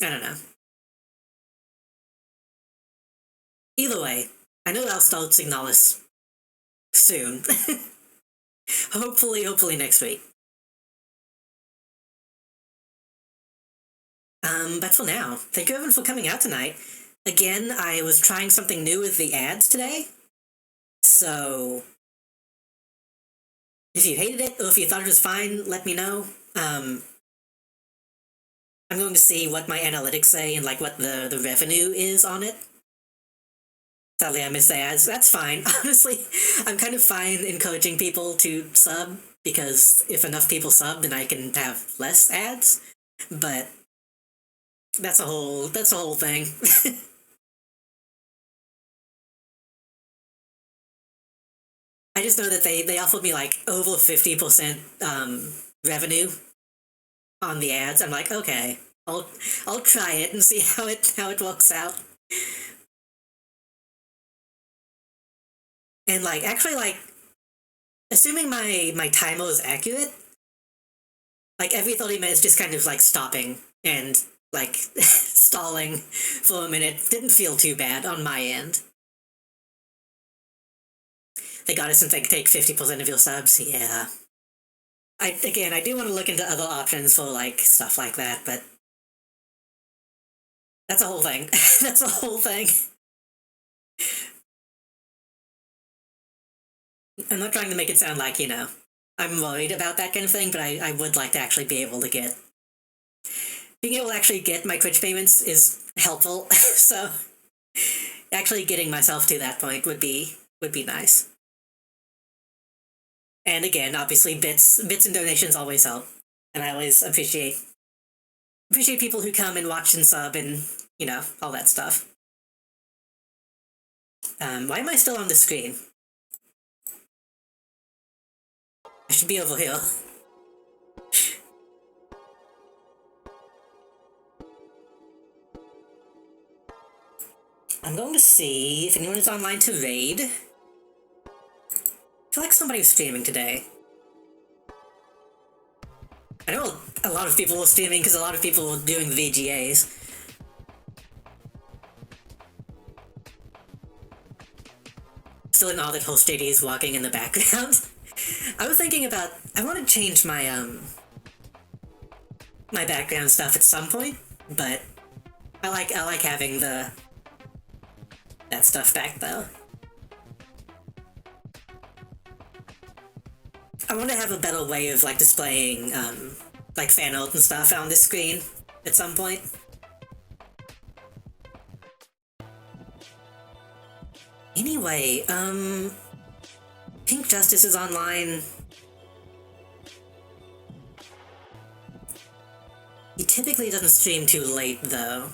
I don't know. Either way, I know I'll start Signalis soon. hopefully next week. But for now, thank you everyone for coming out tonight. Again, I was trying something new with the ads today, so if you hated it or if you thought it was fine, let me know. I'm going to see what my analytics say and like what the revenue is on it. Sadly, I missed the ads. That's fine. Honestly, I'm kind of fine encouraging people to sub because if enough people sub, then I can have less ads. But that's a whole thing. I just know that they offered me like over 50% revenue on the ads. I'm like, okay, I'll try it and see how it works out. And like actually like assuming my timer is accurate, like every 30 minutes just kind of like stopping and like stalling for a minute didn't feel too bad on my end. They got us and they take 50% of your subs, yeah. I do want to look into other options for like stuff like that, but that's a whole thing. That's a whole thing. I'm not trying to make it sound like, I'm worried about that kind of thing, but I would like to actually be able to get... Being able to actually get my Twitch payments is helpful, so actually getting myself to that point would be nice. And again, obviously bits and donations always help, and I always appreciate people who come and watch and sub and, all that stuff. Why am I still on the screen? I should be over here. I'm going to see if anyone is online to raid. I feel like somebody was streaming today. I know a lot of people were streaming because a lot of people were doing the VGAs. Still in all that host JD is walking in the background. I was thinking about, I want to change my, my background stuff at some point, but I like having that stuff back though. I want to have a better way of like displaying, like fan art and stuff on this screen at some point. Anyway, Pink Justice is online. He typically doesn't stream too late, though.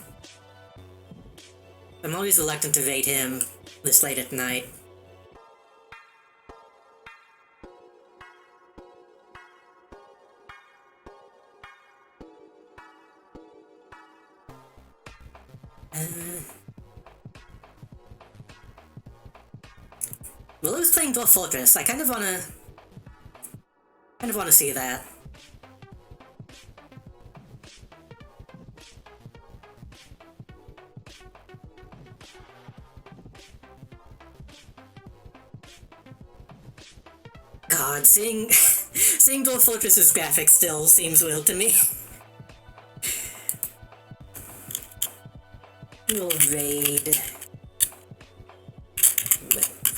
I'm always reluctant to raid him this late at night. Willow's playing Dwarf Fortress. I kind of wanna see that. God, seeing Dwarf Fortress's graphics still seems weird to me. We'll raid.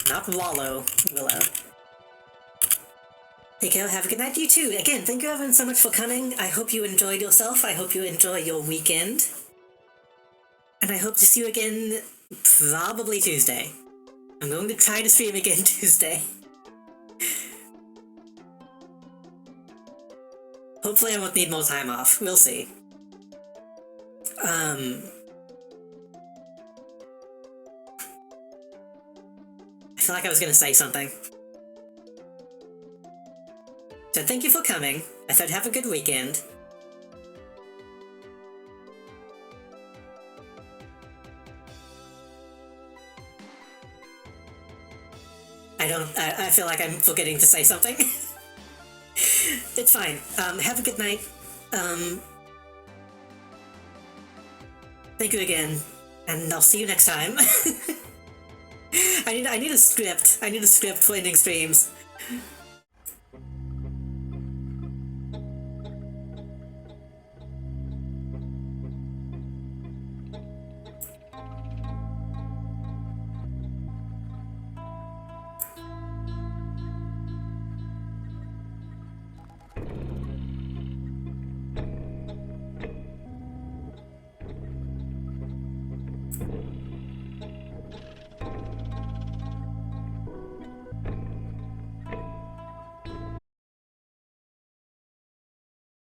Not Wallow, Willow. Take care, have a good night, you too. Again, thank you everyone so much for coming. I hope you enjoyed yourself. I hope you enjoy your weekend. And I hope to see you again probably Tuesday. I'm going to try to stream again Tuesday. Hopefully I won't need more time off. We'll see. I feel like I was gonna say something. So thank you for coming. I said have a good weekend. I feel like I'm forgetting to say something. It's fine. Have a good night. Thank you again, and I'll see you next time. I need a script. I need a script for ending streams.